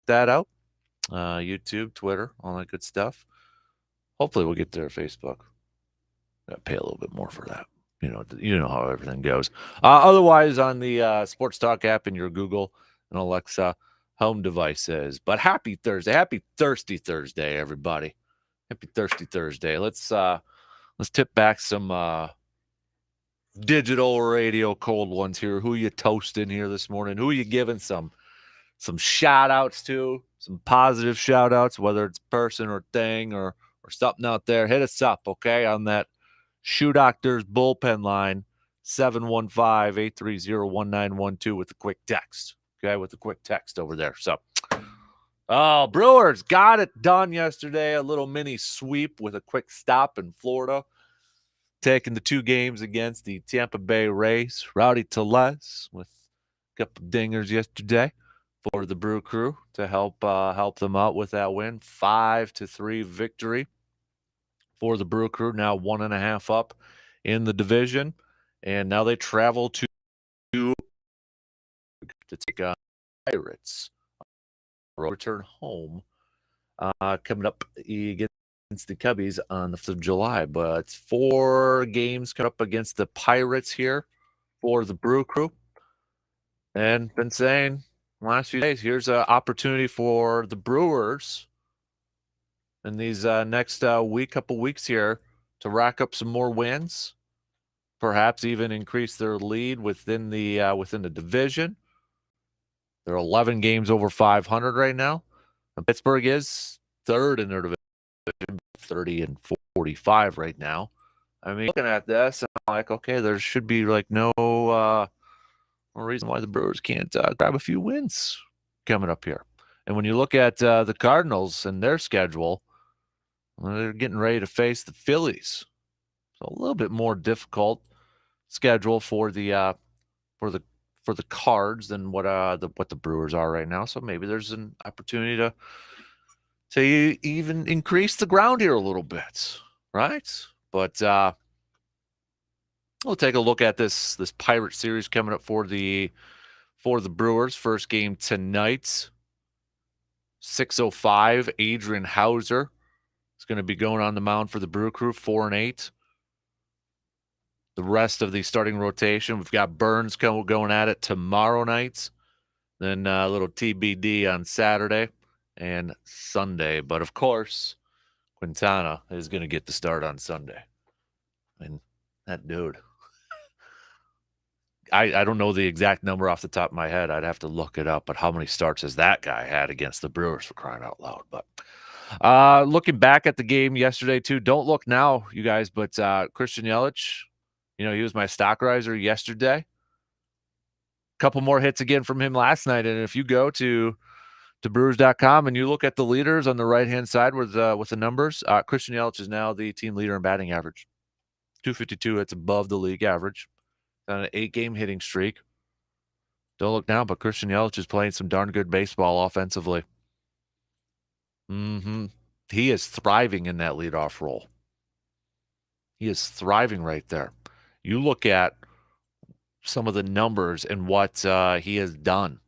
that out. YouTube, Twitter, all that good stuff. Hopefully we'll get there. Facebook. Gotta pay a little bit more for that. You know how everything goes. Otherwise, on the Sports Talk app in your Google and Alexa home devices. But happy Thursday, happy Thirsty Thursday, everybody. Happy Thirsty Thursday. Let's tip back some digital radio cold ones here. Who you toasting here this morning? Who you giving some shout outs to? Some positive shout outs, whether it's person or thing or something out there. Hit us up, okay, on that Shoe Doctors bullpen line, 715-830-1912 with a quick text. Okay, with a quick text over there. So, Brewers got it done yesterday. A little mini sweep with a quick stop in Florida. Taking the 2 games against the Tampa Bay Rays. Rowdy Tellez with a couple dingers yesterday for the Brew Crew to help them out with that win. 5-3 victory for the Brew Crew, now 1.5 up in the division. And now they travel to take on Pirates. Return home coming up against the Cubbies on the 5th of July. But it's 4 games coming up against the Pirates here for the Brew Crew. And been saying last few days, here's an opportunity for the Brewers in these next couple weeks here to rack up some more wins, perhaps even increase their lead within the division. They're 11 games over 500 right now. And Pittsburgh is 3rd in their division, 30-45 right now. I mean, looking at this, I'm like, okay, there should be like no reason why the Brewers can't grab a few wins coming up here. And when you look at the Cardinals and their schedule, they're getting ready to face the Phillies. So a little bit more difficult schedule for the Cards than what the Brewers are right now. So maybe there's an opportunity to even increase the ground here a little bit, right? But we'll take a look at this Pirate series coming up for the Brewers. First game tonight, 6:05. Adrian Hauser is going to be going on the mound for the Brew Crew, 4-8. The rest of the starting rotation, we've got Burns going at it tomorrow night. Then a little TBD on Saturday and Sunday. But, of course, Quintana is going to get the start on Sunday. And that dude, I don't know the exact number off the top of my head. I'd have to look it up. But how many starts has that guy had against the Brewers, for crying out loud? But looking back at the game yesterday, too, don't look now, you guys, but Christian Yelich, he was my stock riser yesterday. Couple more hits again from him last night. And if you go to Brewers.com and you look at the leaders on the right-hand side with the numbers, Christian Yelich is now the team leader in batting average. 252, it's above the league average. On an 8-game hitting streak. Don't look now, but Christian Yelich is playing some darn good baseball offensively. He is thriving in that leadoff role. He is thriving right there. You look at some of the numbers and what he has done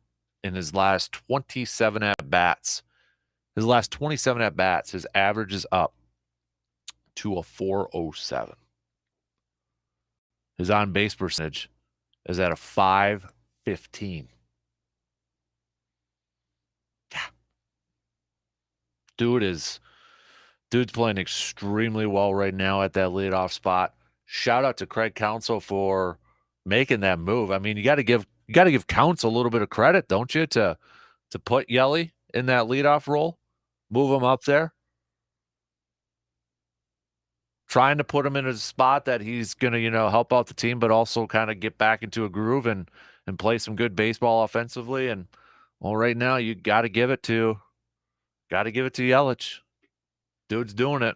in his last 27 at-bats. His last 27 at-bats, his average is up to a 407. His on-base percentage is at a 515. Yeah. Dude's playing extremely well right now at that leadoff spot. Shout out to Craig Counsell for making that move. I mean, you got to give Counsell a little bit of credit, don't you, to put Yelly in that leadoff role, move him up there, trying to put him in a spot that he's going to help out the team, but also kind of get back into a groove and play some good baseball offensively. And well, right now you got to give it to Yelich. Dude's doing it.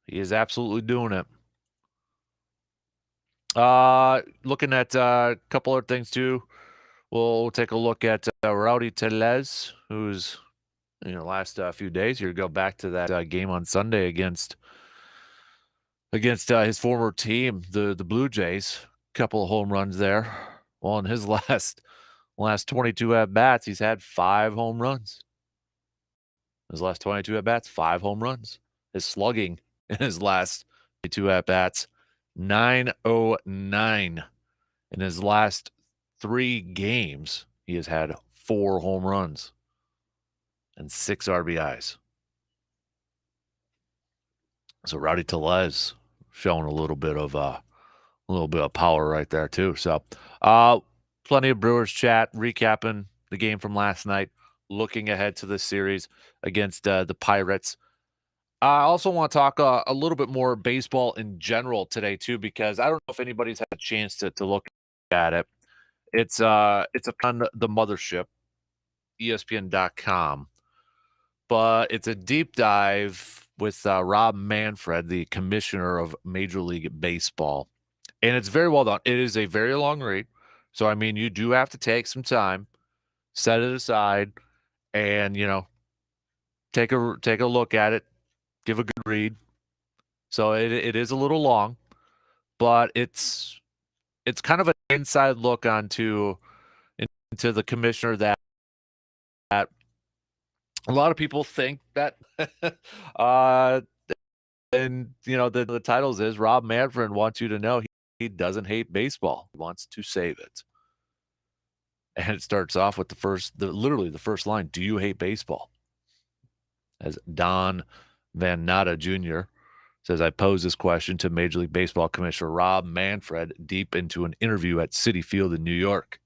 He is absolutely doing it. Looking at a couple other things too. We'll take a look at Rowdy Tellez, who's last few days here. Go back to that game on Sunday against his former team, the Blue Jays. Couple of home runs there. Well, in his last Last 22 at-bats, he's had 5 home runs. His last 22 at-bats, 5 home runs. His slugging in his last 22 at-bats, 909. In his last 3 games, he has had 4 home runs and 6 RBIs. So Rowdy Tellez showing a little bit of power right there too. So plenty of Brewers chat, recapping the game from last night, looking ahead to this series against the Pirates. I also want to talk a little bit more baseball in general today too, because I don't know if anybody's had a chance to look at it. It's on the mothership, ESPN.com, but it's a deep dive with Rob Manfred, the commissioner of Major League Baseball. And it's very well done. It is a very long read. So, I mean, you do have to take some time, set it aside, and, take a look at it, give a good read. So it is a little long, but it's kind of an inside look into the commissioner that a lot of people think that and the titles is Rob Manfred wants you to know he doesn't hate baseball. He wants to save it. And it starts off with literally the first line, "Do you hate baseball?" As Don Van Natta Jr. says, I pose this question to Major League Baseball Commissioner Rob Manfred deep into an interview at Citi Field in New York.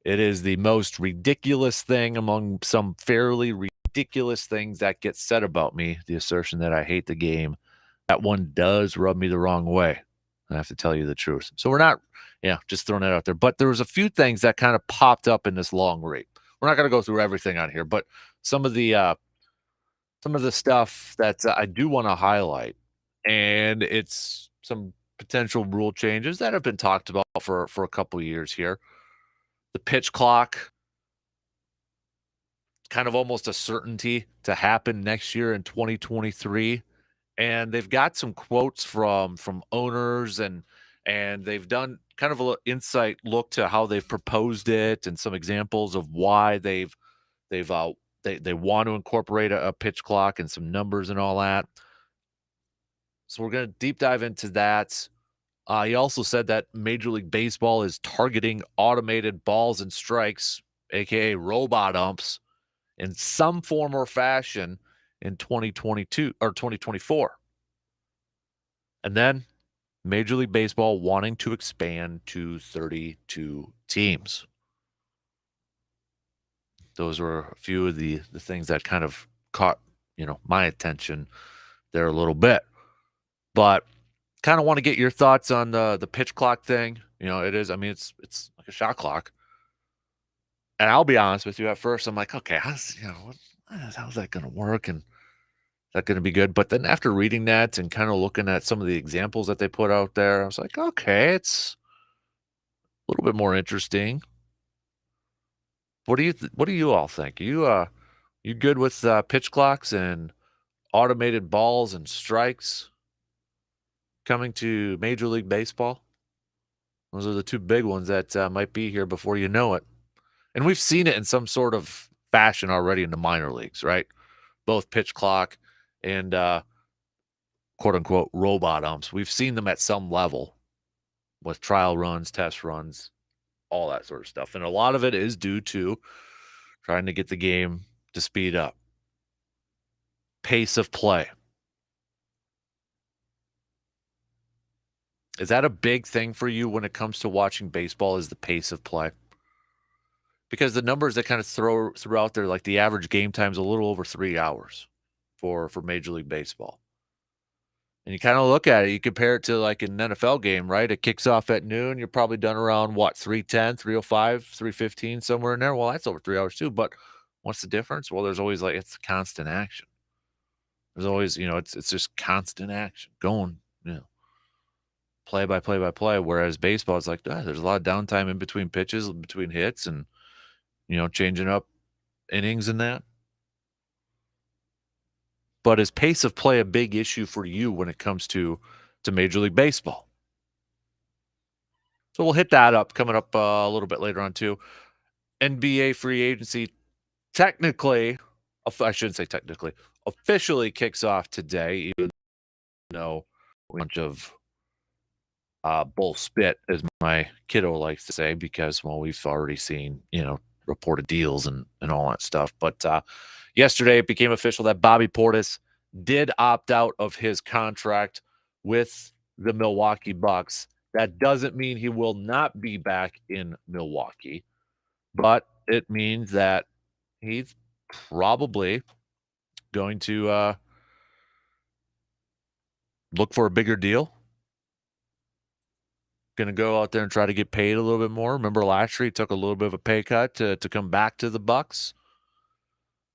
It is the most ridiculous thing among some fairly ridiculous things that get said about me, the assertion that I hate the game. That one does rub me the wrong way. I have to tell you the truth. So we're not, just throwing it out there. But there was a few things that kind of popped up in this long read. We're not going to go through everything on here, but some of the stuff that I do want to highlight, and it's some potential rule changes that have been talked about for a couple of years here. The pitch clock, kind of almost a certainty to happen next year in 2023. And they've got some quotes from owners and they've done kind of a little insight look to how they've proposed it and some examples of why they want to incorporate a pitch clock and some numbers and all that. So we're going to deep dive into that. He also said that Major League Baseball is targeting automated balls and strikes, aka robot umps, in some form or fashion in 2022 or 2024. And then Major League Baseball wanting to expand to 32 teams. Those were a few of the things that kind of caught, my attention there a little bit. But kind of want to get your thoughts on the pitch clock thing. It is, it's like a shot clock. And I'll be honest with you, at first I'm like, okay, how's that going to work? And is that going to be good? But then after reading that and kind of looking at some of the examples that they put out there, I was like, okay, it's a little bit more interesting. What do you all think? You good with pitch clocks and automated balls and strikes coming to Major League Baseball? Those are the two big ones that might be here before you know it. And we've seen it in some sort of fashion already in the minor leagues, right? Both pitch clock and quote-unquote robot umps. We've seen them at some level with trial runs, test runs, all that sort of stuff. And a lot of it is due to trying to get the game to speed up. Pace of play. Is that a big thing for you when it comes to watching baseball, is the pace of play? Because the numbers that kind of throw out there, like the average game time is a little over 3 hours for Major League Baseball. And you kind of look at it, you compare it to like an NFL game, right? It kicks off at noon. You're probably done around, 3:10, 3:05, 3:15, somewhere in there. Well, that's over 3 hours too. But what's the difference? Well, there's always it's constant action. There's always, it's just constant action going, play by play by play. Whereas baseball, it's like, there's a lot of downtime in between pitches, in between hits, and, changing up innings and that. But is pace of play a big issue for you when it comes to Major League Baseball? So we'll hit that up coming up a little bit later on too. NBA free agency technically, I shouldn't say technically, officially kicks off today, even though a bunch of bull spit, as my kiddo likes to say, because, well, we've already seen, reported deals and all that stuff. But yesterday it became official that Bobby Portis did opt out of his contract with the Milwaukee Bucks. That doesn't mean he will not be back in Milwaukee, but it means that he's probably going to look for a bigger deal. Going to go out there and try to get paid a little bit more. Remember last year he took a little bit of a pay cut to come back to the Bucks,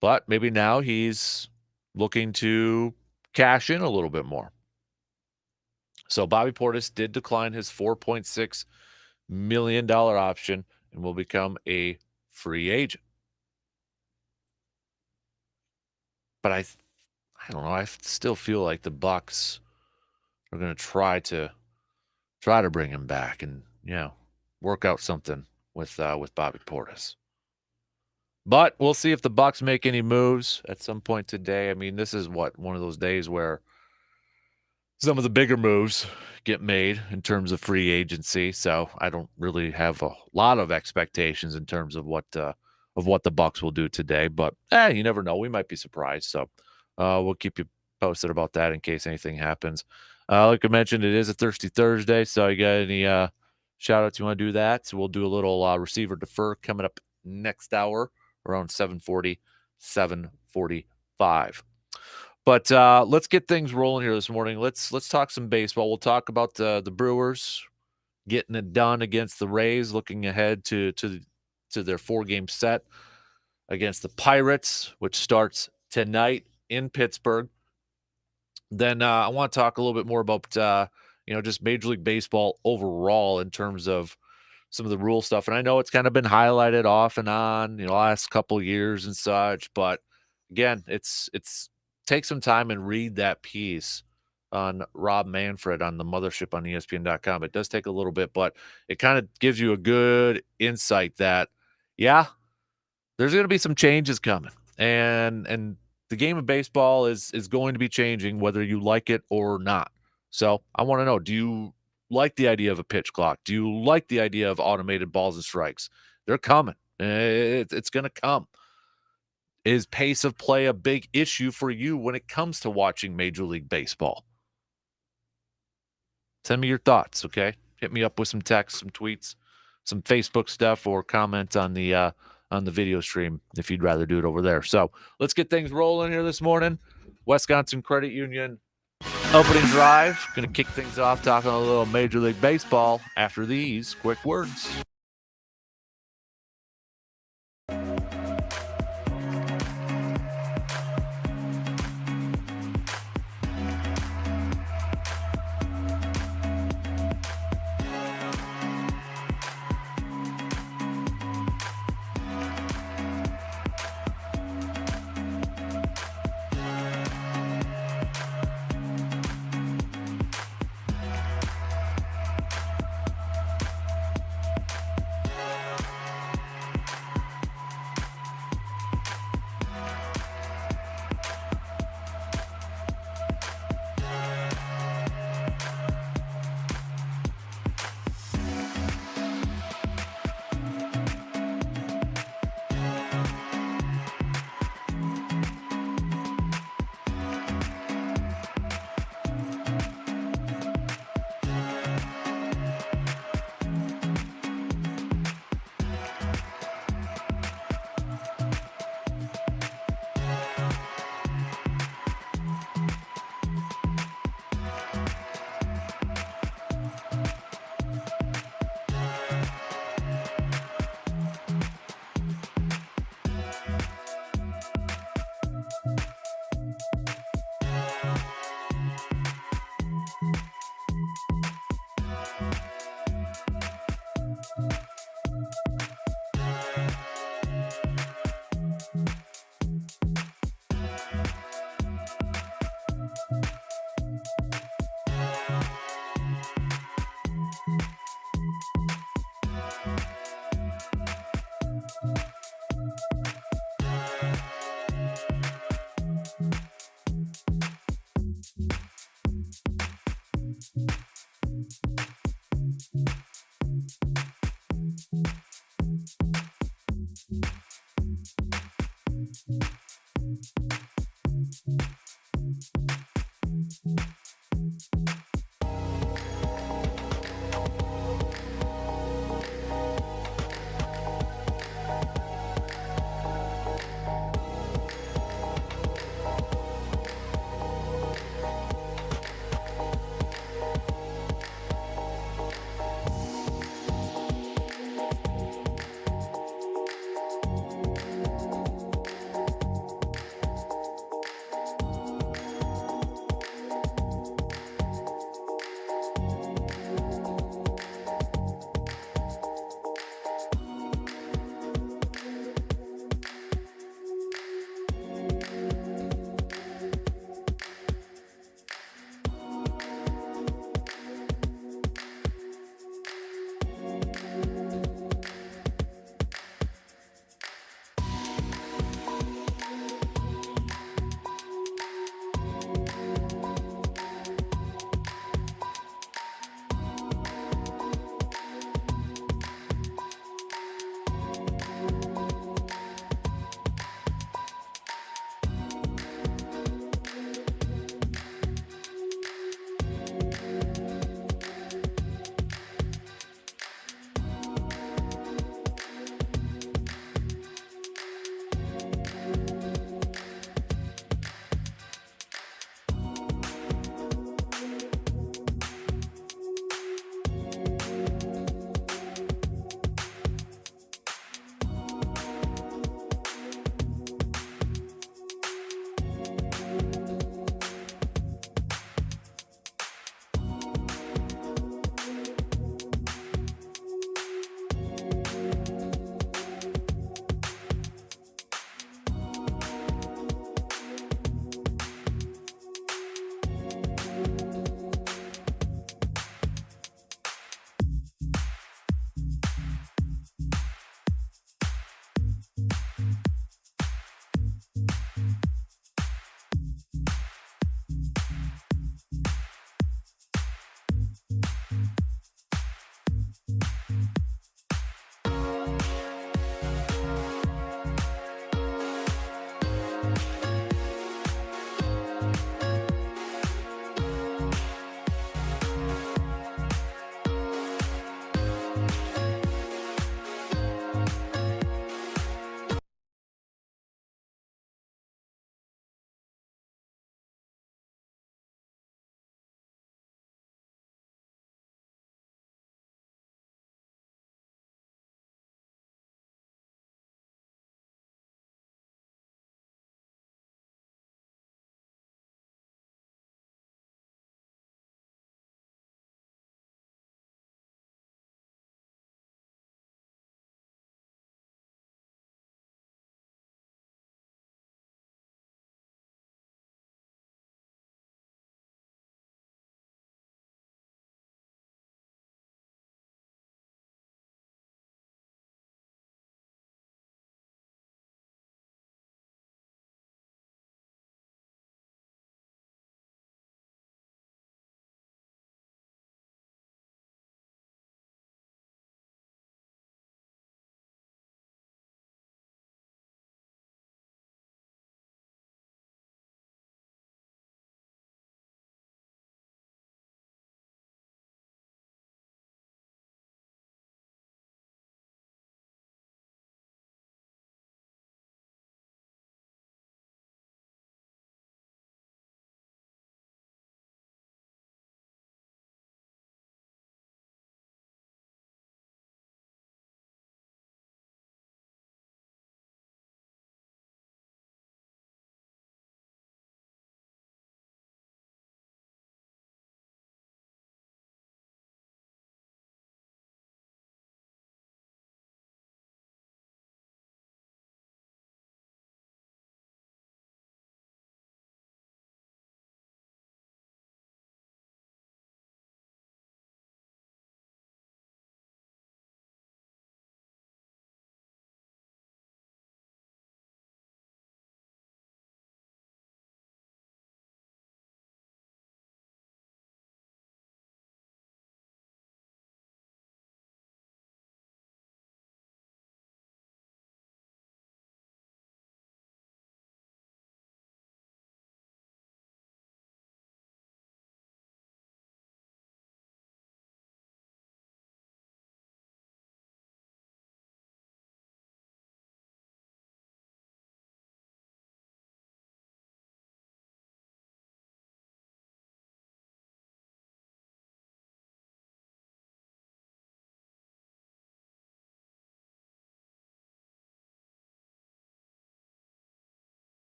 but maybe now he's looking to cash in a little bit more. So Bobby Portis did decline his $4.6 million option and will become a free agent. But I don't know. I still feel like the Bucks are going to try to bring him back and work out something with Bobby Portis. But we'll see if the Bucks make any moves at some point today. I mean, this is one of those days where some of the bigger moves get made in terms of free agency. So I don't really have a lot of expectations in terms of what the Bucks will do today. But you never know. We might be surprised. So we'll keep you posted about that in case anything happens. Like I mentioned, it is a Thirsty Thursday. So you got any shout outs you want to do that? So we'll do a little receiver defer coming up next hour around 7:40, 7:45. But let's get things rolling here this morning. Let's talk some baseball. We'll talk about the Brewers getting it done against the Rays, looking ahead to their 4-game set against the Pirates, which starts tonight in Pittsburgh. Then I want to talk a little bit more about just Major League Baseball overall in terms of some of the rule stuff. And I know it's kind of been highlighted off and on, last couple of years and such. But again, it's take some time and read that piece on Rob Manfred on the mothership on ESPN.com. It does take a little bit, but it kind of gives you a good insight that, there's going to be some changes coming. And the game of baseball is going to be changing whether you like it or not. So I want to know, do you like the idea of a pitch clock? Do you like the idea of automated balls and strikes? They're coming. It's going to come. Is pace of play a big issue for you when it comes to watching Major League Baseball? Send me your thoughts, okay? Hit me up with some texts, some tweets, some Facebook stuff, or comment on the video stream if you'd rather do it over there. So let's get things rolling here this morning. Wisconsin Credit Union opening drive. Going to kick things off talking a little Major League Baseball after these quick words.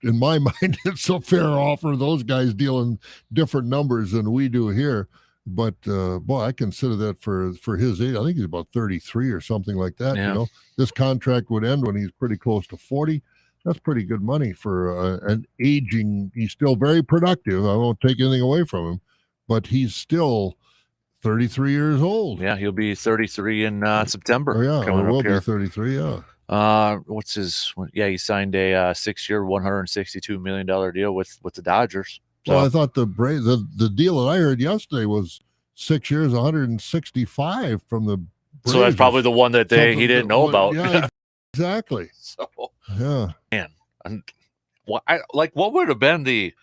in my mind, it's a fair offer. Those guys deal in different numbers than we do here. But boy, I consider that for his age. I think he's about 33 or something like that. Yeah. This contract would end when he's pretty close to 40. That's pretty good money for an aging. He's still very productive. I won't take anything away from him, but he's still 33 years old. Yeah, he'll be 33 in September. Oh yeah, coming will up here. be 33. Yeah. What's his? Yeah, he signed a 6-year, $162 million deal with the Dodgers. So, well, I thought the deal that I heard yesterday was 6 years, 165 from the Braves. So that's probably the one that he didn't know about. Yeah, exactly. So yeah, man, what would have been the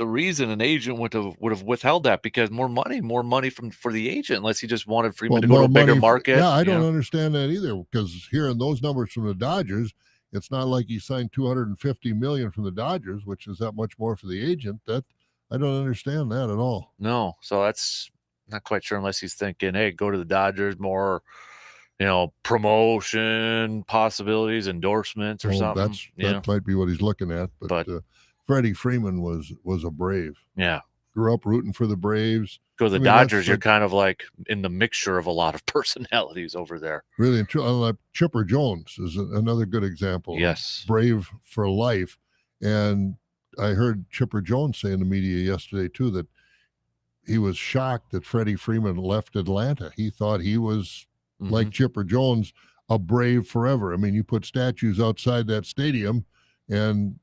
reason an agent would have withheld that? Because more money for the agent, unless he just wanted Freeman to go to a bigger market. I don't understand that either, because hearing those numbers from the Dodgers, it's not like he signed $250 million from the Dodgers, which is that much more for the agent. That I don't understand that at all. No, so that's not quite sure, unless he's thinking, hey, go to the Dodgers, more, promotion possibilities, endorsements or something. That might be what he's looking at. But Freddie Freeman was a Brave. Yeah. Grew up rooting for the Braves. Go to the Dodgers, you're kind of like in the mixture of a lot of personalities over there. Really and true. Like Chipper Jones is another good example. Yes. Brave for life. And I heard Chipper Jones say in the media yesterday, too, that he was shocked that Freddie Freeman left Atlanta. He thought he was, like Chipper Jones, a Brave forever. I mean, you put statues outside that stadium, and,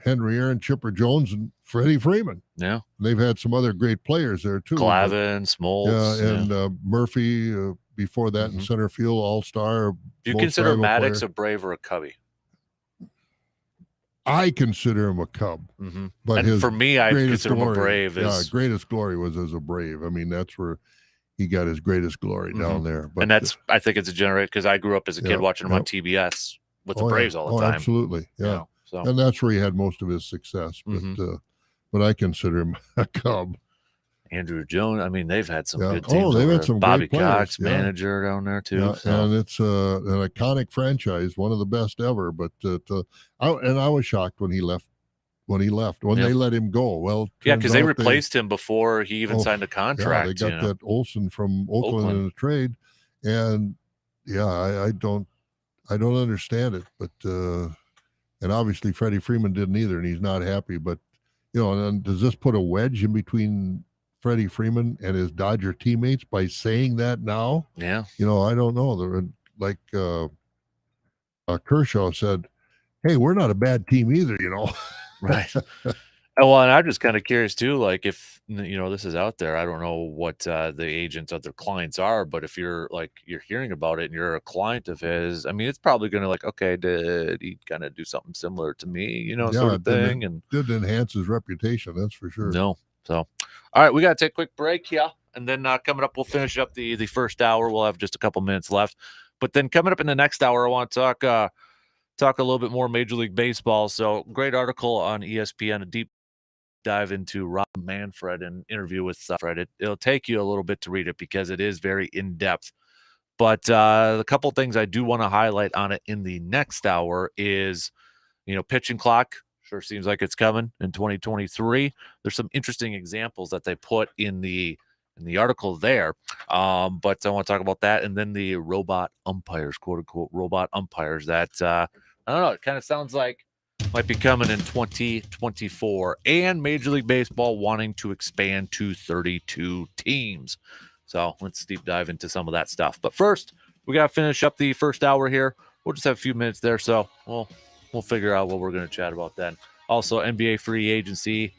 Henry Aaron, Chipper Jones, and Freddie Freeman. Yeah. They've had some other great players there, too. Glavine, Smoltz. And Murphy before that in center field, all-star. Do you consider Maddox a Brave or a Cubby? I consider him a Cub. But for me, I consider him a Brave. Greatest glory was as a Brave. I mean, that's where he got his greatest glory down there. But, and I think it's a generation, because I grew up as a kid watching him on TBS with the Braves all the time. Absolutely, yeah. And that's where he had most of his success. But I consider him a Cub. Andrew Jones. I mean, they've had some good teams. Oh, they've had some Bobby great players. Cox, manager down there too. Yeah, so. And it's an iconic franchise, one of the best ever. But I was shocked when he left. They let him go. Well, because they replaced him before he even signed a contract. Yeah, they got that Olsen from Oakland in a trade, and I don't understand it. But and obviously Freddie Freeman didn't either, and he's not happy. But and does this put a wedge in between Freddie Freeman and his Dodger teammates by saying that now? Yeah. I don't know. Like Kershaw said, hey, we're not a bad team either, Right. Well, and I'm just kind of curious too, like if, this is out there, I don't know what the agents of their clients are, but if you're hearing about it and you're a client of his, I mean, it's probably going to okay, did he kind of do something similar to me, sort of thing. And did enhance his reputation. That's for sure. No. So, all right, we got to take a quick break here. And then coming up, we'll finish up the first hour. We'll have just a couple minutes left. But then coming up in the next hour, I want to talk a little bit more Major League Baseball. So great article on ESPN, a deep dive into Rob Manfred, an interview with Fred. It'll take you a little bit to read it because it is very in-depth. But the couple things I do want to highlight on it in the next hour is, pitching clock. Sure seems like it's coming in 2023. There's some interesting examples that they put in the article there. But I want to talk about that. And then the robot umpires, quote unquote, robot umpires that, I don't know, it kind of sounds like might be coming in 2024, and Major League Baseball wanting to expand to 32 teams. So let's deep dive into some of that stuff. But first, we got to finish up the first hour here. We'll just have a few minutes there. So we'll figure out what we're going to chat about then. Also, NBA free agency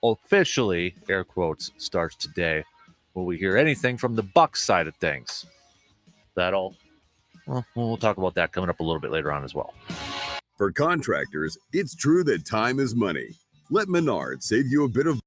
officially, air quotes, starts today. Will we hear anything from the Bucks side of things? That all? Well, we'll talk about that coming up a little bit later on as well. For contractors, it's true that time is money. Let Menards save you a bit of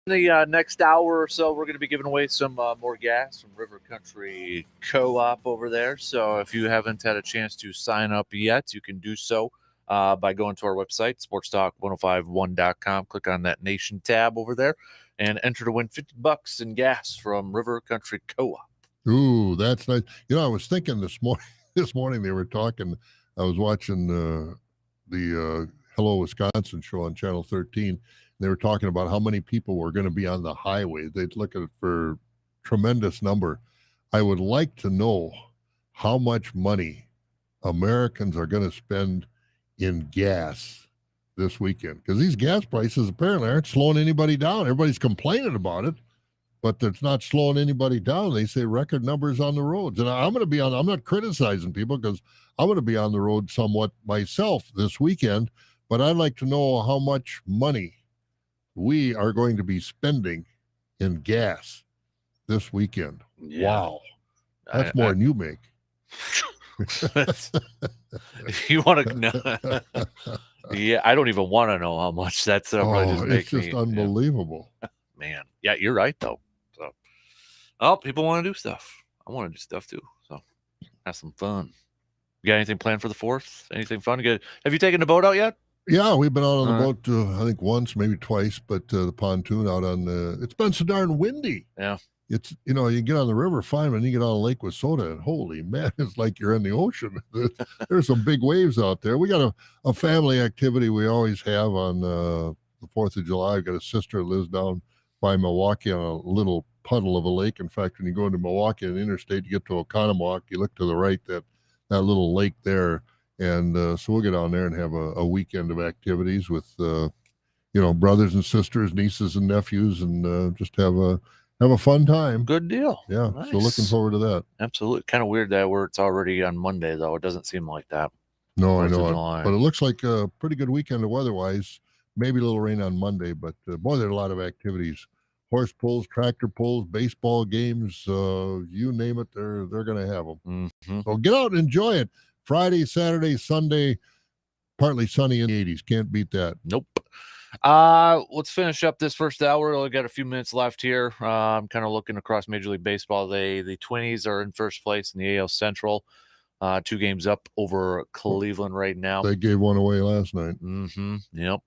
the next hour or so, we're going to be giving away some more gas from River Country Co-op over there. So if you haven't had a chance to sign up yet, you can do so by going to our website, sportstalk1051.com. Click on that Nation tab over there and enter to win $50 in gas from River Country Co-op. Ooh, that's nice. You know, I was thinking this morning. This morning they were talking. I was watching the Hello Wisconsin show on Channel 13. They were talking about how many people were going to be on the highway. They'd look at it for tremendous number. I would like to know how much money Americans are going to spend in gas this weekend, because these gas prices apparently aren't slowing anybody down. Everybody's complaining about it, but it's not slowing anybody down. They say record numbers on the roads. And I'm going to be on, I'm not criticizing people because I'm going to be on the road somewhat myself this weekend, but I'd like to know how much money we are going to be spending in gas this weekend. Yeah. Wow. That's more than you make. You want to know? Yeah, I don't even want to know how much. That's it's just unbelievable. Yeah. Man, yeah, you're right though. So, oh, people want to do stuff. I want to do stuff too. So, have some fun. You got anything planned for the 4th? Anything fun? Have you taken the boat out yet? Yeah, we've been out on the boat, I think once, maybe twice, but the pontoon out on it's been so darn windy. Yeah. It's, you know, you get on the river fine, when you get on Lake Wissota, and holy man, it's like you're in the ocean. There's some big waves out there. We got a family activity we always have on the 4th of July. I've got a sister who lives down by Milwaukee on a little puddle of a lake. In fact, when you go into Milwaukee on the interstate, you get to Oconomowoc, you look to the right, that little lake there. And so we'll get down there and have a weekend of activities with, brothers and sisters, nieces and nephews, and just have a fun time. Good deal. Yeah. Nice. So looking forward to that. Absolutely. Kind of weird that it's already on Monday, though. It doesn't seem like that. No, I know. But it looks like a pretty good weekend weather-wise. Maybe a little rain on Monday, but boy, there are a lot of activities. Horse pulls, tractor pulls, baseball games, you name it, they're going to have them. Mm-hmm. So get out and enjoy it. Friday, Saturday, Sunday, partly sunny in the 80s. Can't beat that. Nope. Let's finish up this first hour. We've got a few minutes left here. I'm kind of looking across Major League Baseball. The Twinnies are in first place in the AL Central. 2 games up over Cleveland right now. They gave one away last night. Mm-hmm. Yep.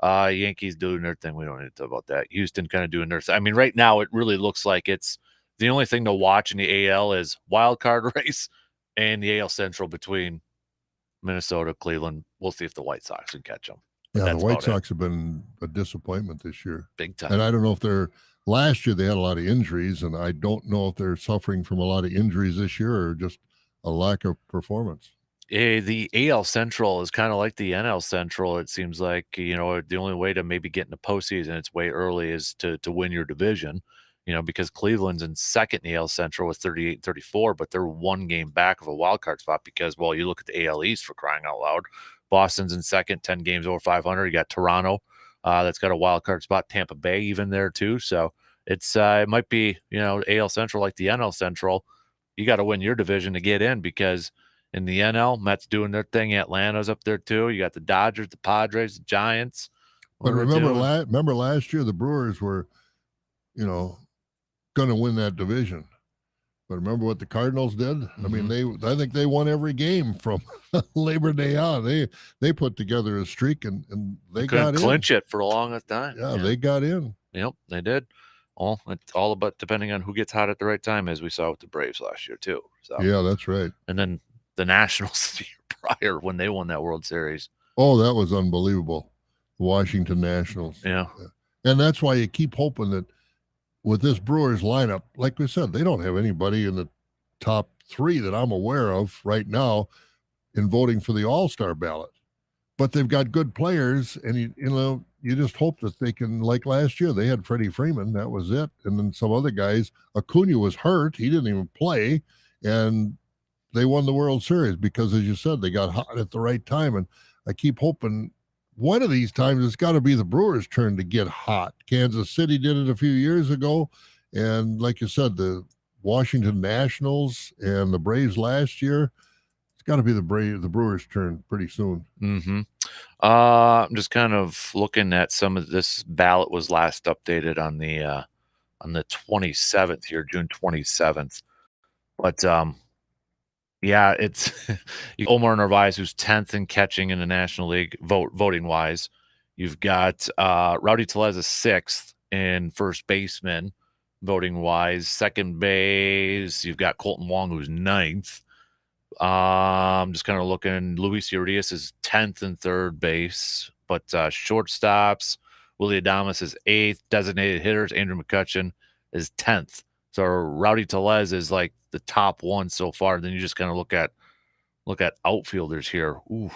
Yankees doing their thing. We don't need to talk about that. Houston kind of doing their thing. I mean, right now it really looks like it's the only thing to watch in the AL is wild card race and the AL Central between Minnesota, Cleveland. We'll see if the White Sox can catch them. Yeah, the White Sox have been a disappointment this year. Big time. And I don't know if last year they had a lot of injuries, and I don't know if they're suffering from a lot of injuries this year or just a lack of performance. The AL Central is kind of like the NL Central. It seems like, the only way to maybe get in the postseason, it's way early, is to win your division, because Cleveland's in second in the AL Central with 38-34, but they're 1 game back of a wild card spot because, well, you look at the AL East, for crying out loud. Boston's in second, 10 games over 500. You got Toronto that's got a wild card spot. Tampa Bay even there too. So it might be, AL Central like the NL Central. You got to win your division to get in, because in the NL, Mets doing their thing. Atlanta's up there too. You got the Dodgers, the Padres, the Giants. But remember last year the Brewers were, going to win that division. But remember what the Cardinals did? Mm-hmm. I mean, I think they won every game from Labor Day on. They put together a streak and they got in. Clinch it for a long time. Yeah, they got in. Yep, they did. Well, it's all about depending on who gets hot at the right time, as we saw with the Braves last year too. So yeah, that's right. And then the Nationals the year prior when they won that World Series. Oh, that was unbelievable. Washington Nationals. Yeah. And that's why you keep hoping that with this Brewers lineup, like we said, they don't have anybody in the top 3 that I'm aware of right now in voting for the All-Star ballot. But they've got good players, and you just hope that they can, like last year, they had Freddie Freeman, that was it. And then some other guys, Acuna was hurt, he didn't even play, and they won the World Series because, as you said, they got hot at the right time. And I keep hoping one of these times it's got to be the Brewers' turn to get hot. Kansas City did it a few years ago. And like you said, the Washington Nationals and the Braves last year, it's got to be the Brewers' turn pretty soon. Mm-hmm. I'm just kind of looking at some of this. Ballot was last updated on the 27th here, June 27th. But yeah, it's Omar Narvaez, who's 10th in catching in the National League voting wise. You've got Rowdy Tellez is 6th in first baseman voting wise. Second base, you've got Colton Wong, who's 9th. I'm just kind of looking. Luis Urias is 10th in third base, but shortstops, Willie Adames is 8th. Designated hitters, Andrew McCutchen is 10th. So Rowdy Tellez is like the top one so far. Then you just kind of look at outfielders here. Ooh,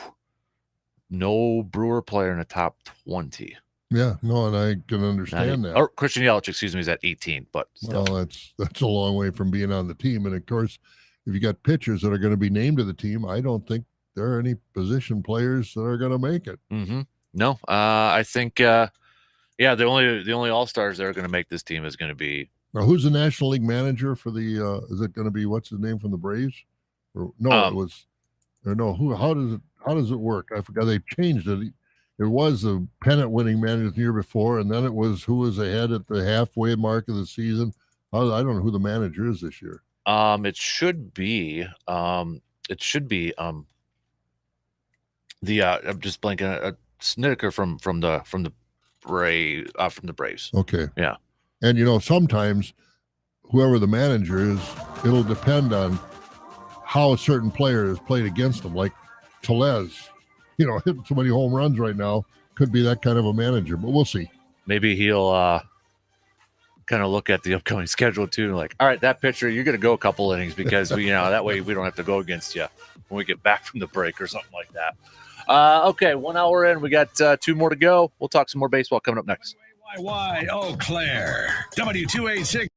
no Brewer player in the top 20. Yeah, no, and I can understand that. Or Christian Yelich, excuse me, is at 18. But still. Well, that's a long way from being on the team. And of course, if you got pitchers that are going to be named to the team, I don't think there are any position players that are going to make it. Mm-hmm. No, I think, the only All-Stars that are going to make this team is going to be. Now, who's the National League manager for the? Is it going to be what's his name from the Braves? Or no, it was. Or no, who? How does it work? I forgot. They changed it. It was a pennant-winning manager the year before, and then it was who was ahead at the halfway mark of the season. I don't know who the manager is this year. It should be the I'm just blanking Snicker from the Braves. Okay. Yeah. And sometimes whoever the manager is, it'll depend on how a certain player has played against them. Like Tellez, hitting so many home runs right now, could be that kind of a manager, but we'll see. Maybe he'll kind of look at the upcoming schedule too, and like, all right, that pitcher, you're going to go a couple innings because that way we don't have to go against you when we get back from the break or something like that. Okay, 1 hour in, we got 2 more to go. We'll talk some more baseball coming up next. Why, Eau Claire, W286.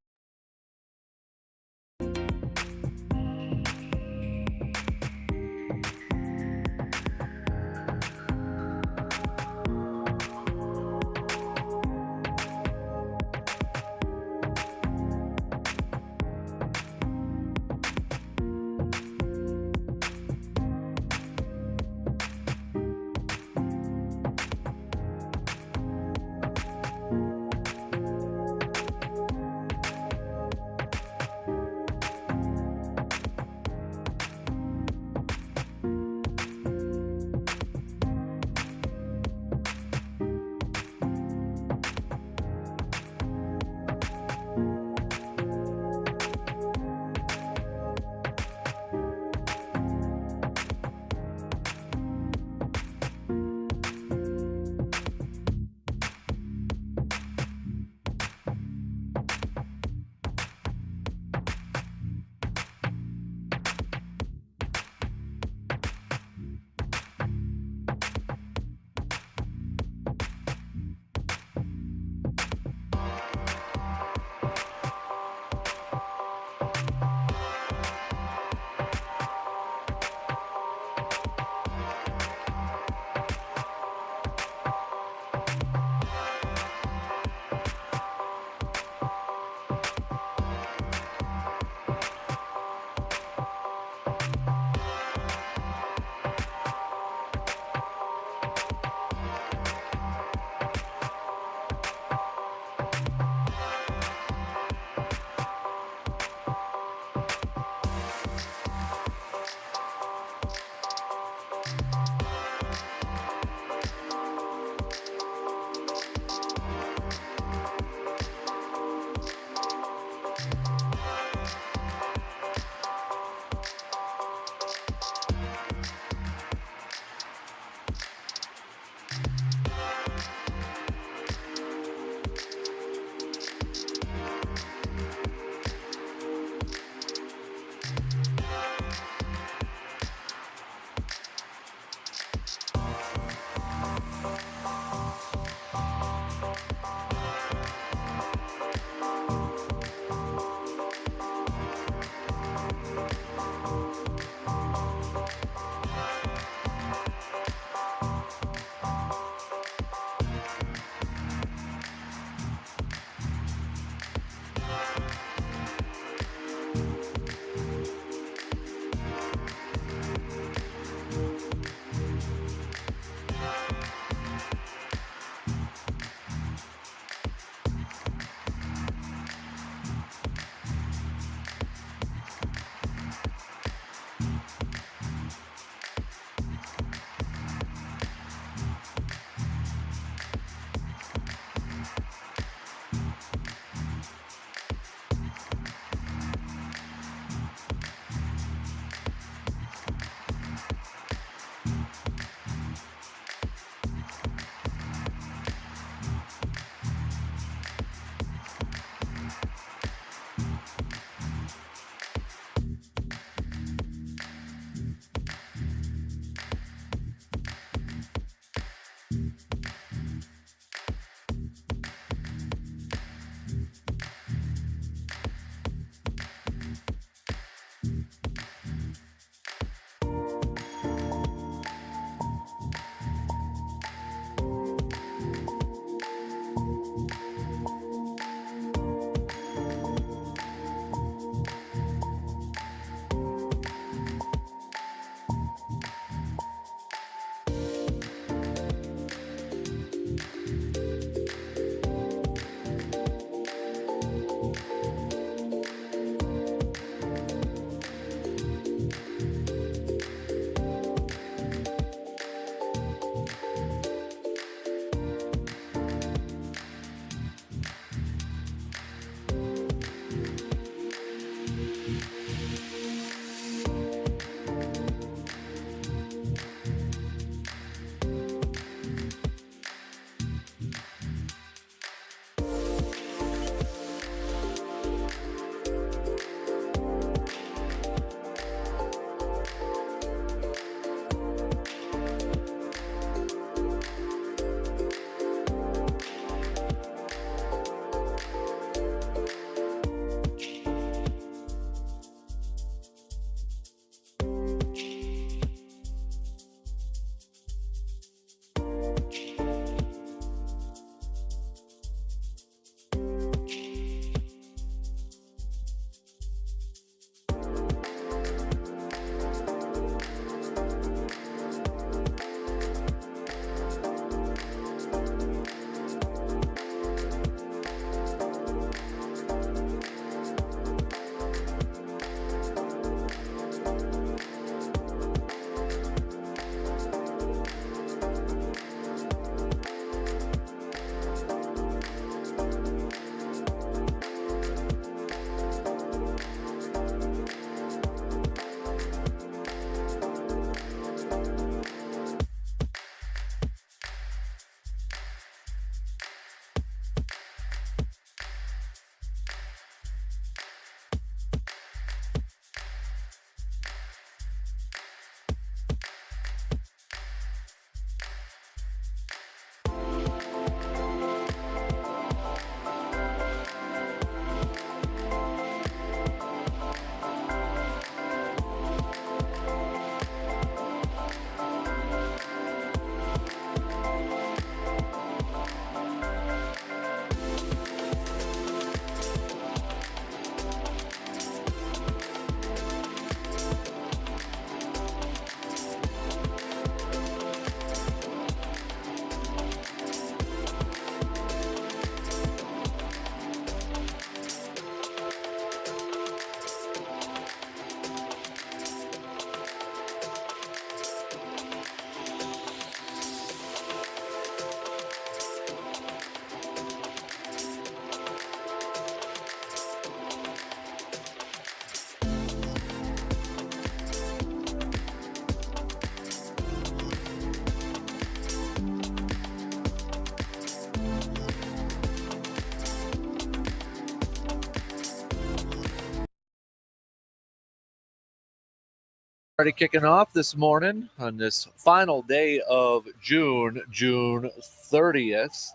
Already kicking off this morning on this final day of June 30th.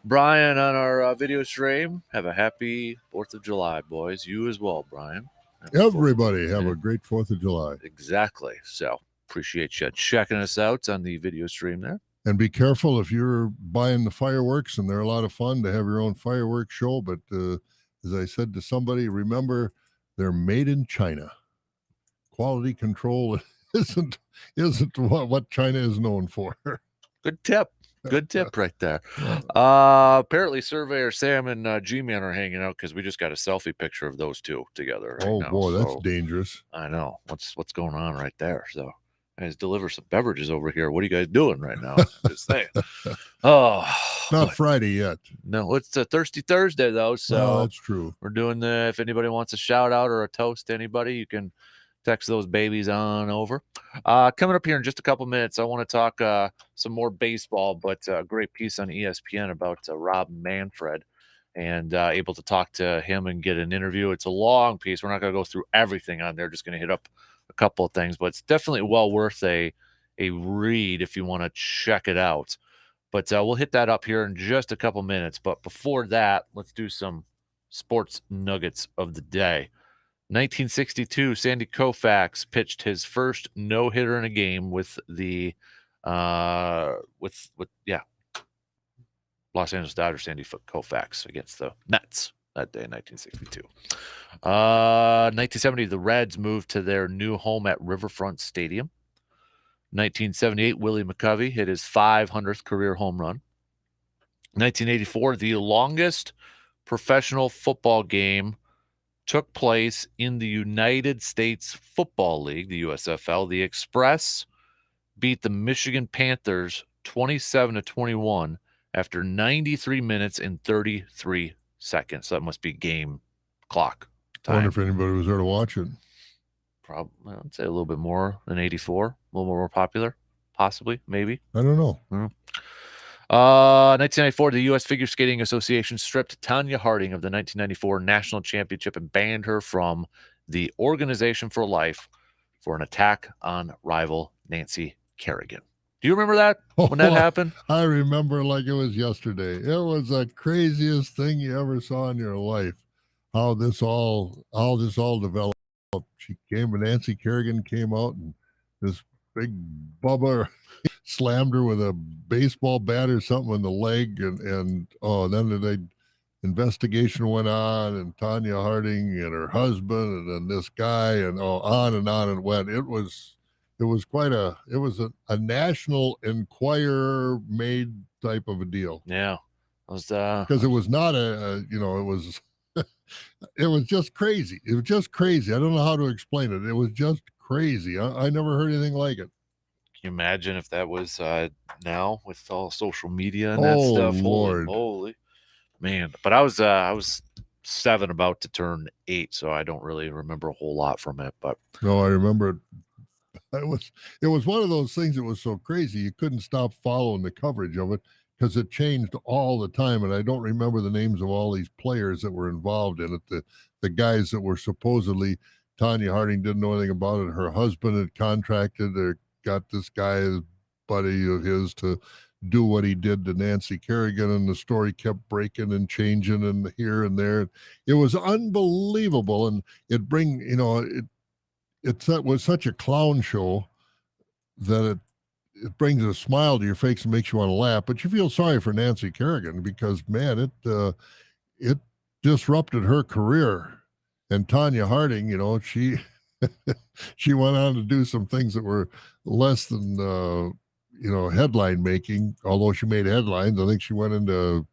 Brian on our video stream. Have a happy 4th of July, boys. You as well, Brian. Everybody have a great 4th of July. Exactly. So appreciate you checking us out on the video stream there. And be careful if you're buying the fireworks, and they're a lot of fun to have your own fireworks show. But as I said to somebody, remember, they're made in China. Quality control isn't what China is known for. Good tip. Good tip right there. Apparently, Surveyor Sam and G-Man are hanging out because we just got a selfie picture of those two together. Right now. Boy, that's So, dangerous. I know. What's going on right there? So, guys, deliver some beverages over here. What are you guys doing right now? Just saying. Oh, Not Friday yet. no, it's a Thirsty Thursday though. So No, that's true. we're doing the. If anybody wants a shout out or a toast to anybody, you can text those babies on over. Coming up here in just a couple minutes, I want to talk some more baseball, but a great piece on ESPN about Rob Manfred, and able to talk to him and get an interview. It's a long piece. We're not going to go through everything on there. Just going to hit up a couple of things, but it's definitely well worth a read if you want to check it out. But we'll hit that up here in just a couple minutes. But before that, let's do some sports nuggets of the day. 1962, Sandy Koufax pitched his first no-hitter in a game with the Los Angeles Dodgers. Sandy Koufax against the Mets that day in 1962. 1970, the Reds moved to their new home at Riverfront Stadium. 1978, Willie McCovey hit his 500th career home run. 1984, the longest professional football game took place in the United States Football League, the USFL. The Express beat the Michigan Panthers 27-21 after 93 minutes and 33 seconds. That must be game clock I wonder time. if anybody was there to watch it. Probably, I'd say a little bit more than 84, a little more popular, possibly, maybe. I don't know. 1994, the U.S. Figure Skating Association stripped Tanya Harding of the 1994 National Championship and banned her from the Organization for Life for an attack on rival Nancy Kerrigan. Do you remember that when that happened? I remember like it was yesterday. It was the craziest thing you ever saw in your life. How this all developed. Nancy Kerrigan came out, and this big Bubba slammed her with a baseball bat or something in the leg, and then the investigation went on, and Tanya Harding and her husband, and then this guy, and on it went. It was a National Enquirer made type of a deal. Yeah, it was because it was not it was just crazy. It was just crazy. I don't know how to explain it. It was just crazy. I never heard anything like it. Can you imagine if that was now with all social media and that stuff? Lord. Holy man. But I was 7, about to turn 8, so I don't really remember a whole lot from it. But no, I remember it. It was one of those things that was so crazy you couldn't stop following the coverage of it because it changed all the time. And I don't remember the names of all these players that were involved in it. The guys that were supposedly, Tanya Harding didn't know anything about it. Her husband had contracted or got this guy, buddy of his, to do what he did to Nancy Kerrigan, and the story kept breaking and changing and here and there. It was unbelievable, and it was such a clown show that it brings a smile to your face and makes you want to laugh. But you feel sorry for Nancy Kerrigan because, man, it disrupted her career. And Tanya Harding, she she went on to do some things that were less than headline making. Although she made headlines, I think she went into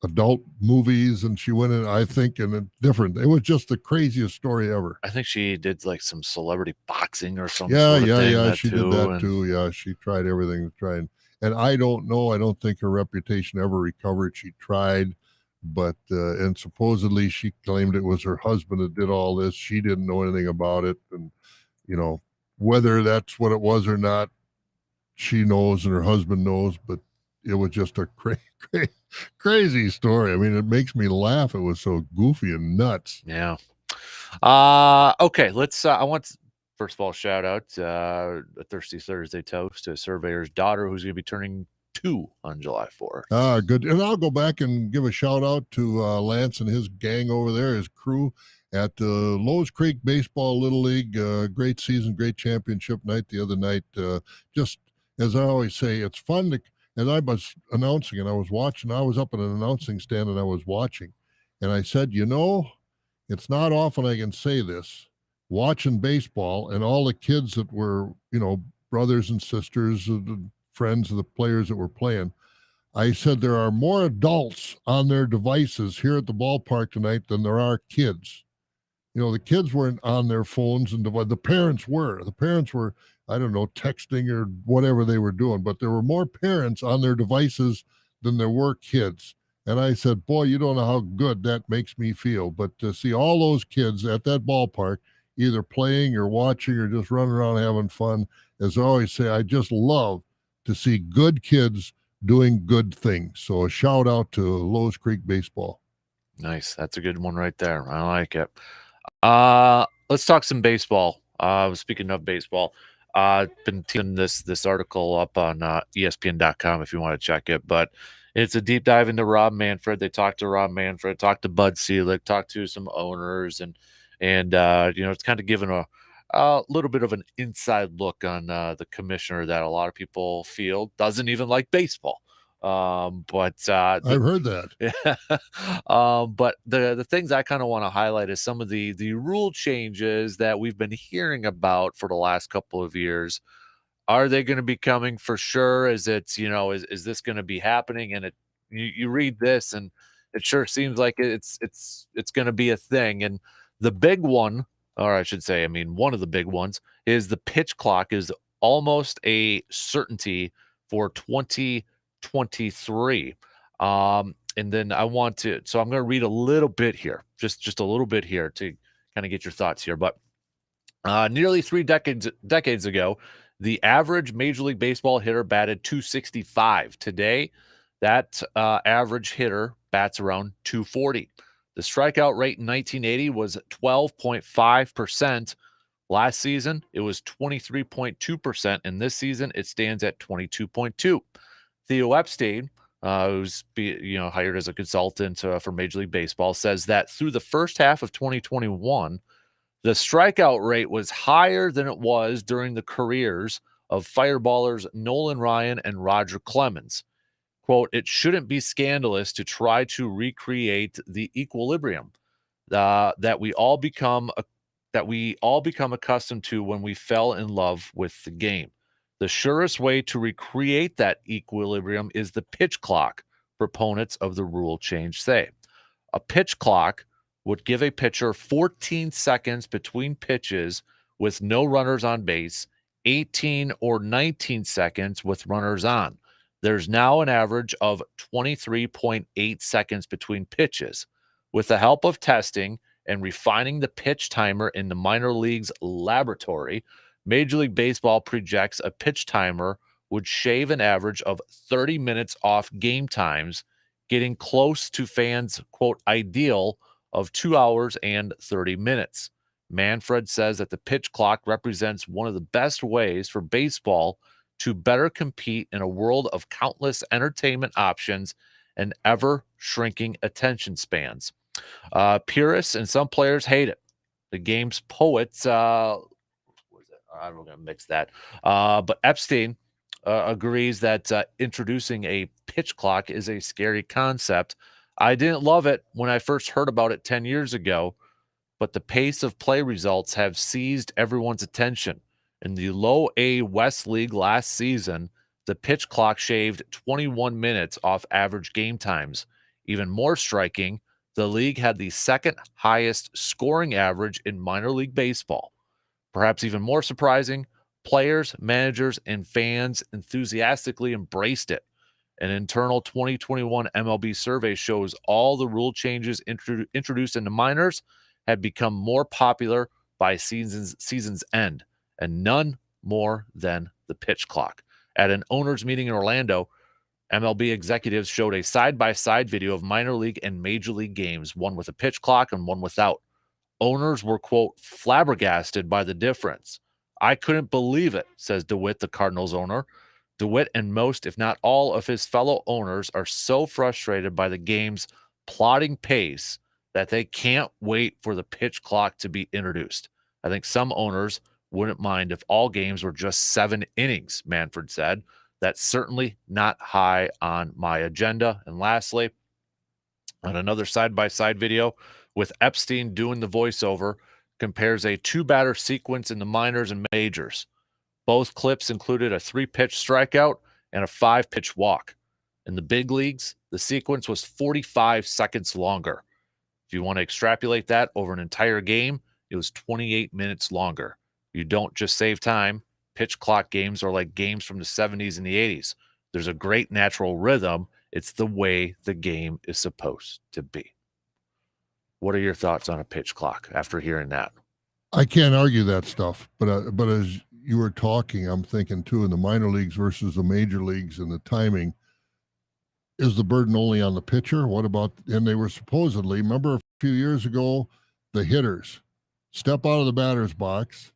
adult movies, and she went in, I think, in a different. It was just the craziest story ever. I think she did like some celebrity boxing or something. Yeah. She did that too. Yeah, she tried everything to try and I don't know. I don't think her reputation ever recovered. She tried, but and supposedly she claimed it was her husband that did all this. She didn't know anything about it, and whether that's what it was or not, she knows and her husband knows. But it was just a crazy story. I mean, it makes me laugh. It was so goofy and nuts. Yeah. Okay. Let's. I want first of all, shout out a Thirsty Thursday toast to a surveyor's daughter who's going to be turning 2 on July 4th. Good. And I'll go back and give a shout out to Lance and his gang over there, his crew at Lowe's Creek Baseball Little League. Great season, great championship night the other night. Just as I always say, it's fun to, as I was announcing and I was watching, I was up at an announcing stand and I was watching. And I said, it's not often I can say this, watching baseball and all the kids that were, brothers and sisters, friends of the players that were playing. I said there are more adults on their devices here at the ballpark tonight than there are kids. The kids weren't on their phones and the parents were. The parents were, I don't know, texting or whatever they were doing, but there were more parents on their devices than there were kids. And I said, boy, you don't know how good that makes me feel. But to see all those kids at that ballpark, either playing or watching or just running around having fun, as I always say, I just love to see good kids doing good things. So a shout out to Lowe's Creek Baseball. Nice. That's a good one right there. I like it. Let's talk some baseball. Speaking of baseball, been teeing this article up on ESPN.com if you want to check it, but it's a deep dive into Rob Manfred. They talked to Rob Manfred, talked to Bud Selig, talked to some owners, and it's kind of given a little bit of an inside look on the commissioner that a lot of people feel doesn't even like baseball. But I've heard that. But the things I kind of want to highlight is some of the rule changes that we've been hearing about for the last couple of years. Are they going to be coming for sure? Is it, is this going to be happening? And you read this and it sure seems like it's going to be a thing. And the big one, or I should say, one of the big ones is the pitch clock is almost a certainty for 2023. And then I'm going to read a little bit here, just a little bit here to kind of get your thoughts here. But nearly 3 decades ago, the average Major League Baseball hitter batted .265. Today, that average hitter bats around .240. The strikeout rate in 1980 was 12.5%. Last season, it was 23.2%, and this season it stands at 22.2%. Theo Epstein, who's hired as a consultant for Major League Baseball, says that through the first half of 2021, the strikeout rate was higher than it was during the careers of fireballers Nolan Ryan and Roger Clemens. Quote, it shouldn't be scandalous to try to recreate the equilibrium that we all become accustomed to when we fell in love with the game. The surest way to recreate that equilibrium is the pitch clock, proponents of the rule change say. A pitch clock would give a pitcher 14 seconds between pitches with no runners on base, 18 or 19 seconds with runners on. There's now an average of 23.8 seconds between pitches. With the help of testing and refining the pitch timer in the minor league's laboratory, Major League Baseball projects a pitch timer would shave an average of 30 minutes off game times, getting close to fans' quote ideal of 2 hours and 30 minutes. Manfred says that the pitch clock represents one of the best ways for baseball to better compete in a world of countless entertainment options and ever-shrinking attention spans. Purists and some players hate it. The game's poets, I'm going to mix that. But Epstein agrees that introducing a pitch clock is a scary concept. I didn't love it when I first heard about it 10 years ago, but the pace of play results have seized everyone's attention. In the Low A West League last season, the pitch clock shaved 21 minutes off average game times. Even more striking, the league had the second highest scoring average in minor league baseball. Perhaps even more surprising, players, managers, and fans enthusiastically embraced it. An internal 2021 MLB survey shows all the rule changes introduced into minors had become more popular by season's end, and none more than the pitch clock. At an owners' meeting in Orlando, MLB executives showed a side-by-side video of minor league and major league games, one with a pitch clock and one without. Owners were, quote, flabbergasted by the difference. I couldn't believe it, says DeWitt, the Cardinals owner. DeWitt and most, if not all, of his fellow owners are so frustrated by the game's plodding pace that they can't wait for the pitch clock to be introduced. I think some owners wouldn't mind if all games were just 7 innings, Manfred said. That's certainly not high on my agenda. And lastly, on another side-by-side video with Epstein doing the voiceover, compares a 2-batter sequence in the minors and majors. Both clips included a 3-pitch strikeout and a 5-pitch walk. In the big leagues, the sequence was 45 seconds longer. If you want to extrapolate that over an entire game, it was 28 minutes longer. You don't just save time. Pitch clock games are like games from the 70s and the 80s. There's a great natural rhythm. It's the way the game is supposed to be. What are your thoughts on a pitch clock after hearing that? I can't argue that stuff, but as you were talking, I'm thinking too, in the minor leagues versus the major leagues and the timing, is the burden only on the pitcher? What about, and they were supposedly, remember a few years ago, the hitters step out of the batter's box,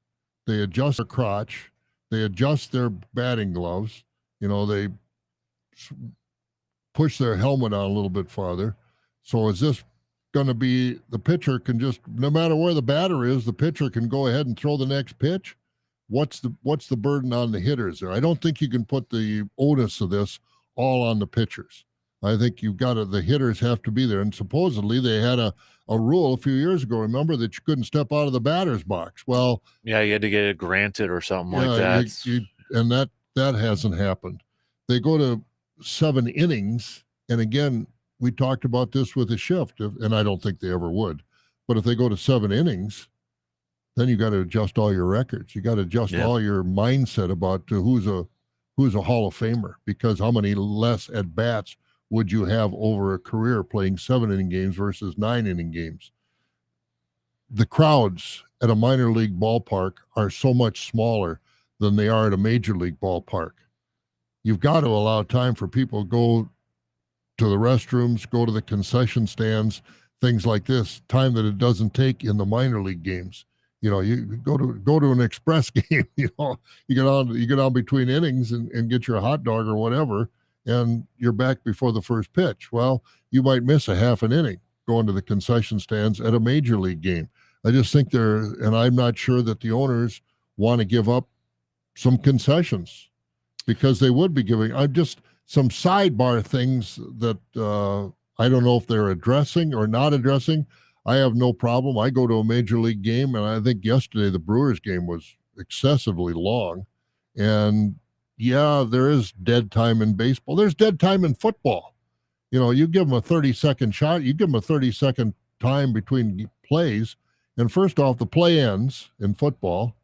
they adjust their crotch, they adjust their batting gloves, they push their helmet on a little bit farther. So is this going to be, the pitcher can just, no matter where the batter is, the pitcher can go ahead and throw the next pitch? What's the burden on the hitters there? I don't think you can put the onus of this all on the pitchers. I think the hitters have to be there. And supposedly they had a rule a few years ago, remember, that you couldn't step out of the batter's box. Well, yeah, you had to get it granted or something like that. And that hasn't happened. They go to 7 innings. And again, we talked about this with a shift, and I don't think they ever would. But if they go to 7 innings, then you got to adjust all your records. You got to adjust all your mindset about who's a Hall of Famer, because how many less at bats would you have over a career playing 7-inning games versus 9-inning games? The crowds at a minor league ballpark are so much smaller than they are at a major league ballpark. You've got to allow time for people to go to the restrooms, go to the concession stands, things like this, time that it doesn't take in the minor league games. You go to an express game, you get on between innings and get your hot dog or whatever, and you're back before the first pitch. Well, you might miss a half an inning going to the concession stands at a major league game. I just think and I'm not sure that the owners want to give up some concessions, because they would be giving. Some sidebar things that I don't know if they're addressing or not addressing. I have no problem. I go to a major league game, and I think yesterday the Brewers game was excessively long. And yeah, there is dead time in baseball. There's dead time in football. You give them a 30-second shot, you give them a 30-second time between plays. And first off, the play ends in football.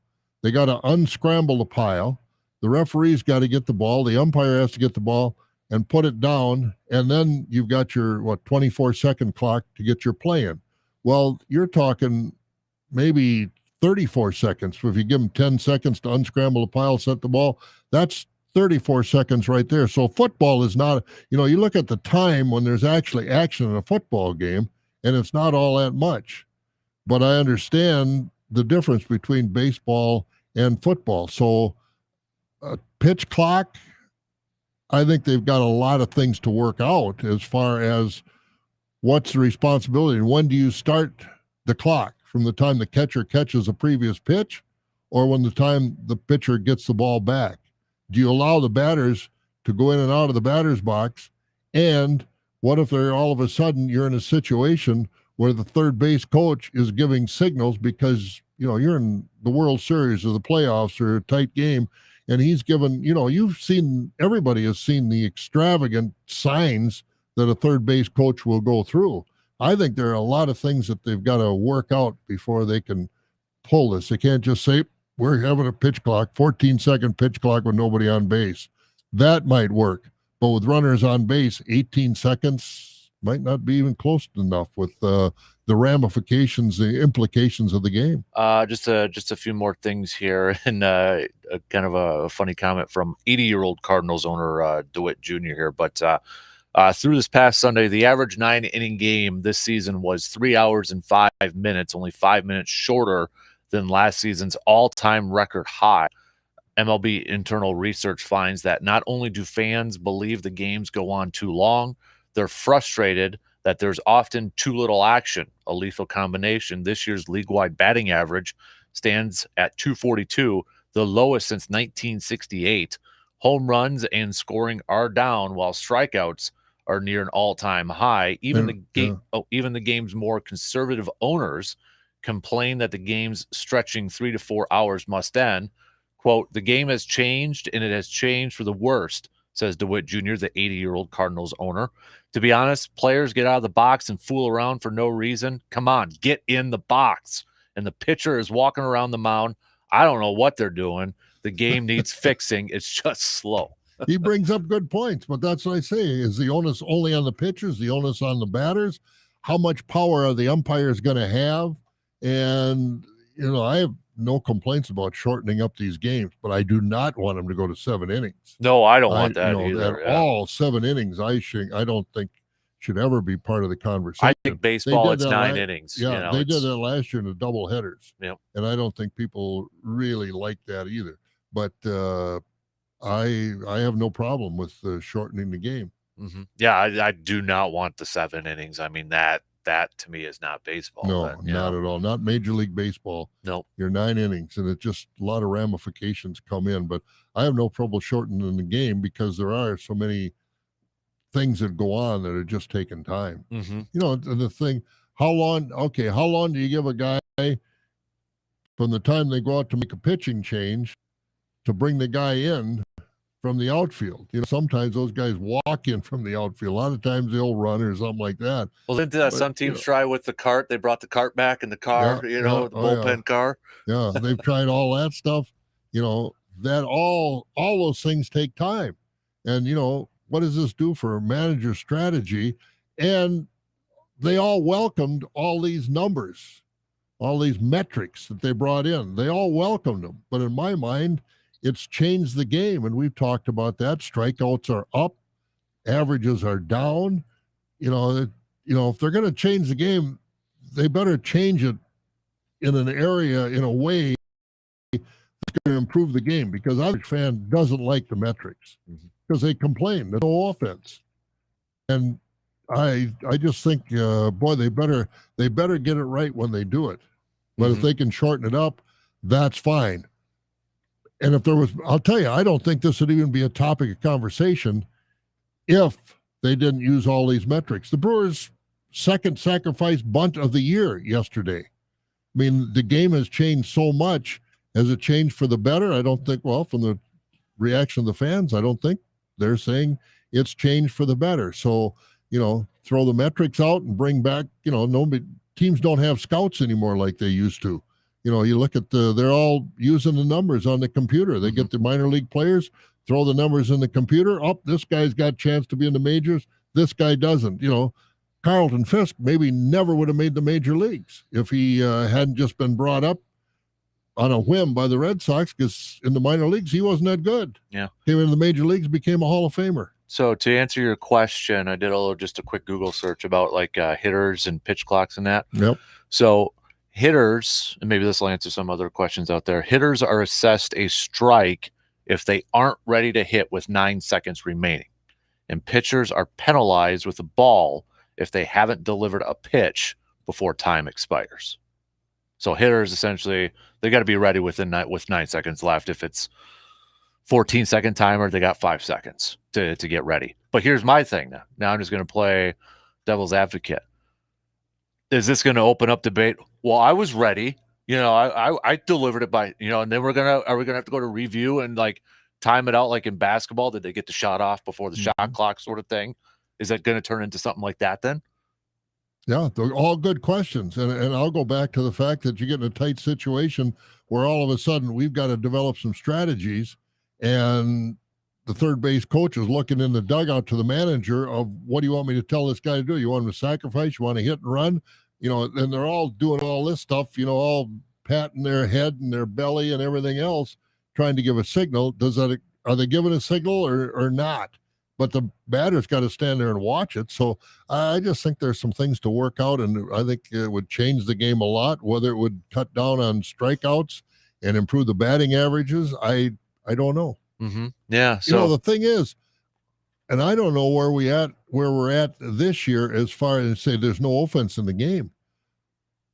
They got to unscramble the pile. The referee's got to get the ball. The umpire has to get the ball and put it down. And then you've got your, 24-second clock to get your play in. Well, you're talking maybe 34 seconds. If you give them 10 seconds to unscramble the pile, set the ball, that's 34 seconds right there. So football is not, you look at the time when there's actually action in a football game, and it's not all that much. But I understand the difference between baseball and football. So a pitch clock, I think they've got a lot of things to work out as far as what's the responsibility and when do you start the clock, from the time the catcher catches a previous pitch or when the time the pitcher gets the ball back. Do you allow the batters to go in and out of the batter's box? And what if they're all of a sudden you're in a situation where the third base coach is giving signals because, you're in the World Series or the playoffs or a tight game, and he's given, everybody has seen the extravagant signs that a third base coach will go through. I think there are a lot of things that they've got to work out before they can pull this. They can't just say, we're having a pitch clock, 14-second pitch clock with nobody on base. That might work. But with runners on base, 18 seconds might not be even close enough with the ramifications, the implications of the game. Just a few more things here, and kind of a funny comment from 80-year-old Cardinals owner DeWitt Jr. here. But through this past Sunday, the average 9-inning game this season was 3 hours and 5 minutes, only 5 minutes shorter than last season's all-time record high. MLB internal research finds that not only do fans believe the games go on too long, they're frustrated that there's often too little action, a lethal combination. This year's league-wide batting average stands at 242, the lowest since 1968. Home runs and scoring are down, while strikeouts are near an all-time high. Even the game's more conservative owners complain that the game's stretching 3 to 4 hours must end. Quote, the game has changed, and it has changed for the worst, says DeWitt Jr., the 80-year-old Cardinals owner. To be honest, players get out of the box and fool around for no reason. Come on, get in the box. And the pitcher is walking around the mound. I don't know what they're doing. The game needs fixing. It's just slow. He brings up good points, but that's what I say. Is the onus only on the pitchers, the onus on the batters? How much power are the umpires going to have? And, I have no complaints about shortening up these games, but I do not want them to go to 7 innings. No, I don't want that either. All 7 innings, I don't think should ever be part of the conversation. I think baseball, it's 9 innings. Yeah, they did that last year in the double headers. Yep. And I don't think people really like that either. But I have no problem with shortening the game. Mm-hmm. Yeah, I do not want the 7 innings. I mean, that to me is not baseball. No, not at all. Not Major League Baseball. No. You're 9 innings, and it just a lot of ramifications come in. But I have no trouble shortening the game because there are so many things that go on that are just taking time. Mm-hmm. And the thing, how long do you give a guy from the time they go out to make a pitching change to bring the guy in from the outfield? Sometimes those guys walk in from the outfield. A lot of times they'll run or something like that. Well, didn't some teams try with the cart? They brought the cart back in the car, the bullpen car. Yeah, they've tried all that stuff. That all those things take time. And, what does this do for a manager's strategy? And they all welcomed all these numbers, all these metrics that they brought in. They all welcomed them. But in my mind, it's changed the game, and we've talked about that. Strikeouts are up, averages are down. If they're going to change the game, they better change it in an area, in a way that's going to improve the game, because the average fan doesn't like the metrics because they complain. There's no offense. And I just think, they better get it right when they do it. But if they can shorten it up, that's fine. And I'll tell you, I don't think this would even be a topic of conversation if they didn't use all these metrics. The Brewers' second sacrifice bunt of the year yesterday. I mean, the game has changed so much. Has it changed for the better? I don't think, from the reaction of the fans, I don't think they're saying it's changed for the better. So, throw the metrics out and bring back, teams don't have scouts anymore like they used to. You look at they're all using the numbers on the computer. They get the minor league players, throw the numbers in the computer. This guy's got a chance to be in the majors. This guy doesn't. Carlton Fisk maybe never would have made the major leagues if he hadn't just been brought up on a whim by the Red Sox, because in the minor leagues, he wasn't that good. Yeah. Came into the major leagues, became a Hall of Famer. So to answer your question, I did just a quick Google search about hitters and pitch clocks and that. Yep. So hitters, and maybe this will answer some other questions out there. Hitters are assessed a strike if they aren't ready to hit with 9 seconds remaining. And pitchers are penalized with a ball if they haven't delivered a pitch before time expires. So hitters, essentially, they got to be ready with 9 seconds left. If it's 14-second timer, they got 5 seconds to get ready. But here's my thing now. Now I'm just going to play devil's advocate. Is this going to open up debate? Well, I was ready. I delivered it by, and then are we gonna have to go to review and time it out like in basketball? Did they get the shot off before the shot clock sort of thing? Is that going to turn into something like that then? Yeah, they're all good questions. And I'll go back to the fact that you get in a tight situation where all of a sudden we've got to develop some strategies, and the third base coach is looking in the dugout to the manager of, what do you want me to tell this guy to do? You want him to sacrifice? You want to hit and run? And they're all doing all this stuff, all patting their head and their belly and everything else, trying to give a signal. Are they giving a signal or not? but the batter's got to stand there and watch it. So I just think there's some things to work out, and I think it would change the game a lot. Whether it would cut down on strikeouts and improve the batting averages, I don't know. Mm-hmm. Yeah. You know, So the thing is, and I don't know where we're at this year as far as say there's no offense in the game.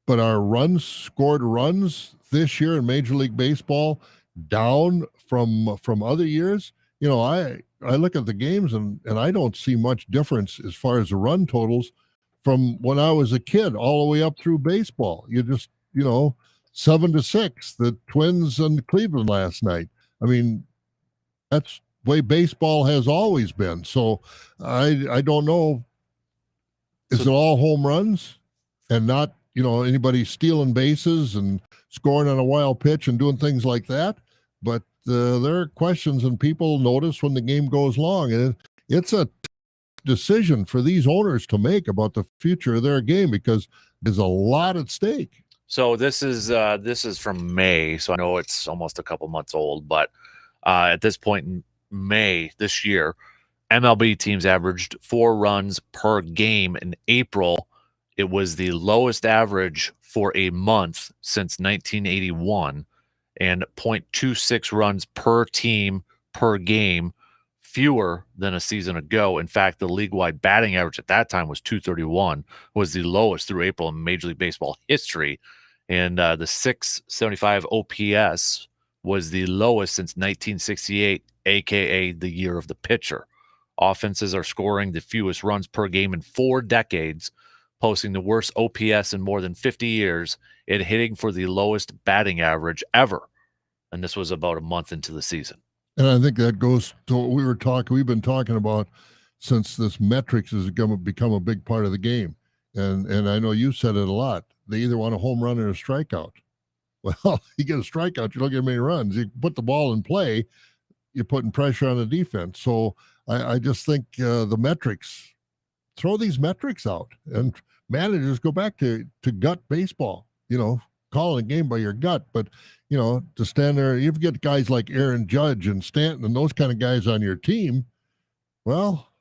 But our scored runs this year in Major League Baseball down from other years. You know, I look at the games and I don't see much difference as far as the run totals from when I was a kid all the way up through baseball. You just, 7-6, the Twins and Cleveland last night. I mean, that's the way baseball has always been. So I don't know. Is it all home runs and not, anybody stealing bases and scoring on a wild pitch and doing things like that? But there are questions and people notice when the game goes long. And it's a decision for these owners to make about the future of their game because there's a lot at stake. So this is from May, so I know it's almost a couple months old, but at this point in May this year, MLB teams averaged 4 runs per game. In April, it was the lowest average for a month since 1981, and 0.26 runs per team per game, fewer than a season ago. In fact, the league-wide batting average at that time was 231, was the lowest through April in Major League Baseball history. And the 675 OPS was the lowest since 1968, a.k.a. the year of the pitcher. Offenses are scoring the fewest runs per game in 4 decades, posting the worst OPS in more than 50 years, and hitting for the lowest batting average ever. And this was about a month into the season. And I think that goes to what we've been talking about since this metrics has become a big part of the game. And I know you said it a lot. They either want a home run or a strikeout. Well, you get a strikeout, you don't get many runs. You put the ball in play, you're putting pressure on the defense. So I just think the metrics, throw these metrics out, and managers go back to gut baseball, calling a game by your gut. But, to stand there, you get guys like Aaron Judge and Stanton and those kind of guys on your team, well,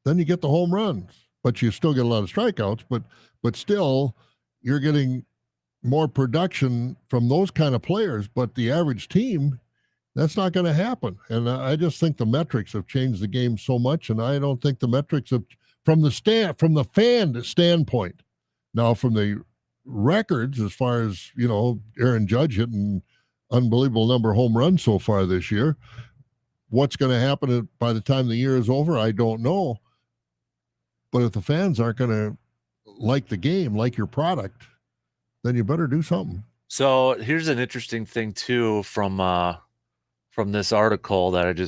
then you get the home runs, but you still get a lot of strikeouts, but still you're getting more production from those kind of players. But the average team, that's not going to happen. And I just think the metrics have changed the game so much, and I don't think the metrics have from the fan standpoint. Now, from the records, as far as Aaron Judge hitting unbelievable number of home runs so far this year, what's going to happen by the time the year is over, I don't know. But if the fans aren't going to like the game, like your product, then you better do something. So here's an interesting thing too from this article that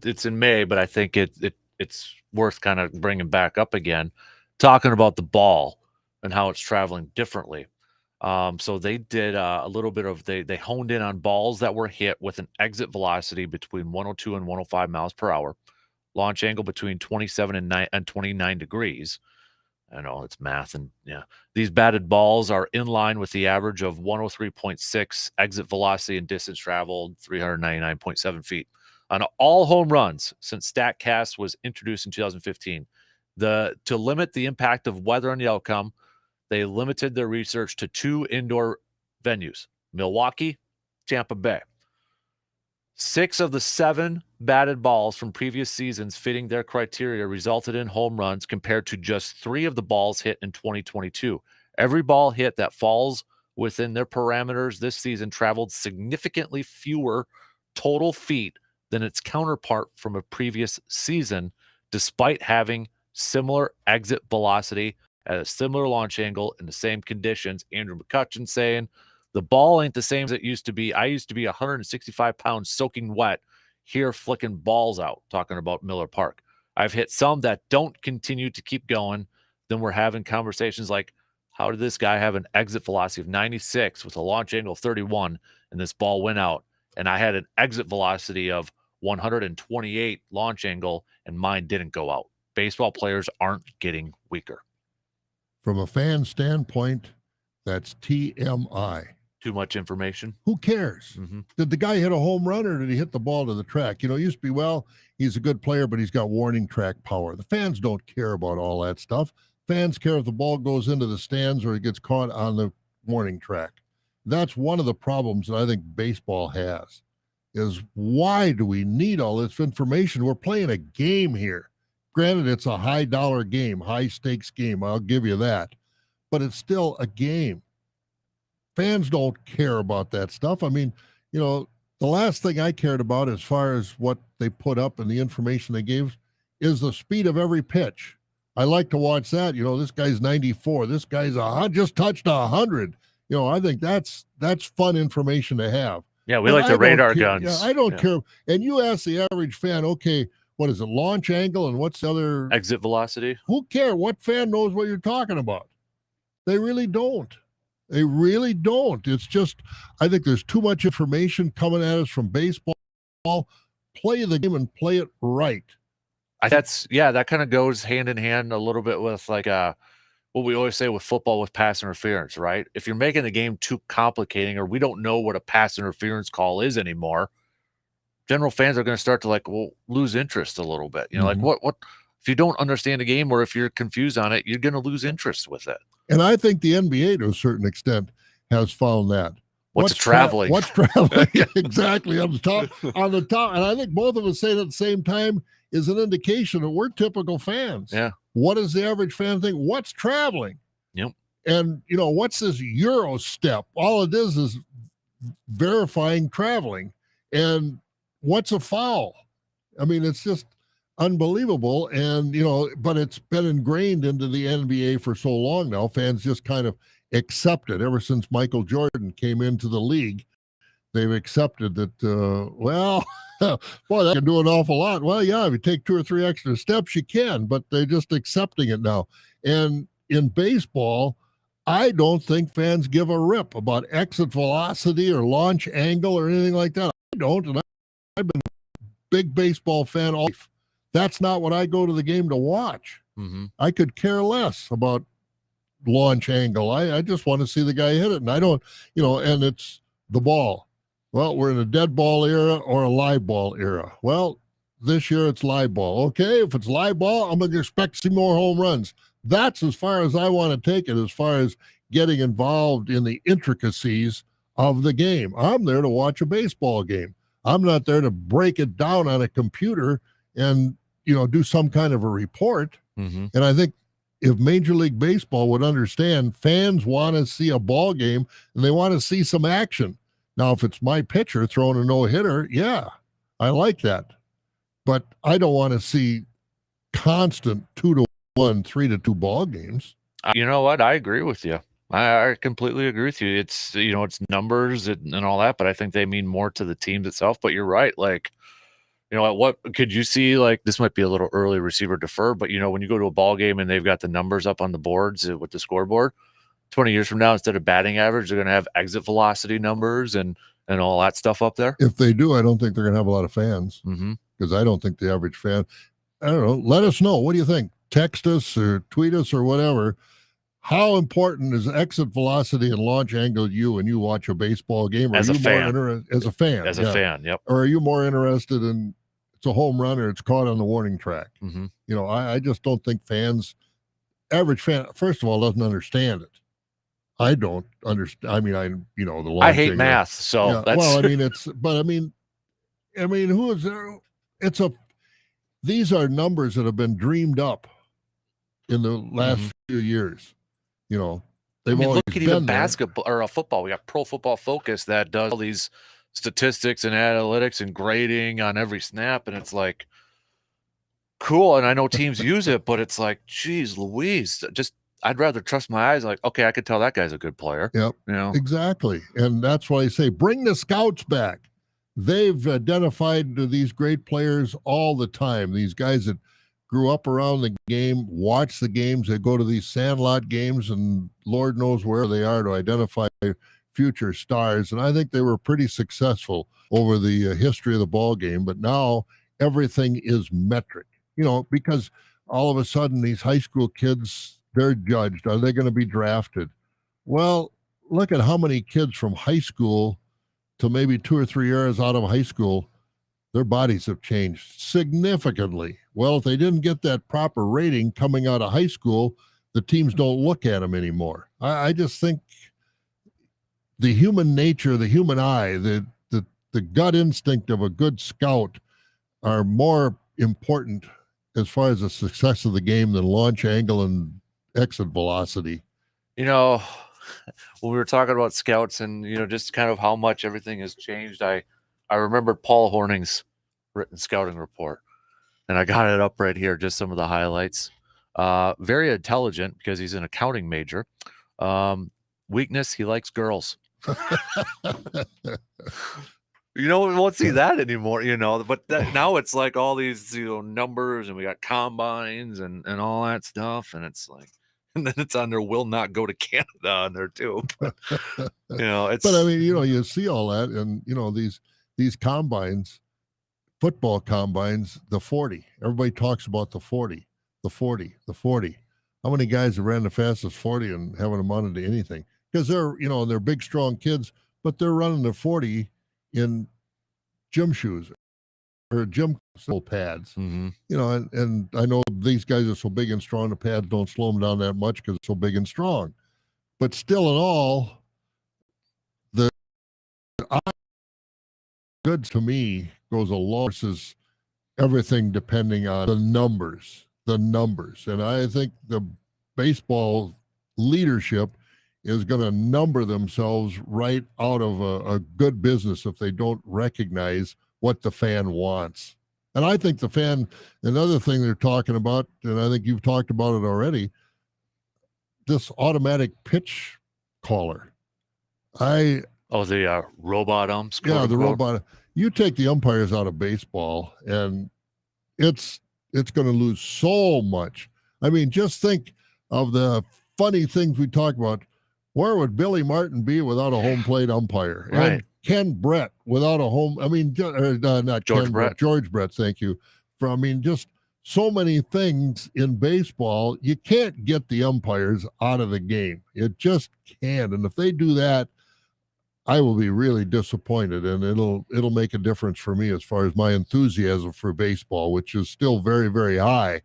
it's in May, but I think it's worth kind of bringing back up again, talking about the ball and how it's traveling differently. So they did a little bit of they honed in on balls that were hit with an exit velocity between 102 and 105 miles per hour, launch angle between 27 and 29 degrees. I know it's math, and yeah, these batted balls are in line with the average of 103.6 exit velocity and distance traveled 399.7 feet on all home runs since StatCast was introduced in 2015. To limit the impact of weather on the outcome, they limited their research to 2 indoor venues: Milwaukee, Tampa Bay. 6 of the 7 batted balls from previous seasons fitting their criteria resulted in home runs compared to just 3 of the balls hit in 2022. Every ball hit that falls within their parameters this season traveled significantly fewer total feet than its counterpart from a previous season, despite having similar exit velocity at a similar launch angle in the same conditions. Andrew McCutcheon saying, "The ball ain't the same as it used to be. I used to be 165 pounds soaking wet here flicking balls out," talking about Miller Park. "I've hit some that don't continue to keep going. Then we're having conversations like, how did this guy have an exit velocity of 96 with a launch angle of 31 and this ball went out? And I had an exit velocity of 128 launch angle and mine didn't go out." Baseball players aren't getting weaker. From a fan standpoint, that's TMI. Too much information. Who cares? Mm-hmm. Did the guy hit a home run or did he hit the ball to the track? It used to be, well, he's a good player, but he's got warning track power. The fans don't care about all that stuff. Fans care if the ball goes into the stands or it gets caught on the warning track. That's one of the problems that I think baseball has, is why do we need all this information? We're playing a game here. Granted, it's a high-dollar game, high-stakes game. I'll give you that. But it's still a game. Fans don't care about that stuff. I mean, the last thing I cared about as far as what they put up and the information they gave is the speed of every pitch. I like to watch that. This guy's 94. This guy's just touched 100. I think that's fun information to have. Yeah, we like the radar guns. Yeah, I don't care. And you ask the average fan, okay, what is it, launch angle, and what's the other? Exit velocity. Who cares? What fan knows what you're talking about? They really don't. They really don't. It's just, I think there's too much information coming at us from baseball. Play the game and play it right. That kind of goes hand in hand a little bit with like what we always say with football with pass interference, right? If you're making the game too complicating or we don't know what a pass interference call is anymore, general fans are going to start to lose interest a little bit. Like what if you don't understand the game or if you're confused on it, you're going to lose interest with it. And I think the NBA, to a certain extent, has found that. What's traveling? What's traveling? Exactly. On the top. And I think both of us saying at the same time is an indication that we're typical fans. Yeah. What does the average fan think? What's traveling? Yep. And, what's this Euro step? All it is verifying traveling. And what's a foul? I mean, it's just unbelievable. And, but it's been ingrained into the NBA for so long now. Fans just kind of accept it. Ever since Michael Jordan came into the league, they've accepted that, boy, that can do an awful lot. Well, yeah, if you take 2 or 3 extra steps, you can, but they're just accepting it now. And in baseball, I don't think fans give a rip about exit velocity or launch angle or anything like that. I don't, and I've been a big baseball fan all life. That's not what I go to the game to watch. Mm-hmm. I could care less about launch angle. I just want to see the guy hit it. And I don't, and it's the ball. Well, we're in a dead ball era or a live ball era. Well, this year it's live ball. Okay, if it's live ball, I'm going to expect to see more home runs. That's as far as I want to take it, as far as getting involved in the intricacies of the game. I'm there to watch a baseball game. I'm not there to break it down on a computer and, do some kind of a report. Mm-hmm. And I think if Major League Baseball would understand, fans want to see a ball game and they want to see some action. Now, if it's my pitcher throwing a no-hitter, yeah, I like that. But I don't want to see constant 2-1, 3-2 ball games. You know what? I agree with you. I completely agree with you. It's, it's numbers and all that, but I think they mean more to the teams itself. But you're right. What could you see? This might be a little early receiver defer, but when you go to a ball game and they've got the numbers up on the boards with the scoreboard, 20 years from now, instead of batting average, they're going to have exit velocity numbers and all that stuff up there. If they do, I don't think they're going to have a lot of fans because I don't think the average fan, I don't know. Let us know. What do you think? Text us or tweet us or whatever. How important is exit velocity and launch angle to you when you watch a baseball game? As a fan. As a fan. As a fan, yep. Or are you more interested in it's a home run or it's caught on the warning track? Mm-hmm. I just don't think average fan, first of all, doesn't understand it. I don't understand. I mean, the launch I hate angle. math, so that's... Well, who is there? These are numbers that have been dreamed up in the last few years. They've always look at been even there. basketball or football. We got Pro Football Focus that does all these statistics and analytics and grading on every snap, and it's like cool. And I know teams use it, but it's like, geez, Louise, I'd rather trust my eyes. Okay, I could tell that guy's a good player. Yep, exactly, and that's why I say bring the scouts back. They've identified these great players all the time. These guys that grew up around the game, watch the games. They go to these sandlot games, and Lord knows where they are to identify future stars. And I think they were pretty successful over the history of the ball game. But now everything is metric, because all of a sudden these high school kids, they're judged. Are they going to be drafted? Well, look at how many kids from high school to maybe 2 or 3 years out of high school, their bodies have changed significantly. Well, if they didn't get that proper rating coming out of high school, the teams don't look at them anymore. I just think the human nature, the human eye, the gut instinct of a good scout are more important as far as the success of the game than launch angle and exit velocity. You know, when we were talking about scouts and, you know, just kind of how much everything has changed, I remembered Paul Horning's written scouting report, and I got it up right here, just some of the highlights. Very intelligent because he's an accounting major. Weakness, he likes girls. You know, we won't see that anymore, you know, but now it's like all these, you know, numbers, and we got combines and all that stuff. And it's like, and then it's on there, will not go to Canada on there too. But, you know, it's, But I mean, you know, you see all that, and you know, these combines, football combines, the 40. Everybody talks about the 40, the 40, the 40. How many guys have ran the fastest 40 and haven't amounted to anything? Because they're, you know, they're big, strong kids, but they're running the 40 in gym shoes or gym pads. Mhm. You know, and I know these guys are so big and strong, the pads don't slow them down that much because they're so big and strong. But still in all, the goods to me goes a long versus everything depending on the numbers. And I think the baseball leadership is going to number themselves right out of a good business if they don't recognize what the fan wants. And I think the fan, another thing they're talking about, and I think you've talked about it already, this automatic pitch caller. oh, the robot umps. Yeah, quote the unquote. robot. You take the umpires out of baseball, and it's going to lose so much. I mean, just think of the funny things we talk about. Where would Billy Martin be without a home plate umpire? Right. And Ken Brett without a home. I mean, not George Ken Brett. Brett, George Brett. Thank you. I mean, just so many things in baseball. You can't get the umpires out of the game. It just can't. And if they do that, I will be really disappointed, and it'll make a difference for me as far as my enthusiasm for baseball, which is still very, very high.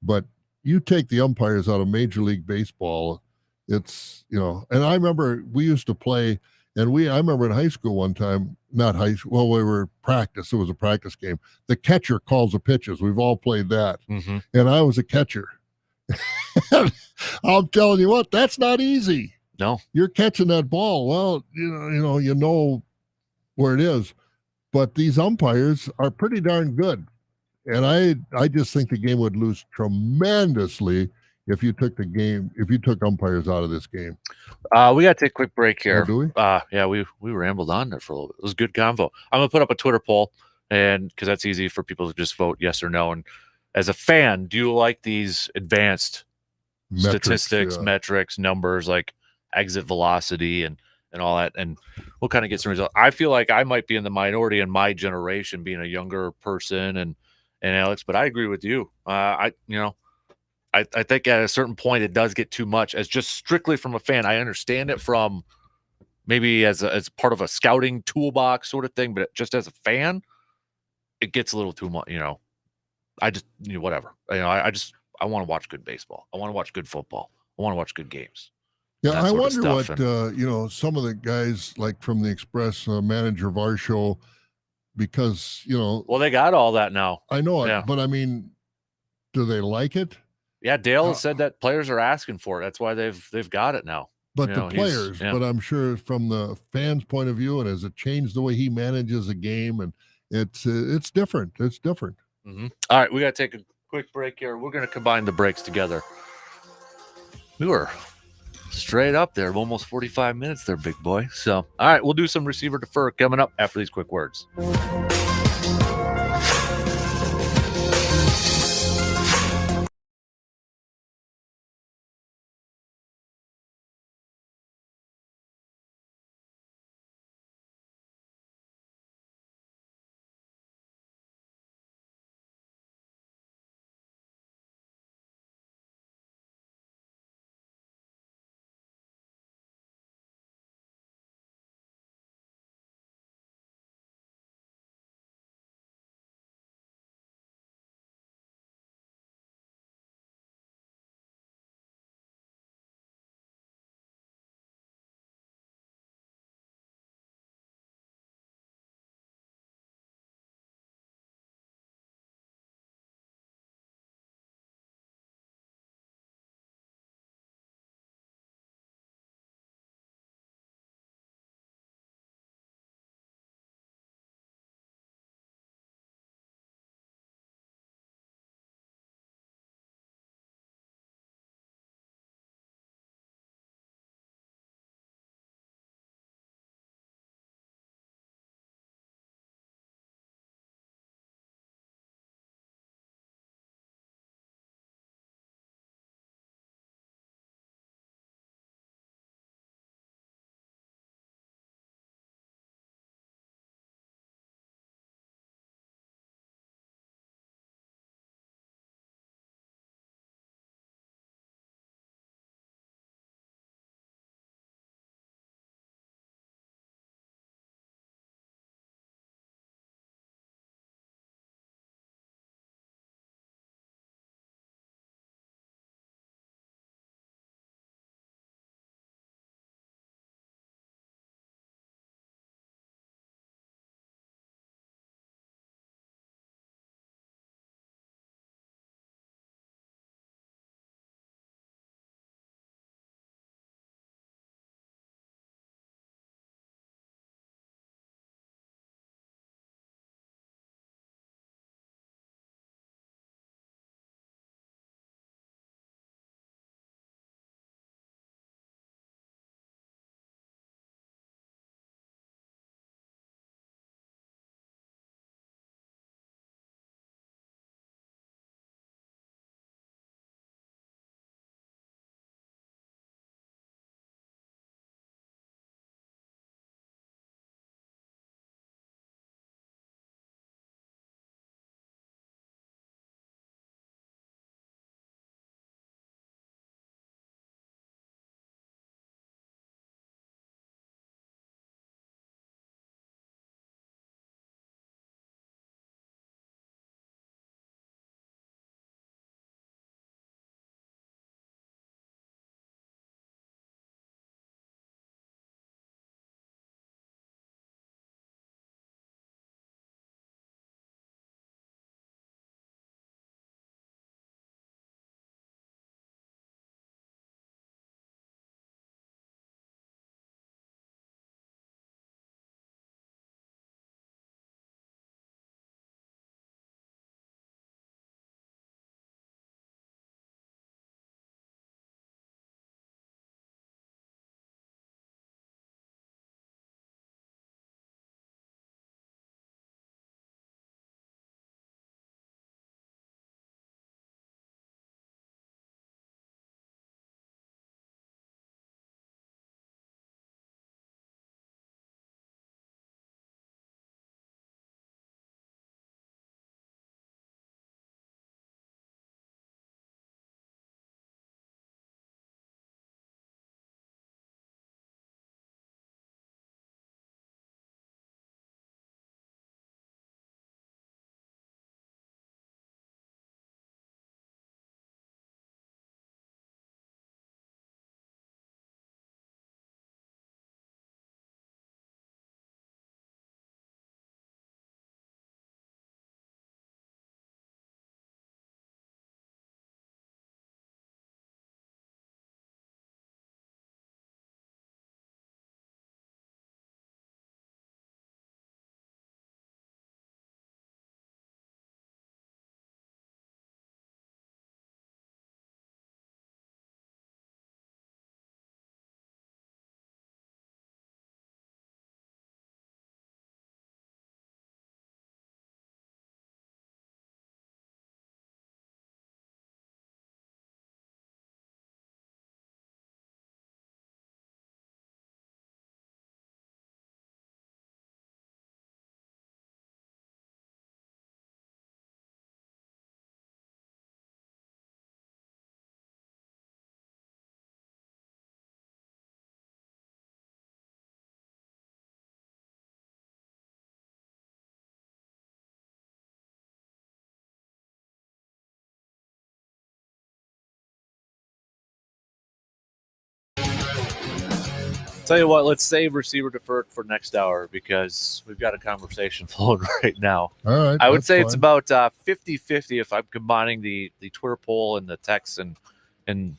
But you take the umpires out of Major League Baseball, it's, you know. And I remember we used to play, and I remember in high school one time, not high school, well, we were practice. It was a practice game. The catcher calls the pitches. We've all played that, Mhm. and I was a catcher. I'm telling you what, that's not easy. No. You're catching that ball. Well, you know where it is, but these umpires are pretty darn good. And I just think the game would lose tremendously if you took umpires out of this game. We got to take a quick break here. Oh, do we? Yeah, we rambled on there for a little bit. It was a good convo. I'm gonna put up a Twitter poll, and because that's easy for people to just vote yes or no. And as a fan, do you like these advanced statistics, yeah. metrics, numbers like exit velocity and all that? And we'll kind of get some results. I feel like I might be in the minority in my generation, being a younger person, and Alex, but I agree with you. I think at a certain point it does get too much. As just strictly from a fan, I understand it from maybe as part of a scouting toolbox sort of thing, but just as a fan, it gets a little too much. You know, I just, whatever. I want to watch good baseball. I want to watch good football. I want to watch good games. Yeah, that I sort of wonder what stuff. some of the guys like from the Express, manager of our show, because Well, they got all that now. I know it, Yeah. but I mean, do they like it? Yeah, Dale has said that players are asking for it. That's why they've got it now. But the players, but I'm sure from the fans' point of view, and has it changed the way he manages a game, and it's different. It's different. Mm-hmm. All right, we got to take a quick break here. We're going to combine the breaks together. We were straight up there, almost 45 minutes there, big boy. So, all right, we'll do some receiver defer coming up after these quick words. Tell you what, let's save receiver deferred for next hour because we've got a conversation flowing right now. All right. I would say it's fine. about 50-50 if I'm combining the Twitter poll and the text and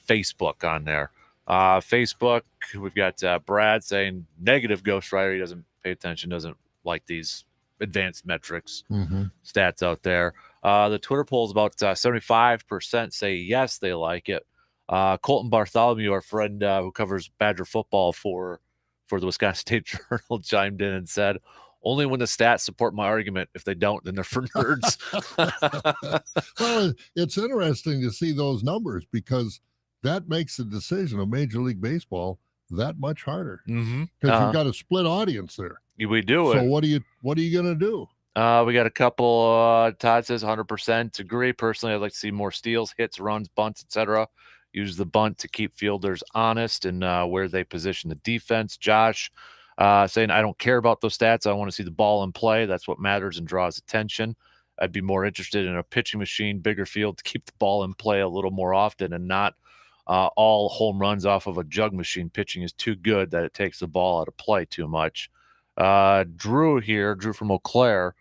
Facebook on there. Facebook, we've got Brad saying negative Ghost Rider. He doesn't pay attention, doesn't like these advanced metrics stats out there. The Twitter poll is about 75% say yes, they like it. Colton Bartholomew, our friend who covers Badger football for the Wisconsin State Journal, chimed in and said, only when the stats support my argument. If they don't, then they're for nerds. Well, it's interesting to see those numbers because that makes the decision of Major League Baseball that much harder because you've got a split audience there. We do. So what are you going to do? We got a couple. Todd says 100% agree. Personally, I'd like to see more steals, hits, runs, bunts, etc. Use the bunt to keep fielders honest and where they position the defense. Josh saying, I don't care about those stats. I want to see the ball in play. That's what matters and draws attention. I'd be more interested in a pitching machine, bigger field to keep the ball in play a little more often and not all home runs off of a jug machine. Pitching is too good that it takes the ball out of play too much. Drew from Eau Claire.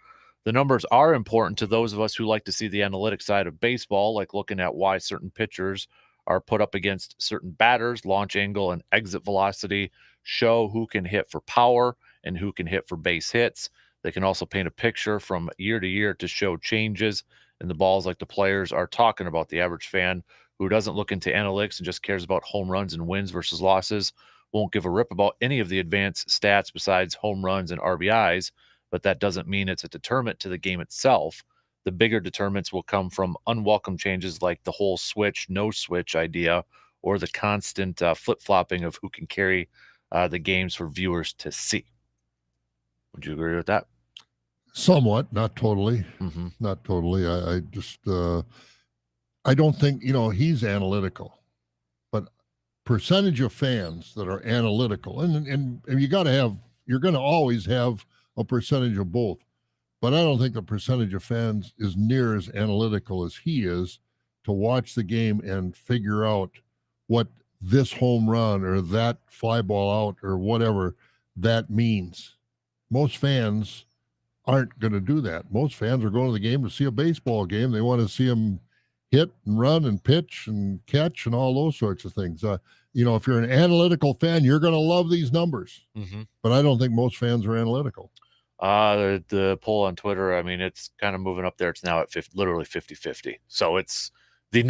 The numbers are important to those of us who like to see the analytic side of baseball, like looking at why certain pitchers are put up against certain batters, launch angle and exit velocity, show who can hit for power and who can hit for base hits. They can also paint a picture from year to year to show changes in the balls like the players are talking about. The average fan who doesn't look into analytics and just cares about home runs and wins versus losses won't give a rip about any of the advanced stats besides home runs and RBIs, but that doesn't mean it's a determinant to the game itself. The bigger determinants will come from unwelcome changes like the whole switch, no switch idea, or the constant flip-flopping of who can carry the games for viewers to see. Would you agree with that? Somewhat, not totally. Not totally. I just, I don't think, he's analytical, but percentage of fans that are analytical, and you're going to always have a percentage of both. But I don't think the percentage of fans is near as analytical as he is to watch the game and figure out what this home run or that fly ball out or whatever that means. Most fans aren't going to do that. Most fans are going to the game to see a baseball game. They want to see them hit and run and pitch and catch and all those sorts of things. If you're an analytical fan, you're going to love these numbers. But I don't think most fans are analytical. The poll on Twitter, I mean, it's kind of moving up there. It's now at literally 50-50. So it's the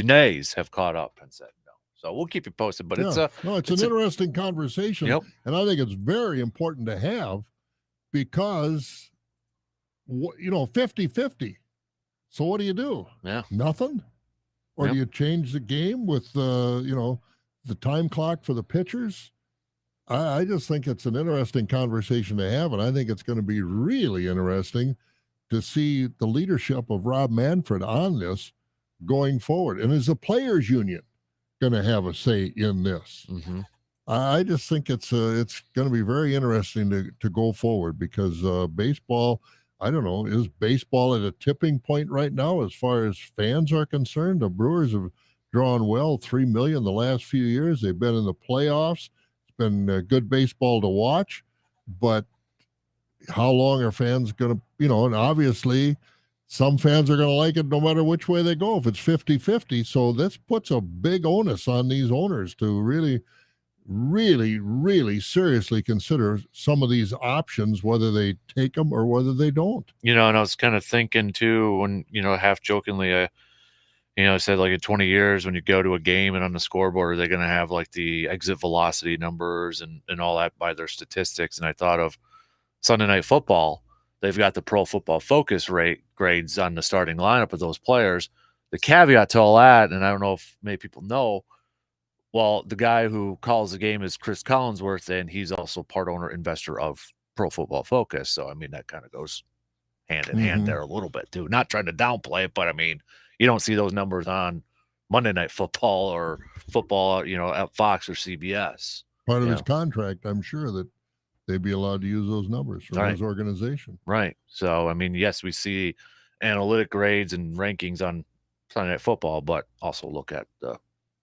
nays have caught up and said no. So we'll keep you posted. But it's an interesting conversation. Yep. And I think it's very important to have because, 50-50. So what do you do? Yeah. Nothing? Or do you change the game with, the time clock for the pitchers? I just think it's an interesting conversation to have, and I think it's going to be really interesting to see the leadership of Rob Manfred on this going forward. And is the players' union going to have a say in this? I just think it's going to be very interesting to go forward because baseball, I don't know, is baseball at a tipping point right now as far as fans are concerned? The Brewers have drawn 3 million the last few years. They've been in the playoffs. Been good baseball to watch, but how long are fans going to, and obviously some fans are going to like it no matter which way they go if it's 50-50. So this puts a big onus on these owners to really, really, really seriously consider some of these options, whether they take them or whether they don't. And I was kind of thinking too, when, half jokingly, I said like in 20 years when you go to a game and on the scoreboard, are they going to have like the exit velocity numbers and all that by their statistics? And I thought of Sunday Night Football. They've got the Pro Football Focus rate grades on the starting lineup of those players. The caveat to all that, and I don't know if many people know, well, the guy who calls the game is Chris Collinsworth, and he's also part owner investor of Pro Football Focus. So, I mean, that kind of goes hand in hand there a little bit too. Not trying to downplay it, but I mean, you don't see those numbers on Monday Night Football or football, at Fox or CBS. Part of his contract, I'm sure that they'd be allowed to use those numbers from his organization. Right. So, I mean, yes, we see analytic grades and rankings on Sunday Night Football, but also look at the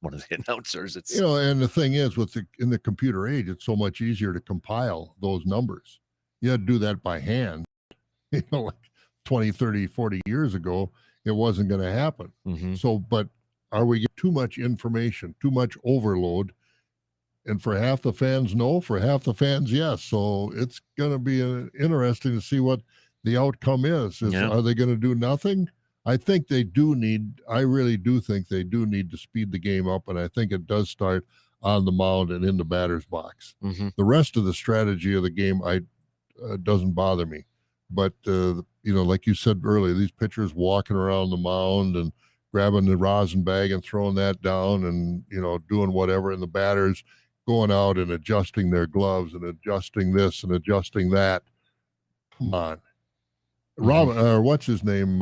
one of the announcers. It's And the thing is, in the computer age, it's so much easier to compile those numbers. You had to do that by hand. Like 20, 30, 40 years ago, it wasn't going to happen. Mhm. So, but are we getting too much information, too much overload? And for half the fans, no. For half the fans, yes. So it's going to be interesting to see what the outcome is. Are they going to do nothing? I think they do need. I really do think they do need to speed the game up, and I think it does start on the mound and in the batter's box. Mhm. The rest of the strategy of the game, doesn't bother me. But like you said earlier, these pitchers walking around the mound and grabbing the rosin bag and throwing that down, and doing whatever, and the batters going out and adjusting their gloves and adjusting this and adjusting that. Come on. Rob, what's his name?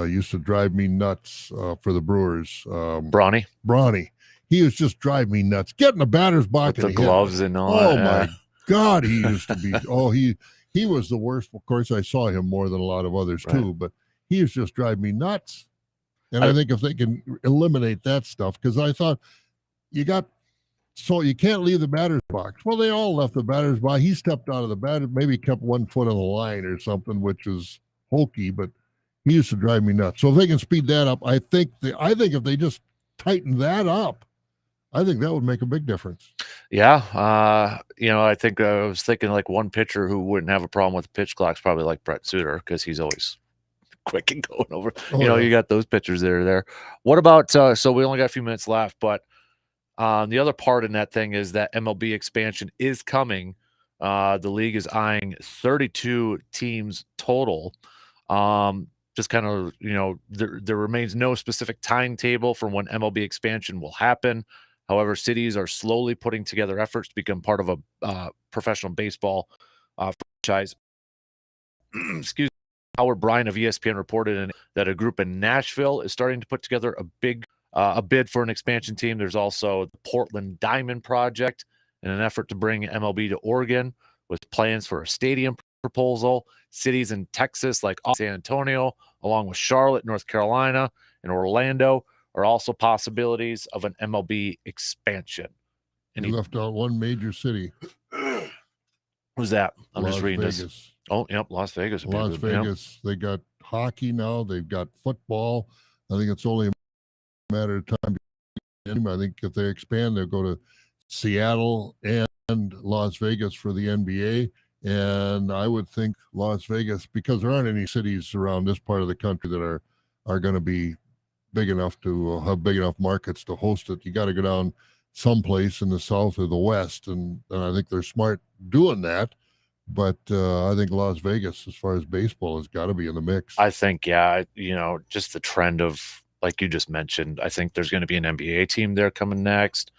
Used to drive me nuts for the Brewers. Brawny He was just driving me nuts. Get in the batter's box. with the gloves and all. Oh my God, he used to be. He was the worst. Of course, I saw him more than a lot of others too, but he was just driving me nuts. And I think if they can eliminate that stuff, because I thought so you can't leave the batter's box. Well, they all left the batter's box. He stepped out of the batter, maybe kept 1 foot on the line or something, which is hokey, but he used to drive me nuts. So if they can speed that up, I think if they just tighten that up, I think that would make a big difference. Yeah. I think I was thinking like one pitcher who wouldn't have a problem with the pitch clock's probably like Brett Suter, because he's always quick and going over. You got those pitchers that are there. What about, so we only got a few minutes left, but the other part in that thing is that MLB expansion is coming. The league is eyeing 32 teams total. Just kind of, there remains no specific timetable for when MLB expansion will happen. However, cities are slowly putting together efforts to become part of a professional baseball franchise. Excuse me. Howard Bryan of ESPN reported that a group in Nashville is starting to put together a bid for an expansion team. There's also the Portland Diamond Project in an effort to bring MLB to Oregon, with plans for a stadium proposal. Cities in Texas like San Antonio, along with Charlotte, North Carolina, and Orlando are also possibilities of an MLB expansion. And he left out one major city. Who's that? I'm Las just reading Vegas. this. Oh, yep, Las Vegas. Las Vegas. Yep. They got hockey now. They've got football. I think it's only a matter of time. I think if they expand, they'll go to Seattle and Las Vegas for the NBA. And I would think Las Vegas, because there aren't any cities around this part of the country that are going to be big enough to have big enough markets to host it. You got to go down someplace in the south or the west, and I think they're smart doing that. But I think Las Vegas, as far as baseball, has got to be in the mix. I think, just the trend of, like you just mentioned, I think there's going to be an NBA team there coming next.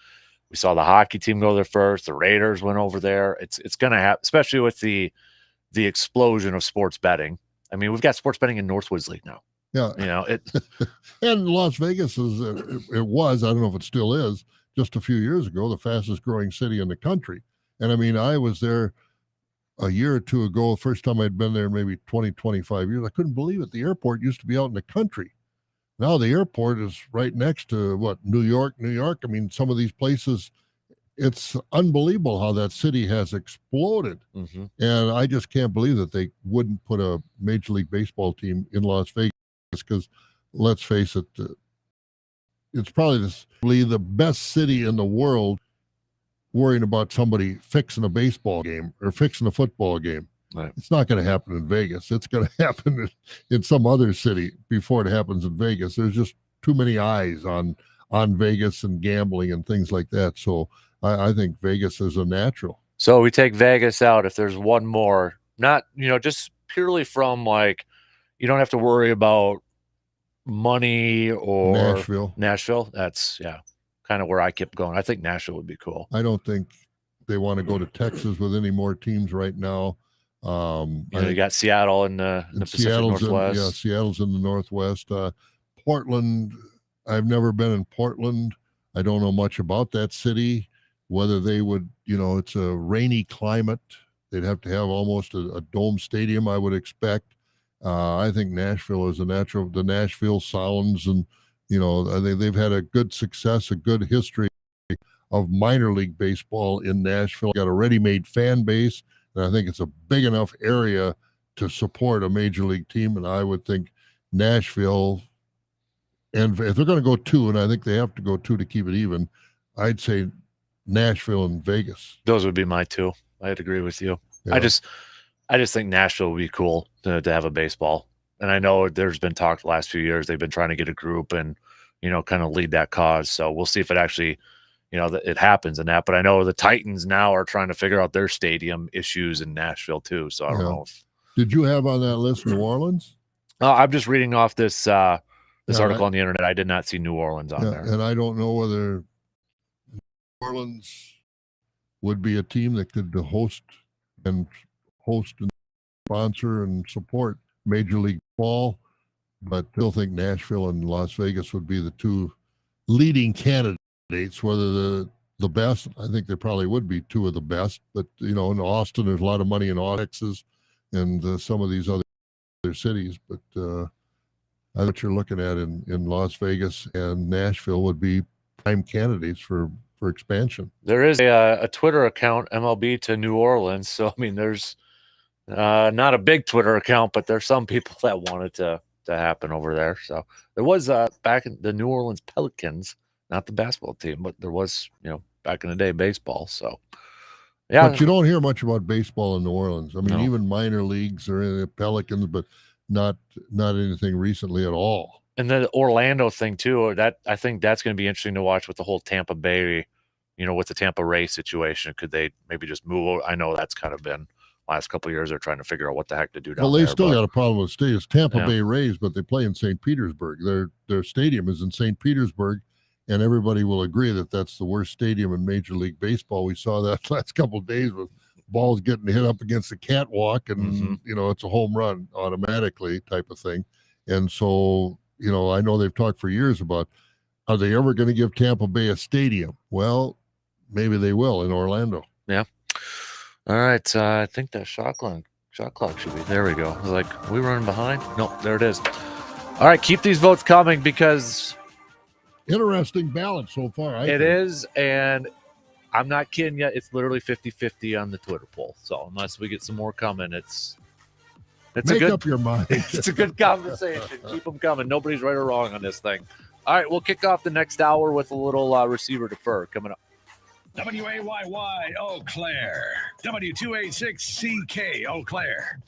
We saw the hockey team go there first. The Raiders went over there. It's going to happen, especially with the explosion of sports betting. I mean, we've got sports betting in Northwoods League now. Yeah, and Las Vegas it was, I don't know if it still is, just a few years ago, the fastest growing city in the country. And I mean, I was there a year or two ago, first time I'd been there, maybe 20, 25 years. I couldn't believe it. The airport used to be out in the country. Now the airport is right next to New York. I mean, some of these places, it's unbelievable how that city has exploded. Mm-hmm. And I just can't believe that they wouldn't put a Major League Baseball team in Las Vegas, because let's face it, it's probably the best city in the world worrying about somebody fixing a baseball game or fixing a football game. Right. It's not going to happen in Vegas. It's going to happen in some other city before it happens in Vegas. There's just too many eyes on Vegas and gambling and things like that. So I think Vegas is a natural. So we take Vegas out. If there's one more, not, just purely from you don't have to worry about money or Nashville. That's kind of where I kept going. I think Nashville would be cool. I don't think they want to go to Texas with any more teams right now. You got Seattle in the Pacific Northwest. Seattle's in the Northwest. Portland, I've never been in Portland. I don't know much about that city, whether they would, it's a rainy climate. They'd have to have almost a dome stadium, I would expect. I think Nashville is a natural. The Nashville Sounds and You know, they've had a good success, a good history of minor league baseball in Nashville. Got a ready-made fan base, and I think it's a big enough area to support a major league team. And I would think Nashville, and if they're going to go two, and I think they have to go two to keep it even, I'd say Nashville and Vegas. Those would be my two. I'd agree with you. Yeah. I just think Nashville would be cool to have a baseball. And I know there's been talk the last few years. They've been trying to get a group and, kind of lead that cause. So we'll see if it actually, it happens in that. But I know the Titans now are trying to figure out their stadium issues in Nashville too. So I don't know. Did you have on that list New Orleans? I'm just reading off this article on the internet. I did not see New Orleans on there. And I don't know whether New Orleans would be a team that could host and sponsor and support Major League Ball, but I still think Nashville and Las Vegas would be the two leading candidates. Whether the best, I think there probably would be two of the best, but in Austin there's a lot of money in Texas and some of these other cities, but that's what you're looking at in Las Vegas and Nashville would be prime candidates for expansion. There is a Twitter account, MLB to New Orleans. So, I mean, there's not a big Twitter account, but there's some people that want it to happen over there. So there was back in the New Orleans Pelicans, not the basketball team, but there was, back in the day, baseball. So, yeah. But you don't hear much about baseball in New Orleans. I mean, No. Even minor leagues are in the Pelicans, but not anything recently at all. And the Orlando thing too, that I think that's going to be interesting to watch with the whole Tampa Bay, with the Tampa Ray situation. Could they maybe just move? I know that's kind of been last couple of years. They're trying to figure out what the heck to do down there. Well, they still got a problem with stadium. It's Tampa Yeah. Bay Rays, but they play in St. Petersburg. Their stadium is in St. Petersburg, and everybody will agree that that's the worst stadium in Major League Baseball. We saw that last couple of days with balls getting hit up against the catwalk, and it's a home run automatically type of thing. And so, I know they've talked for years about, are they ever going to give Tampa Bay a stadium? Well, maybe they will in Orlando. Yeah. All right. I think that shot clock should be. There we go. I was like, are we running behind? No, there it is. All right. Keep these votes coming because interesting ballot so far. It is. And I'm not kidding you. It's literally 50-50 on the Twitter poll. So unless we get some more coming, it's Make up your mind. It's a good conversation. Keep them coming. Nobody's right or wrong on this thing. All right, we'll kick off the next hour with a little receiver defer coming up. WAYY Eau Claire. W286CK Eau Claire.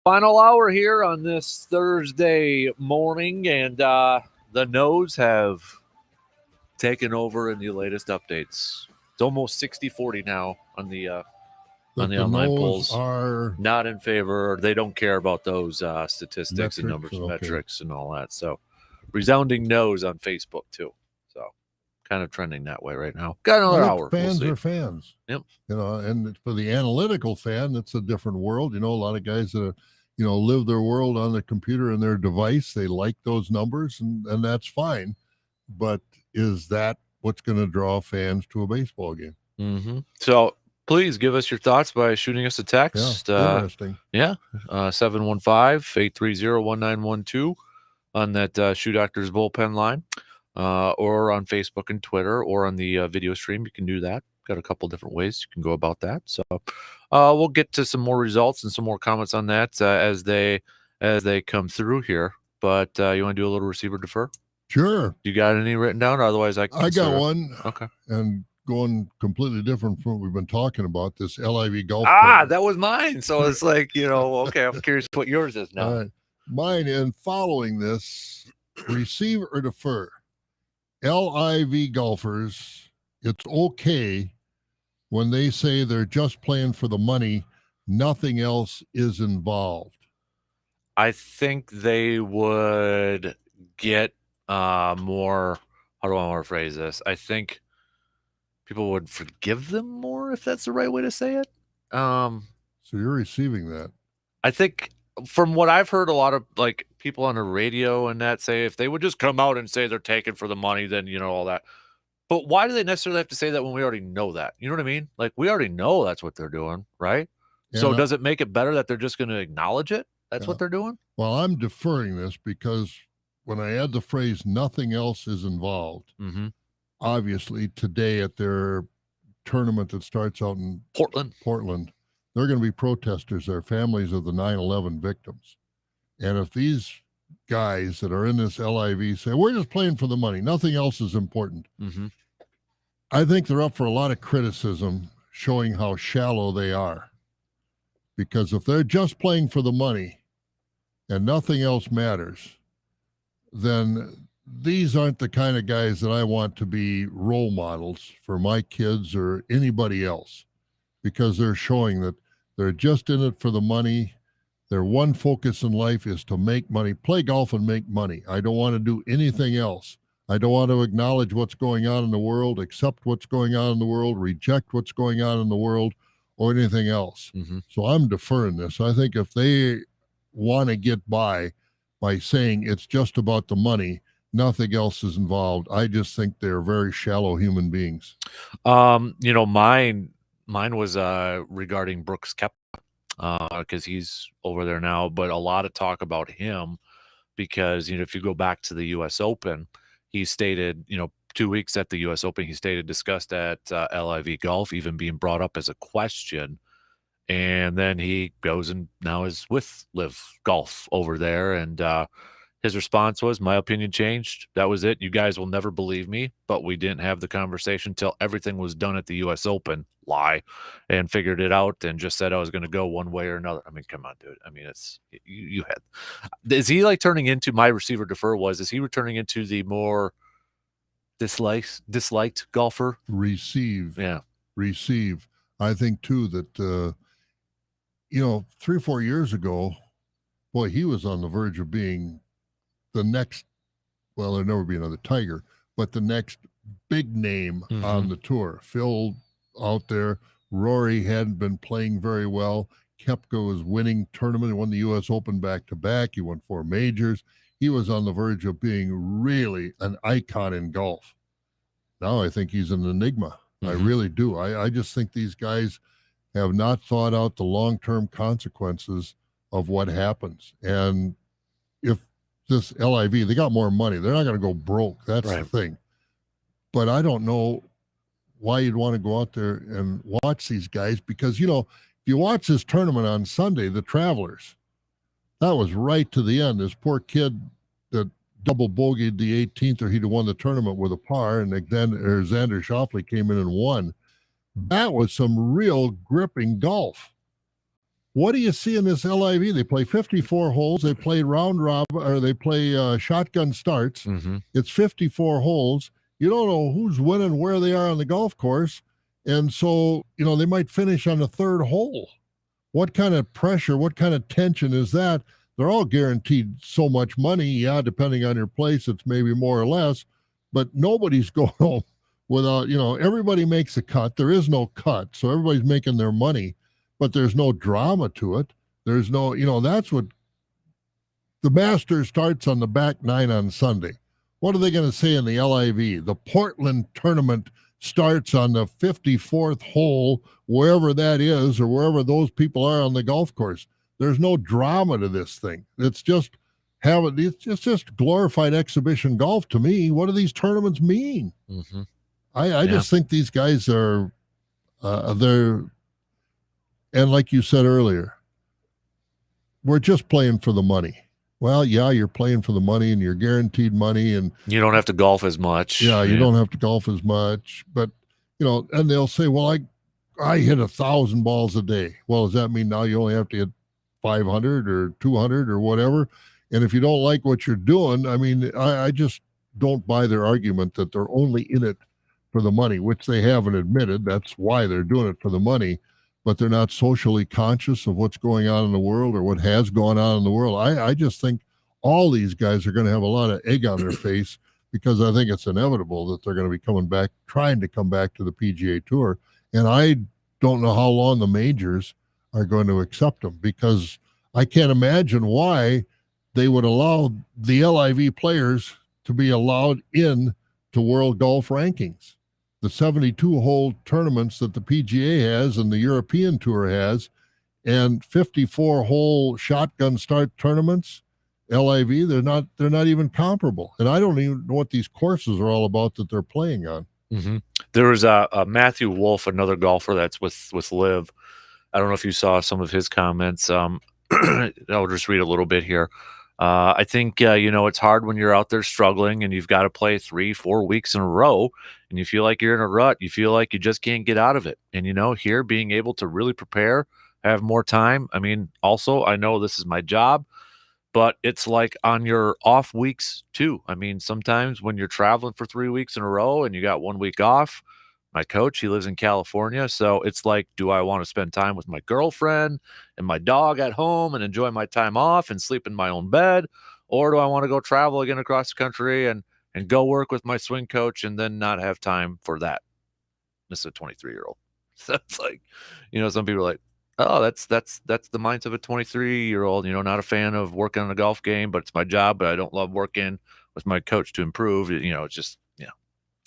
Final hour here on this Thursday morning, and the Noes have taken over in the latest updates. It's almost 60-40 now on the online polls. Are not in favor. They don't care about those statistics and Metrics, numbers, okay. metrics, and all that. So, resounding no's on Facebook too. So, kind of trending that way right now. Got another hour. Fans We'll are see. fans. Yep. And for the analytical fan, it's a different world. A lot of guys that live their world on the computer and their device. They like those numbers, and that's fine. But is that what's going to draw fans to a baseball game? Mm-hmm. So please give us your thoughts by shooting us a text. Interesting. 715-830-1912 on that Shoe Doctors bullpen line, or on Facebook and Twitter, or on the video stream. You can do that. Got a couple different ways you can go about that. So we'll get to some more results and some more comments on that as they come through here. But you want to do a little receiver defer? Sure. You got any written down? Otherwise, I got one. Okay. And going completely different from what we've been talking about, this LIV golf. That was mine. So it's like, okay, I'm curious what yours is now. All right. Mine, in following this, receive or defer. LIV golfers, it's okay when they say they're just playing for the money, nothing else is involved. I think they would get more, how do I want to phrase this? I think people would forgive them more, if that's the right way to say it. So you're receiving that. I think from what I've heard, a lot of like people on the radio and that say if they would just come out and say they're taking for the money, then all that. But why do they necessarily have to say that when we already know that? You know what I mean? Like, we already know that's what they're doing, right? Yeah, so does it make it better that they're just going to acknowledge it? That's what they're doing? Well, I'm deferring this because when I add the phrase nothing else is involved, obviously today at their tournament that starts out in Portland, they're going to be protesters. They're families of the 9/11 victims. And if these guys that are in this LIV say, we're just playing for the money, nothing else is important, I think they're up for a lot of criticism showing how shallow they are. Because if they're just playing for the money and nothing else matters, then these aren't the kind of guys that I want to be role models for my kids or anybody else, because they're showing that they're just in it for the money. Their one focus in life is to make money, play golf and make money. I don't want to do anything else. I don't want to acknowledge what's going on in the world, accept what's going on in the world, reject what's going on in the world, or anything else. So I'm deferring this. I think if they want to get by saying it's just about the money, nothing else is involved, I just think they're very shallow human beings. Mine was regarding Brooks Koepka, because he's over there now, but a lot of talk about him because, if you go back to the U.S. Open, he stated, 2 weeks at the U.S. Open, he stated discussed at LIV Golf, even being brought up as a question. And then he goes and now is with Live Golf over there. And his response was, my opinion changed. That was it. You guys will never believe me, but we didn't have the conversation till everything was done at the U.S. Open. Lie. And figured it out and just said I was going to go one way or another. I mean, come on, dude. I mean, it's you had. Is he like turning into my receiver defer is he returning into the more disliked golfer? Receive. Yeah. Receive. I think too that 3 or 4 years ago, boy, he was on the verge of being the next, well, there'll never be another Tiger, but the next big name on the tour. Phil out there, Rory hadn't been playing very well. Koepka was winning tournament. He won the U.S. Open back-to-back. He won 4 majors. He was on the verge of being really an icon in golf. Now I think he's an enigma. I really do. I just think these guys have not thought out the long-term consequences of what happens. And if this LIV, they got more money. They're not going to go broke. That's the thing. But I don't know why you'd want to go out there and watch these guys because, if you watch this tournament on Sunday, the Travelers, that was right to the end. This poor kid that double bogeyed the 18th, or he'd have won the tournament with a par, and then Xander Schauffele came in and won. That was some real gripping golf. What do you see in this LIV? They play 54 holes. They play round robin, or they play shotgun starts. Mm-hmm. It's 54 holes. You don't know who's winning, where they are on the golf course. And so, they might finish on the third hole. What kind of pressure, what kind of tension is that? They're all guaranteed so much money. Yeah, depending on your place, it's maybe more or less. But nobody's going home without, everybody makes a cut. There is no cut. So everybody's making their money, but there's no drama to it. There's no, that's what the Masters starts on the back nine on Sunday. What are they going to say in the LIV? The Portland tournament starts on the 54th hole, wherever that is, or wherever those people are on the golf course. There's no drama to this thing. It's just it's just glorified exhibition golf to me. What do these tournaments mean? Mm-hmm. I just think these guys are they're, and like you said earlier, we're just playing for the money. Well, yeah, you're playing for the money and you're guaranteed money, and you don't have to golf as much. Yeah, you don't have to golf as much, but and they'll say, well, I hit 1,000 balls a day. Well, does that mean now you only have to hit 500 or 200 or whatever? And if you don't like what you're doing, I mean, I just don't buy their argument that they're only in it for the money, which they haven't admitted. That's why they're doing it for the money, but they're not socially conscious of what's going on in the world or what has gone on in the world. I just think all these guys are going to have a lot of egg on their face, because I think it's inevitable that they're going to be trying to come back to the PGA Tour. And I don't know how long the majors are going to accept them, because I can't imagine why they would allow the LIV players to be allowed in to world golf rankings. The 72-hole tournaments that the PGA has and the European Tour has, and 54-hole shotgun start tournaments, LIV, they're not even comparable. And I don't even know what these courses are all about that they're playing on. Mm-hmm. There was a Matthew Wolf, another golfer that's with Liv. I don't know if you saw some of his comments. I'll just read a little bit here. I think, it's hard when you're out there struggling and you've got to play 3-4 weeks in a row and you feel like you're in a rut. You feel like you just can't get out of it. And, here being able to really prepare, have more time. I mean, also, I know this is my job, but it's like on your off weeks too. I mean, sometimes when you're traveling for 3 weeks in a row and you got 1 week off, my coach, he lives in California. So it's like, do I want to spend time with my girlfriend and my dog at home and enjoy my time off and sleep in my own bed? Or do I want to go travel again across the country and go work with my swing coach and then not have time for that? This is a 23-year-old. So it's like, some people are like, oh, that's the mindset of a 23-year-old, not a fan of working on a golf game, but it's my job, but I don't love working with my coach to improve. It's just,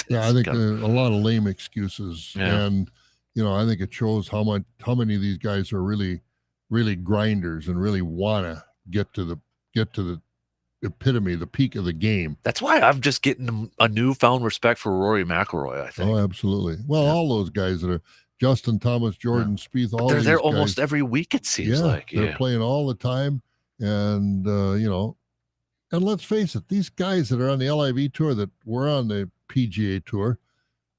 yeah, I think a lot of lame excuses. Yeah. And, I think it shows how many of these guys are really, really grinders and really want to get to the epitome, the peak of the game. That's why I'm just getting a newfound respect for Rory McIlroy, I think. Oh, absolutely. Well, all those guys that are Justin Thomas, Jordan Spieth, all they're these there guys, almost every week, it seems like. They're playing all the time. And, and let's face it, these guys that are on the LIV tour that were on the PGA Tour,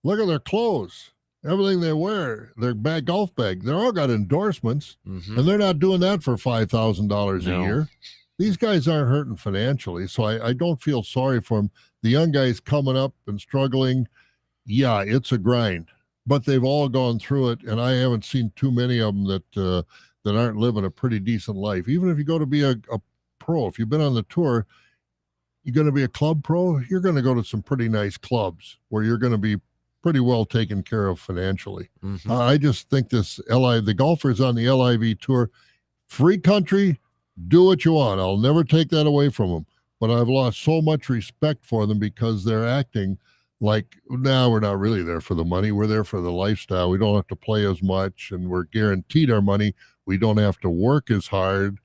look at their clothes, everything they wear, their golf bag. They're all got endorsements, Mm-hmm. and they're not doing that for $5,000 No. a year. These guys aren't hurting financially, so I don't feel sorry for them. The young guys coming up and struggling, yeah, it's a grind, but they've all gone through it, and I haven't seen too many of them that aren't living a pretty decent life. Even if you go to be a pro, if you've been on the tour, you're going to be a club pro, you're going to go to some pretty nice clubs where you're going to be pretty well taken care of financially. Mm-hmm. I just think the golfers on the LIV tour, free country, do what you want. I'll never take that away from them. But I've lost so much respect for them because they're acting like, now we're not really there for the money. We're there for the lifestyle. We don't have to play as much, and we're guaranteed our money. We don't have to work as hard.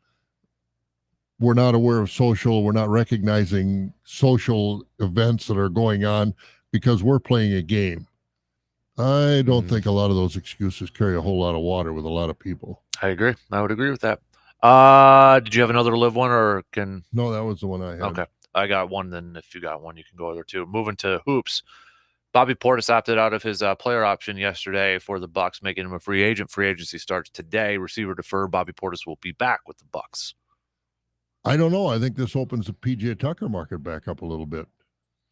We're not aware of we're not recognizing social events that are going on because we're playing a game. I don't think a lot of those excuses carry a whole lot of water with a lot of people. I agree. I would agree with that. Did you have another live one, or can? No, that was the one I had. Okay. I got one. Then if you got one, you can go there too. Moving to hoops. Bobby Portis opted out of his player option yesterday for the Bucks, making him a free agent. Free agency starts today. Receiver deferred. Bobby Portis will be back with the Bucks. I don't know. I think this opens the PJ Tucker market back up a little bit.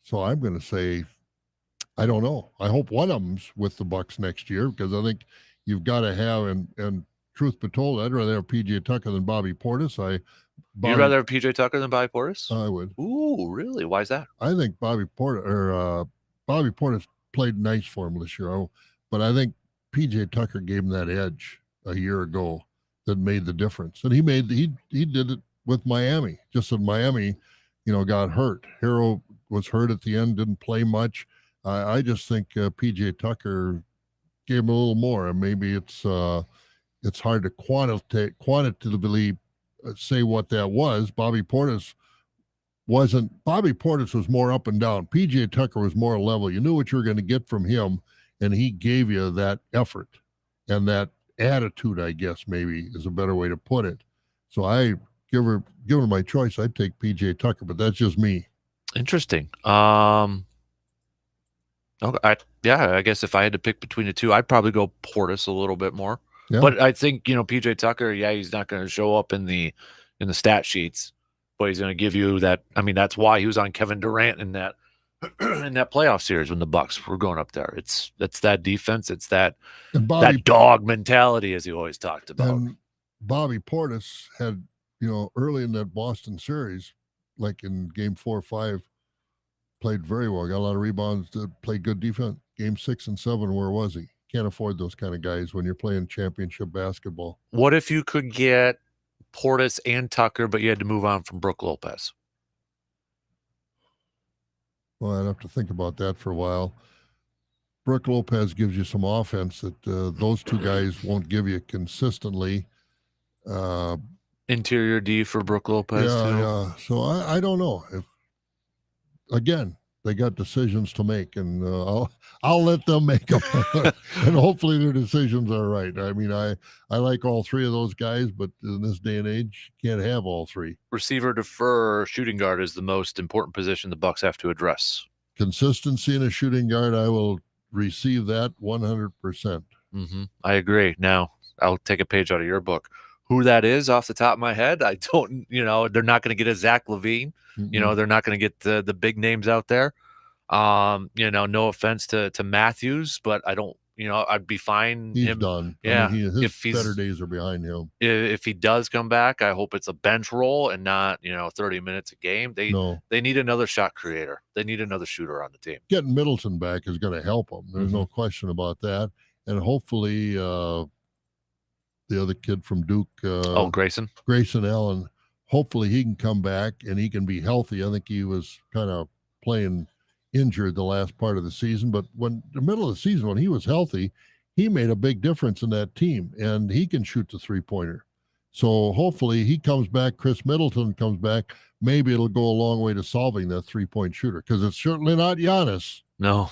So I'm going to say, I don't know. I hope one of them's with the Bucks next year, because I think you've got to have, and truth be told, I'd rather have PJ Tucker than Bobby Portis. You'd rather have PJ Tucker than Bobby Portis? I would. Ooh, really? Why is that? I think Bobby Portis played nice for him this year, but I think PJ Tucker gave him that edge a year ago that made the difference, and he did it with Miami. Just that Miami, got hurt. Hero was hurt at the end, didn't play much. I just think PJ Tucker gave him a little more, and maybe it's hard to quantitatively say what that was. Bobby Portis was more up and down. PJ Tucker was more level. You knew what you were going to get from him, and he gave you that effort and that attitude, I guess maybe is a better way to put it. So I given my choice, I'd take PJ Tucker, but that's just me. Interesting. Okay, I guess if I had to pick between the two, I'd probably go Portis a little bit more. Yeah. But I think, PJ Tucker, he's not going to show up in the stat sheets, but he's going to give you that. I mean, that's why he was on Kevin Durant in that playoff series when the Bucks were going up there. It's that defense. It's that dog mentality, as he always talked about. And Bobby Portis had, early in that Boston series, like in game 4 or 5, played very well. Got a lot of rebounds, played good defense. Game 6 and 7, where was he? Can't afford those kind of guys when you're playing championship basketball. What if you could get Portis and Tucker, but you had to move on from Brook Lopez? Well, I'd have to think about that for a while. Brook Lopez gives you some offense that those two guys won't give you consistently. Interior D for Brook Lopez, too. Yeah. So I don't know. Again, they got decisions to make, and I'll let them make them, and hopefully their decisions are right. I mean, I like all three of those guys, but in this day and age, you can't have all three. Receiver defer, shooting guard is the most important position the Bucks have to address. Consistency in a shooting guard, I will receive that 100%. Mm-hmm. I agree. Now, I'll take a page out of your book. Who that is off the top of my head, I don't, they're not going to get a Zach LaVine. Mm-hmm. They're not going to get the big names out there. No offense to Matthews, but I don't, I'd be fine. He's done. Yeah. I mean, his better days are behind him. If he does come back, I hope it's a bench role and not, 30 minutes a game. They need another shot creator. They need another shooter on the team. Getting Middleton back is going to help them. There's no question about that. And hopefully, the other kid from Duke. Grayson Allen. Hopefully he can come back and he can be healthy. I think he was kind of playing injured the last part of the season, but when the middle of the season, when he was healthy, he made a big difference in that team, and he can shoot the 3-pointer. So hopefully he comes back. Chris Middleton comes back. Maybe it'll go a long way to solving that 3-point shooter, because it's certainly not Giannis. No.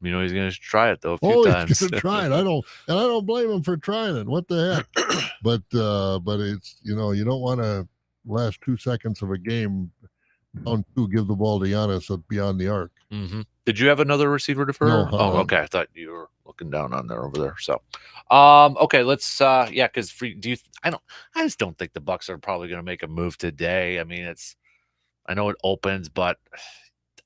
He's going to try it, though, a few times. He's going to try it. I don't blame him for trying it. What the heck? But it's, you don't want to last 2 seconds of a game down 2, give the ball to Giannis beyond the arc. Mm-hmm. Did you have another receiver defer? No. Oh, okay. I thought you were looking down on there over there. So, okay, let's, because I just don't think the Bucks are probably going to make a move today. I mean, I know it opens, but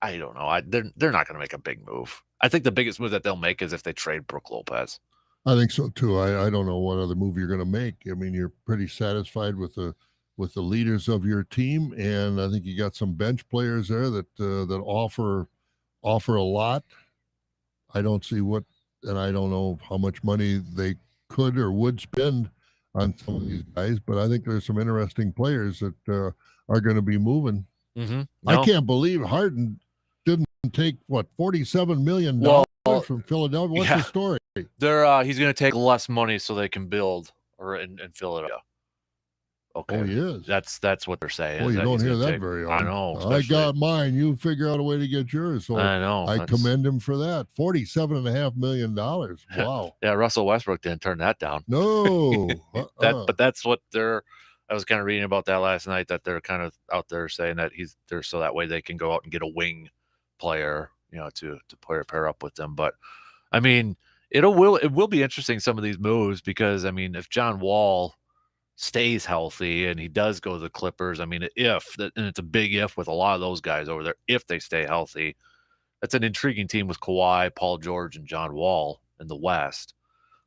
I don't know. They're not going to make a big move. I think the biggest move that they'll make is if they trade Brook Lopez. I think so too. I don't know what other move you're going to make. I mean, you're pretty satisfied with the leaders of your team, and I think you got some bench players there that offer a lot. I don't see and I don't know how much money they could or would spend on some of these guys, but I think there's some interesting players that are going to be moving. Mm-hmm. I can't believe Harden didn't take $47 million from Philadelphia. What's the story? He's going to take less money so they can build in Philadelphia. Okay. Oh, he is. That's what they're saying. Well, you don't hear that very often. I know. I got mine. You figure out a way to get yours. So I know. I commend him for that. $47.5 million. Wow. Yeah, Russell Westbrook didn't turn that down. No. But that's what I was kind of reading about that last night, that they're kind of out there saying that they're so that way they can go out and get a wing player, to pair up with them. But I mean, it will be interesting, some of these moves, because I mean, if John Wall stays healthy and he does go to the Clippers, I mean, and it's a big if with a lot of those guys over there, if they stay healthy, that's an intriguing team with Kawhi, Paul George, and John Wall in the West.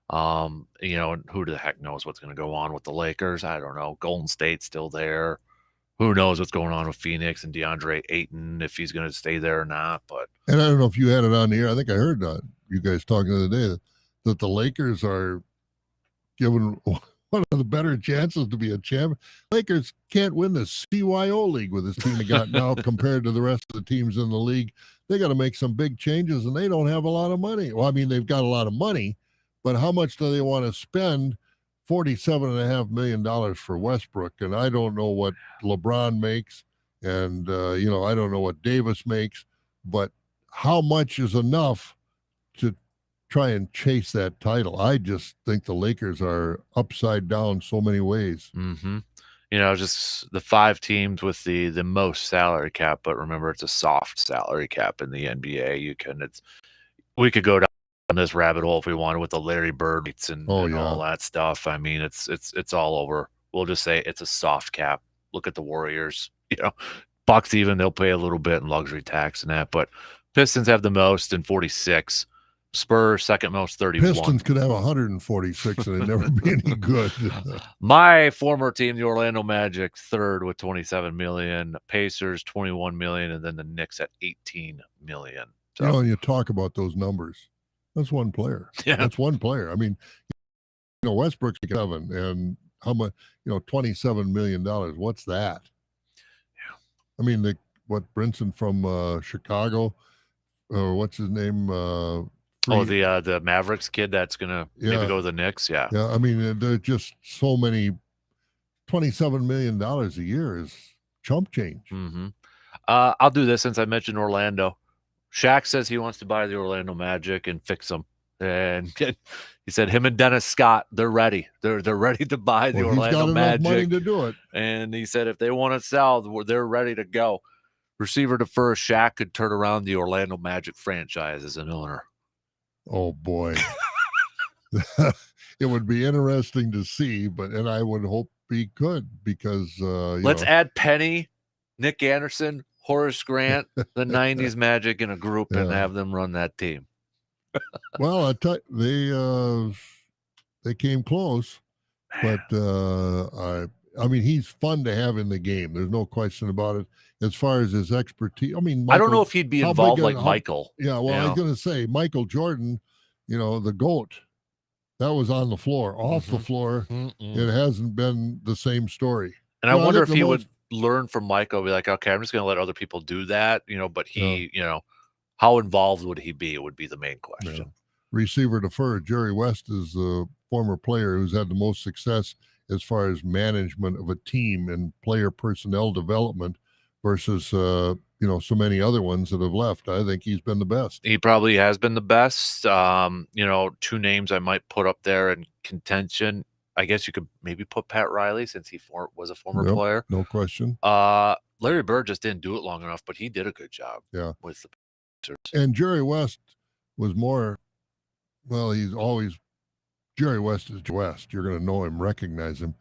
And who the heck knows what's going to go on with the Lakers? I don't know. Golden State's still there. Who knows what's going on with Phoenix and DeAndre Ayton, if he's going to stay there or not. But And I don't know if you had it on the air. I think I heard you guys talking the other day that the Lakers are given one of the better chances to be a champion. Lakers can't win the CYO league with this team they got now compared to the rest of the teams in the league. They got to make some big changes, and they don't have a lot of money. Well, I mean, they've got a lot of money, but how much do they want to spend? $47.5 million for Westbrook, and I don't know what LeBron makes, and I don't know what Davis makes, but how much is enough to try and chase that title? I just think the Lakers are upside down so many ways. Mm-hmm. Just the 5 teams with the most salary cap, but remember, it's a soft salary cap in the NBA. We could go down this rabbit hole if we wanted with the Larry Bird and all that stuff. I mean, it's all over. We'll just say it's a soft cap. Look at the Warriors. Bucks, even they'll pay a little bit in luxury tax and that, but Pistons have the most in 46. Spurs second most, 31. Pistons could have 146 and it'd never be any good. My former team, the Orlando Magic, third with 27 million. Pacers 21 million, and then the Knicks at 18 million. So, and you talk about those numbers. That's one player. Yeah. That's one player. I mean, Westbrook's 7, and how much? $27 million. What's that? Yeah. I mean, what Brinson from Chicago, or what's his name? The Mavericks kid that's gonna maybe go to the Knicks. Yeah. Yeah. I mean, there's just so many. $27 million a year is chump change. Mm-hmm. I'll do this since I mentioned Orlando. Shaq says he wants to buy the Orlando Magic and fix them. And he said him and Dennis Scott, they're ready. They're ready to buy the Orlando Magic. He's got enough money to do it. And he said if they want to sell, they're ready to go. Receiver to first, Shaq could turn around the Orlando Magic franchise as an owner. Oh, boy. It would be interesting to see, and I would hope he could, because let's add Penny, Nick Anderson, Horace Grant, the 90s Magic in a group and have them run that team. Well, they came close, but I mean, he's fun to have in the game. There's no question about it. As far as his expertise, I mean, I don't know if he'd be involved like Michael. Yeah, well, I was going to say Michael Jordan, the GOAT, that was on the floor. Off the floor, it hasn't been the same story. And I wonder if he would learn from Michael, be like, okay, I'm just going to let other people do that, but he, how involved would he be? It would be the main question. Yeah. Receiver to first, Jerry West is the former player who's had the most success as far as management of a team and player personnel development versus, so many other ones that have left. I think he's been the best. He probably has been the best. 2 names I might put up there in contention. I guess you could maybe put Pat Riley, since he was a former player. No question. Larry Bird just didn't do it long enough, but he did a good job. Yeah. With the Pacers. And Jerry West was more, Jerry West is West. You're going to know him, recognize him.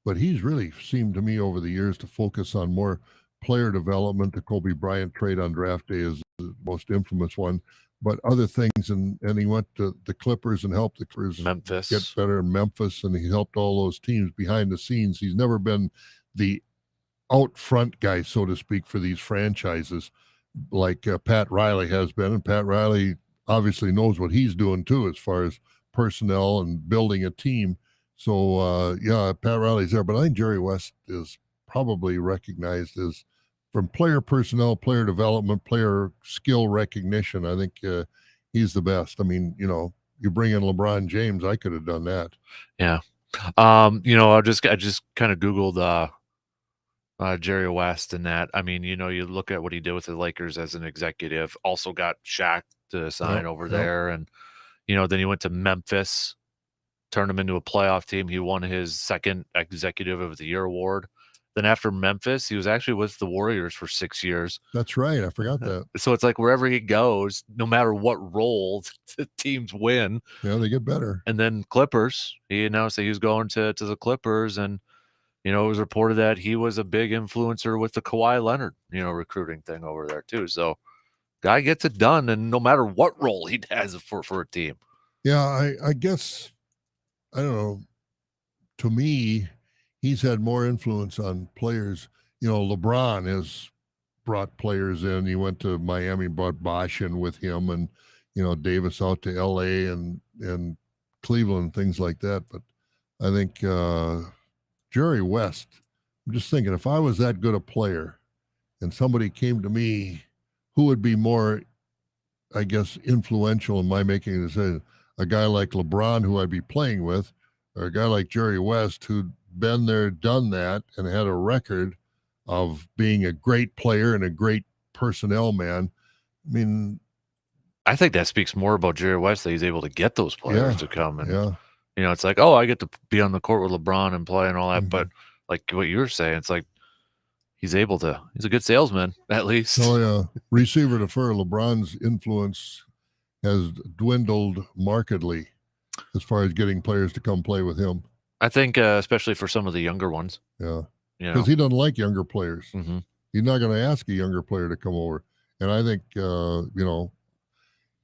But he's really seemed to me over the years to focus on more player development. The Kobe Bryant trade on draft day is the most infamous one. But other things, and he went to the Clippers and helped the Clippers Memphis get better in Memphis, and he helped all those teams behind the scenes. He's never been the out front guy, so to speak, for these franchises like Pat Riley has been. And Pat Riley obviously knows what he's doing too, as far as personnel and building a team. So, Pat Riley's there. But I think Jerry West is probably recognized as, from player personnel, player development, player skill recognition, I think he's the best. I mean, you bring in LeBron James, I could have done that. Yeah. I just kind of Googled Jerry West and that. I mean, you look at what he did with the Lakers as an executive, also got Shaq to sign over there. And, then he went to Memphis, turned him into a playoff team. He won his second Executive of the Year award. Then after Memphis, he was actually with the Warriors for 6 years. That's right. I forgot that. So it's like wherever he goes, no matter what role, the teams win. Yeah, they get better. And then Clippers, he announced that he was going to the Clippers, and it was reported that he was a big influencer with the Kawhi Leonard, recruiting thing over there too. So guy gets it done, and no matter what role he has for a team. Yeah, I guess, I don't know. To me, he's had more influence on players. LeBron has brought players in. He went to Miami, brought Bosh in with him, and Davis out to L.A. and Cleveland, things like that. But I think Jerry West. I'm just thinking, if I was that good a player, and somebody came to me, who would be more, I guess, influential in my making a decision? A guy like LeBron, who I'd be playing with, or a guy like Jerry West, who'd been there, done that, and had a record of being a great player and a great personnel man. I mean, I think that speaks more about Jerry West that he's able to get those players to come. And, it's like, oh, I get to be on the court with LeBron and play and all that. Mm-hmm. But like what you were saying, it's like he's a good salesman, at least. Oh, yeah. Receiver to fur, LeBron's influence has dwindled markedly as far as getting players to come play with him. I think especially for some of the younger ones. Yeah. Because he doesn't like younger players. Mm-hmm. He's not going to ask a younger player to come over. And I think,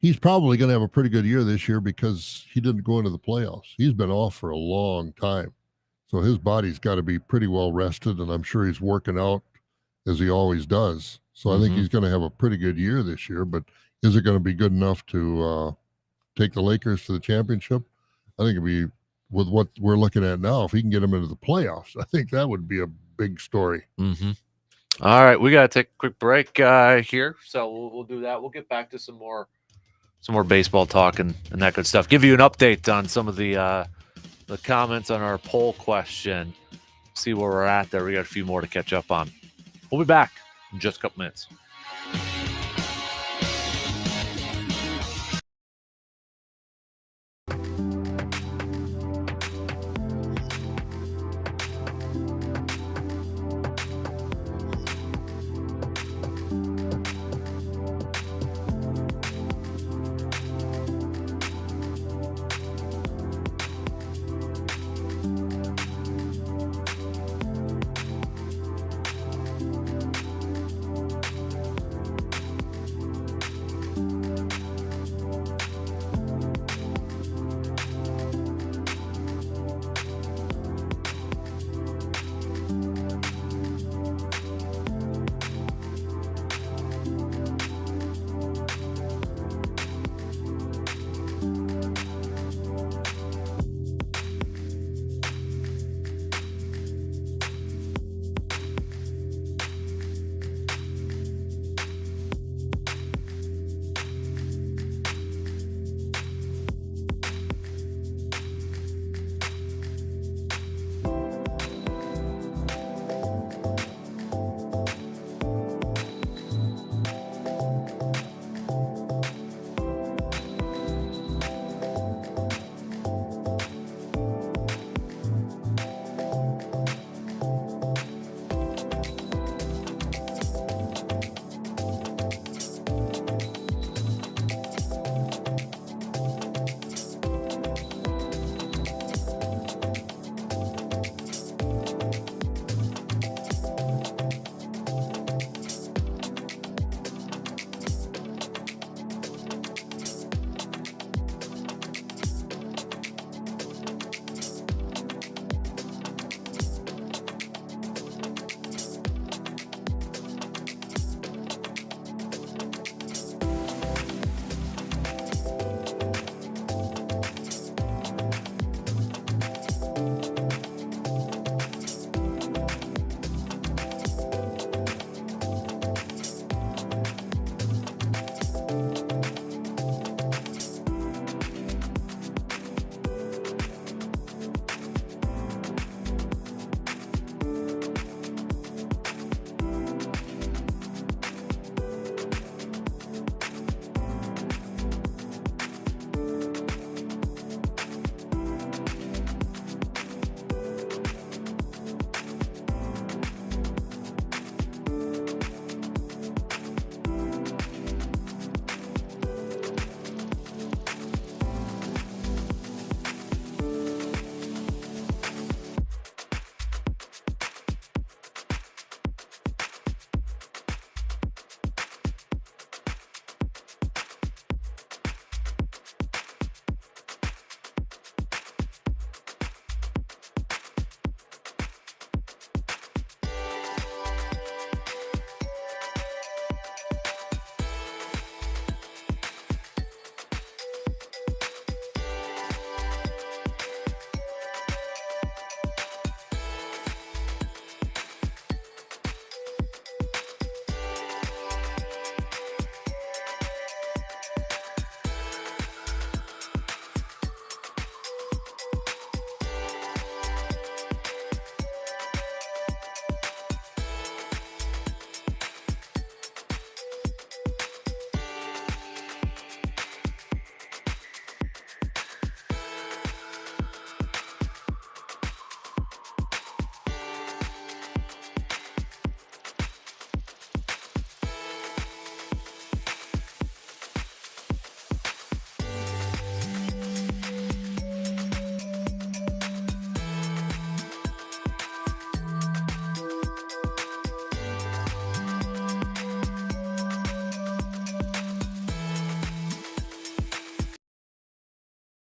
he's probably going to have a pretty good year this year because he didn't go into the playoffs. He's been off for a long time. So his body's got to be pretty well rested, and I'm sure he's working out as he always does. So I think he's going to have a pretty good year this year. But is it going to be good enough to take the Lakers to the championship? I think it'd be, with what we're looking at now, if he can get them into the playoffs, I think that would be a big story. Mm-hmm. All right, we got to take a quick break here, so we'll do that. We'll get back to some more baseball talk and that good stuff. Give you an update on some of the comments on our poll question. See where we're at there. We got a few more to catch up on. We'll be back in just a couple minutes.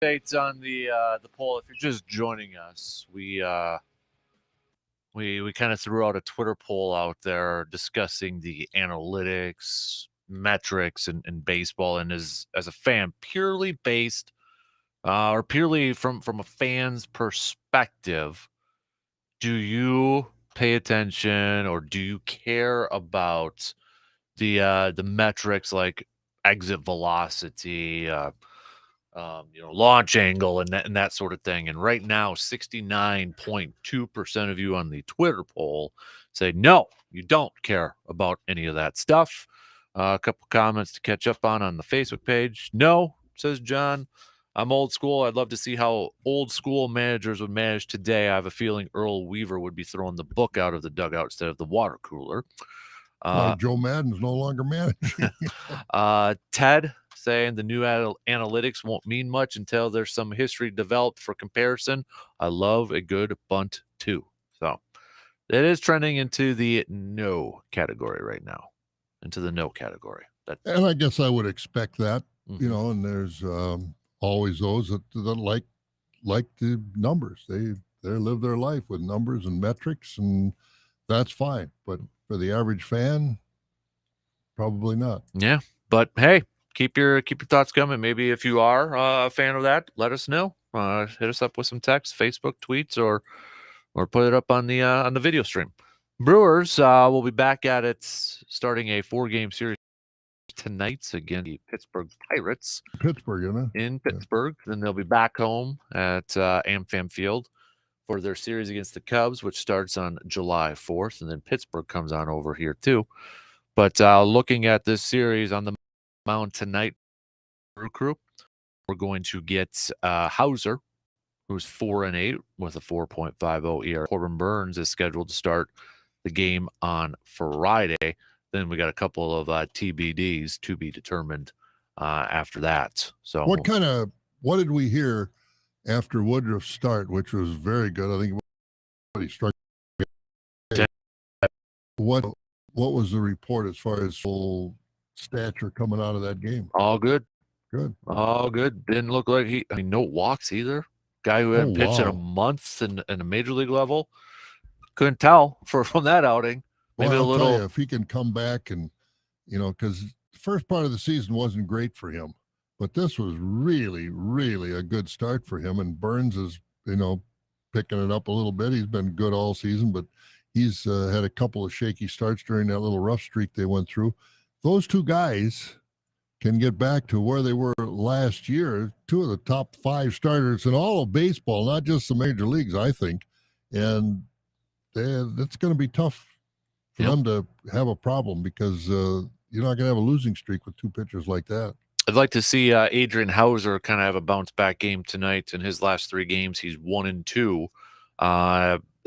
Updates on the poll. If you're just joining us, we kind of threw out a Twitter poll out there discussing the analytics, metrics, and baseball. And as a fan, purely based or purely from a fan's perspective, do you pay attention or do you care about the metrics like exit velocity, launch angle, and that sort of thing? And right now, 69.2% of you on the Twitter poll say no, you don't care about any of that stuff. A couple comments to catch up on the Facebook page. No, says John. I'm old school. I'd love to see how old school managers would manage today. I have a feeling Earl Weaver would be throwing the book out of the dugout instead of the water cooler. Joe Madden's no longer managing. Ted saying the new analytics won't mean much until there's some history developed for comparison. I love a good bunt too. So it is trending into the no category right now. Into the no category. And I guess I would expect that, Mhm. and there's always those that like the numbers. They live their life with numbers and metrics, and that's fine. But for the average fan, probably not. Yeah, but hey, keep your thoughts coming. Maybe if you are a fan of that, let us know. Hit us up with some text, Facebook tweets, or put it up on the video stream. Brewers will be back at it starting a 4-game series tonight against the Pittsburgh Pirates Pittsburgh, isn't it? in Pittsburgh. Then they'll be back home at AmFam Field for their series against the Cubs, which starts on July 4th, and then Pittsburgh comes on over here too. But looking at this series on the mound tonight, crew, we're going to get Hauser, who's 4-8 with a 4.50 ERA. Corbin Burns is scheduled to start the game on Friday. Then we got a couple of TBDs to be determined after that. So what did we hear after Woodruff's start, which was very good? I think he struck. What was the report as far as full stature coming out of that game? all good. Good. All good. Didn't look like no walks either. Guy who hadn't pitched in a month in a major league level. Couldn't tell from that outing. Maybe I'll a little. tell you, if he can come back and, because the first part of the season wasn't great for him, but this was really, really a good start for him. And Burns is, picking it up a little bit. He's been good all season, but he's had a couple of shaky starts during that little rough streak they went through. Those two guys can get back to where they were last year, two of the top 5 starters in all of baseball, not just the major leagues, I think. And that's going to be tough for them to have a problem because you're not going to have a losing streak with 2 pitchers like that. I'd like to see Adrian Hauser kind of have a bounce back game tonight. In his last 3 games, he's 1-2.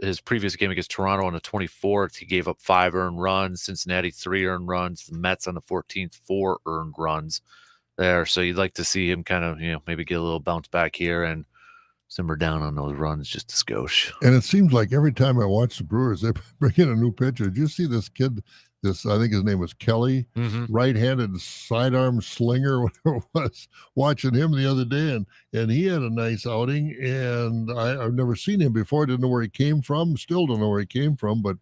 His previous game against Toronto on the 24th, he gave up 5 earned runs. Cincinnati 3 earned runs. The Mets on the 14th 4 earned runs there. So you'd like to see him kind of maybe get a little bounce back here and simmer down on those runs just a skosh. And it seems like every time I watch the Brewers, they bring in a new pitcher. Did you see this kid? I think his name was Kelly, right-handed sidearm slinger, whatever it was. Watching him the other day, and he had a nice outing. And I've never seen him before. Didn't know where he came from. Still don't know where he came from, but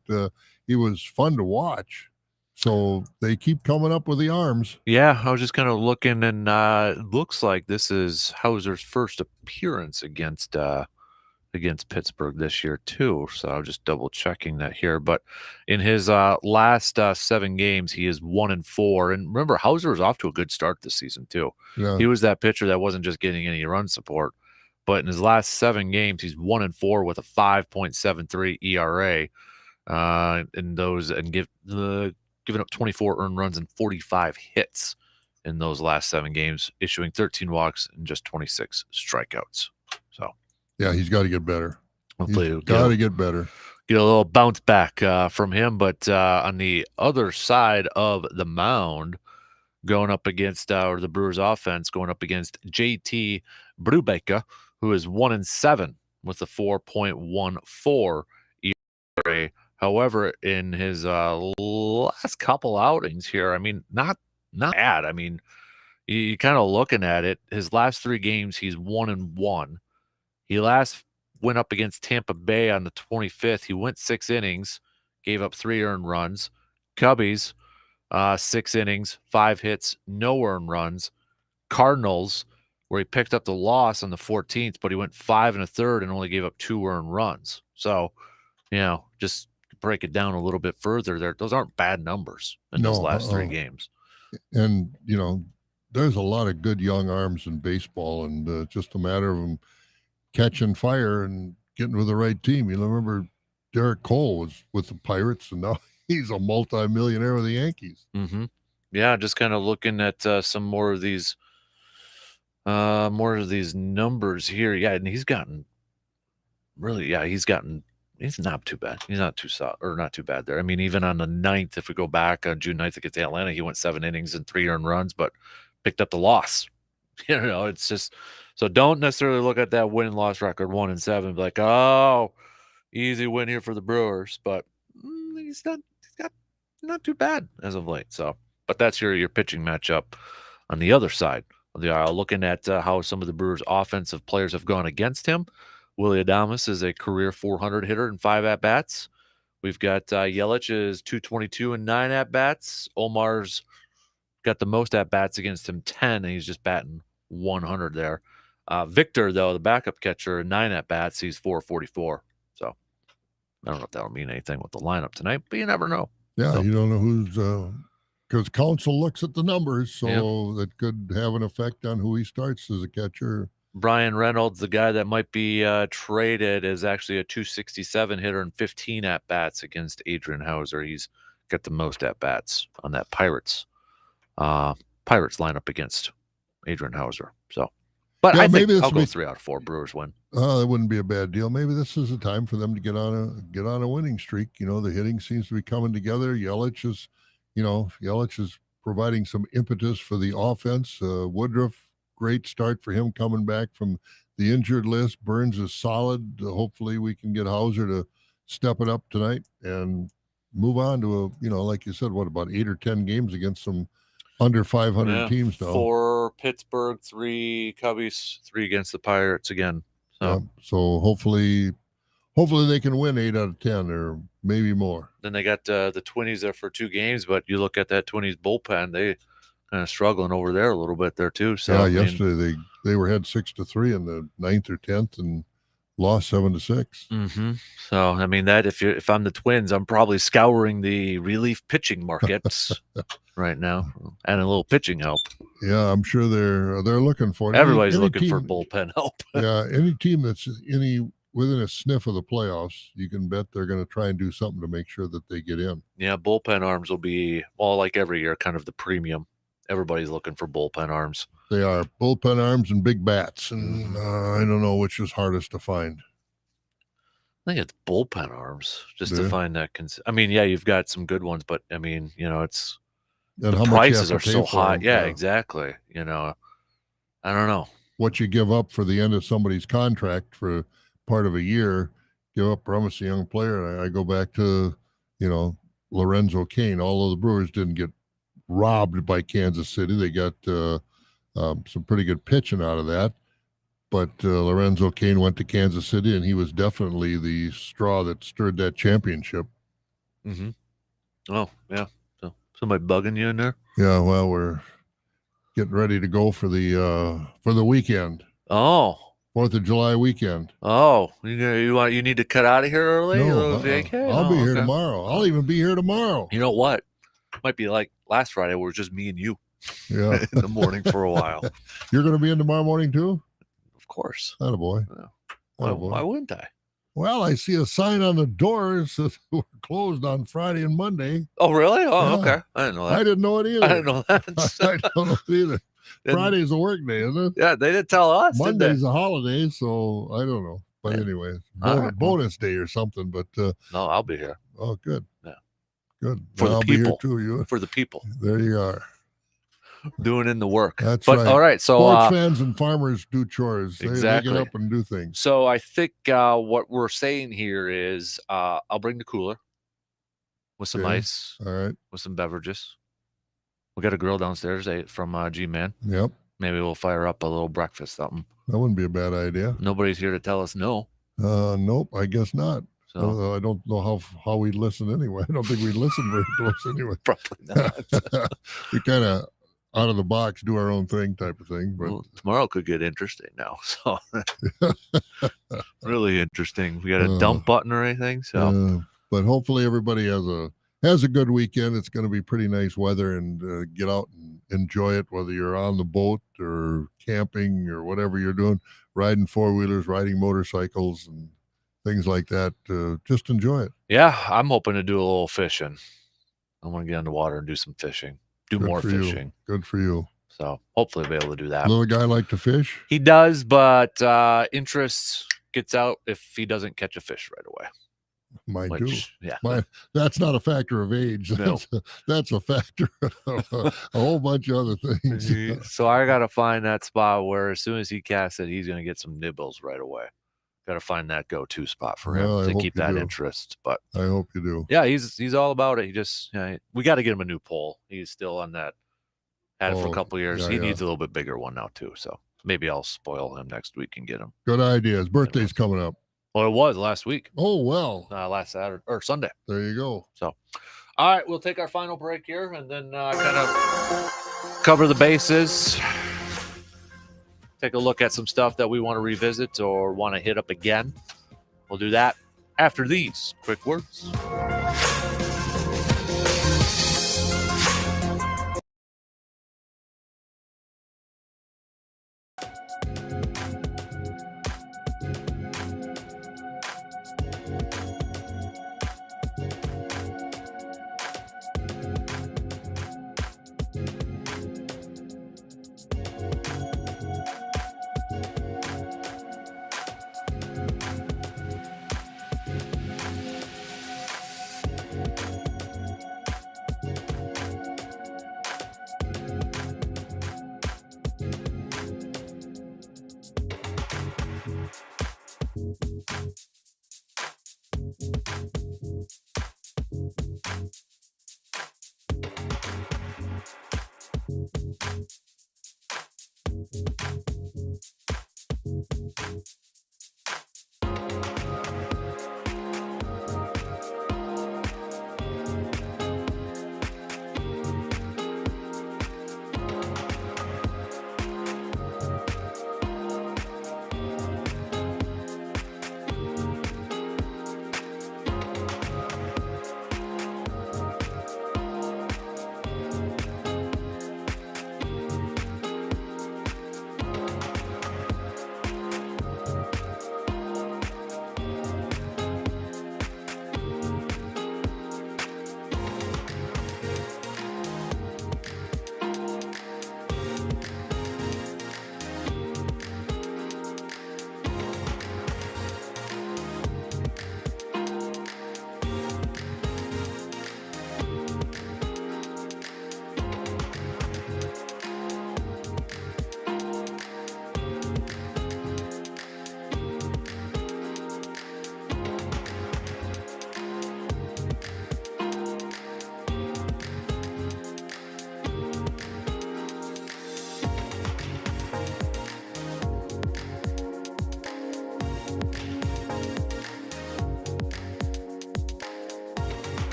he was fun to watch. So they keep coming up with the arms. Yeah, I was just kind of looking, and it looks like this is Hauser's first appearance against Pittsburgh this year too. So I'm just double checking that here. But in his last 7 games, he is 1-4. And remember, Hauser was off to a good start this season too. Yeah. He was that pitcher that wasn't just getting any run support. But in his last 7 games, he's 1-4 with a 5.73 ERA. In those, and giving up 24 earned runs and 45 hits in those last 7 games, issuing 13 walks and just 26 strikeouts. So. Yeah, he's got to get better. Hopefully he's got to get better. Get a little bounce back from him. But on the other side of the mound, going up against or the Brewers offense going up against JT Brubaker, who is 1-7 with a 4.14 ERA. However, in his last couple outings here, I mean, not bad. I mean, you kind of looking at it, his last 3 games, he's 1-1. He last went up against Tampa Bay on the 25th. He went 6 innings, gave up 3 earned runs. Cubbies, 6 innings, 5 hits, no earned runs. Cardinals, where he picked up the loss on the 14th, but he went 5 1/3 and only gave up 2 earned runs. So, just break it down a little bit further there. Those aren't bad numbers in those last 3 games. And, there's a lot of good young arms in baseball, and just a matter of them catching fire and getting with the right team. Remember Derek Cole was with the Pirates, and now he's a multi-millionaire with the Yankees. Mm-hmm. Yeah, just kind of looking at some more of these numbers here. Yeah, and he's not too bad. He's not too not too bad there. I mean, even on the 9th, if we go back on June 9th against Atlanta, he went 7 innings and 3 earned runs, but picked up the loss. It's just, so don't necessarily look at that win and loss record 1-7, be like, oh, easy win here for the Brewers, but he's not too bad as of late. So, but that's your pitching matchup on the other side of the aisle. Looking at how some of the Brewers' offensive players have gone against him. Willie Adames is a career 400 hitter in 5 at-bats. We've got Yelich is 222 and 9 at-bats. Omar's got the most at-bats against him, 10, and he's just batting 100 there. Victor, though, the backup catcher, 9 at-bats, he's 444. So I don't know if that'll mean anything with the lineup tonight, but you never know. Yeah, you don't know who's because Council looks at the numbers, so that could have an effect on who he starts as a catcher. Brian Reynolds, the guy that might be traded, is actually a 267 hitter and 15 at-bats against Adrian Hauser. He's got the most at-bats on that Pirates lineup against Adrian Hauser. So, but I think I'll go 3 out of 4 Brewers win. That wouldn't be a bad deal. Maybe this is a time for them to get on a winning streak. The hitting seems to be coming together. Yelich is providing some impetus for the offense. Woodruff, great start for him coming back from the injured list. Burns is solid. Hopefully we can get Hauser to step it up tonight and move on to like you said, what, about 8 or 10 games against some under 500 teams now. 4 Pittsburgh, 3 Cubbies, 3 against the Pirates again. So hopefully they can win 8 out of 10 or maybe more. Then they got the Twinnies there for 2 games, but you look at that Twinnies bullpen, they kind of struggling over there a little bit there too. So yesterday they were had 6-3 in the 9th or 10th and lost 7-6. Mm-hmm. So I mean that if I'm the Twins, I'm probably scouring the relief pitching markets right now and a little pitching help. Yeah, I'm sure they're looking for it. Everybody's looking for bullpen help. Yeah, any team that's within a sniff of the playoffs, you can bet they're going to try and do something to make sure that they get in. Yeah, bullpen arms will be, like every year, kind of the premium. Everybody's looking for bullpen arms. They are bullpen arms and big bats, and I don't know which is hardest to find. I think it's bullpen arms just to find that. You've got some good ones, but I mean, it's and the prices are so high. Yeah, exactly. I don't know what you give up for the end of somebody's contract for part of a year. Give up promise a young player. I go back to Lorenzo Cain. Although the Brewers didn't get robbed by Kansas City, they got some pretty good pitching out of that. But Lorenzo Cain went to Kansas City, and he was definitely the straw that stirred that championship. Mm-hmm. Oh, yeah. So somebody bugging you in there? Yeah, well, we're getting ready to go for the weekend. Oh. 4th of July weekend. Oh, you need to cut out of here early? No, I'll be here tomorrow. I'll even be here tomorrow. You know what? Might be like last Friday where it was just me and you. Yeah. In the morning for a while. You're going to be in tomorrow morning too? Of course. Attaboy. Why wouldn't I? Well, I see a sign on the doors that we're closed on Friday and Monday. Oh, really? Oh, yeah. Okay. I didn't know that. I didn't know it either. I didn't know that. I don't know either. Friday's a work day, isn't it? Yeah, they didn't tell us. Monday's a holiday, so I don't know. But anyway, bonus day or something. But no, I'll be here. Oh, good. Yeah. Good. For the I'll people. Be here too, for the people. There you are. Doing in the work. That's right. All right. So sports fans and farmers do chores. Exactly. They get up and do things. So I think what we're saying here is I'll bring the cooler with some ice. All right. With some beverages. We got a grill downstairs from G-Man. Yep. Maybe we'll fire up a little breakfast something. That wouldn't be a bad idea. Nobody's here to tell us no. Nope, I guess not. So I don't know how we'd listen anyway. I don't think we'd listen very close anyway. probably not. We kind of out of the box, do our own thing type of thing. But Well, tomorrow could get interesting now. So really interesting. We got a dump button or anything. So but hopefully everybody has a good weekend. It's going to be pretty nice weather, and get out and enjoy it, whether you're on the boat or camping or whatever you're doing, riding four-wheelers, riding motorcycles and things like that. Just enjoy it. yeah, I'm hoping to do a little fishing. I want to get in the water and do some fishing. Do Good more for you. fishing. Good for you. So hopefully be able to do that. Little guy like to fish? He does, but interest gets out if he doesn't catch a fish right away. Mine too. Yeah. That's not a factor of age. No. That's a factor of a whole bunch of other things. So I got to find that spot where as soon as he casts it, he's going to get some nibbles right away. Got to find that go-to spot for him Well, I to hope keep you that do. interest. But I hope you do. yeah, he's all about it. He just, we got to get him a new pole. He's still on that. Had it for a couple years. yeah, He yeah. needs a little bit bigger one now too. So maybe I'll spoil him next week and get him. Good idea. His birthday's coming up. Well, it was last week, Oh, well, last Saturday or Sunday. there you go. So, all right, we'll take our final break here and then kind of cover the bases. Take a look at some stuff that we want to revisit or want to hit up again. We'll do that after these quick words.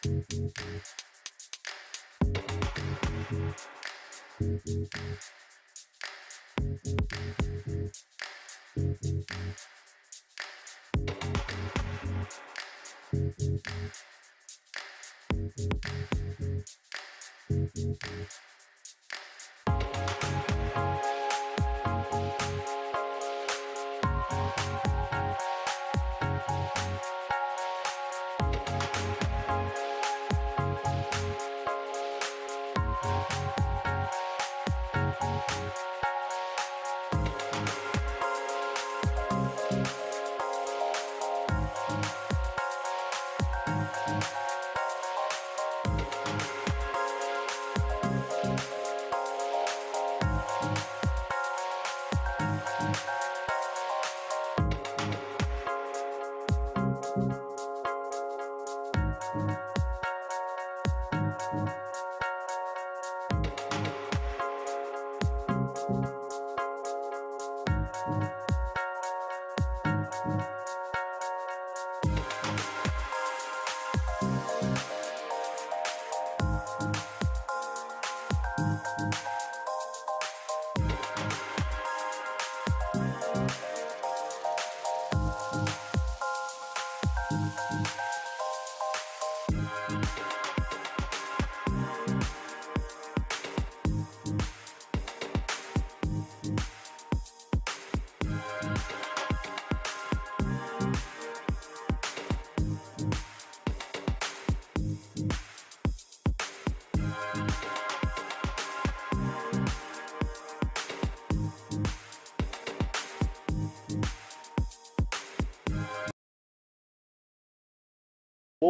We'll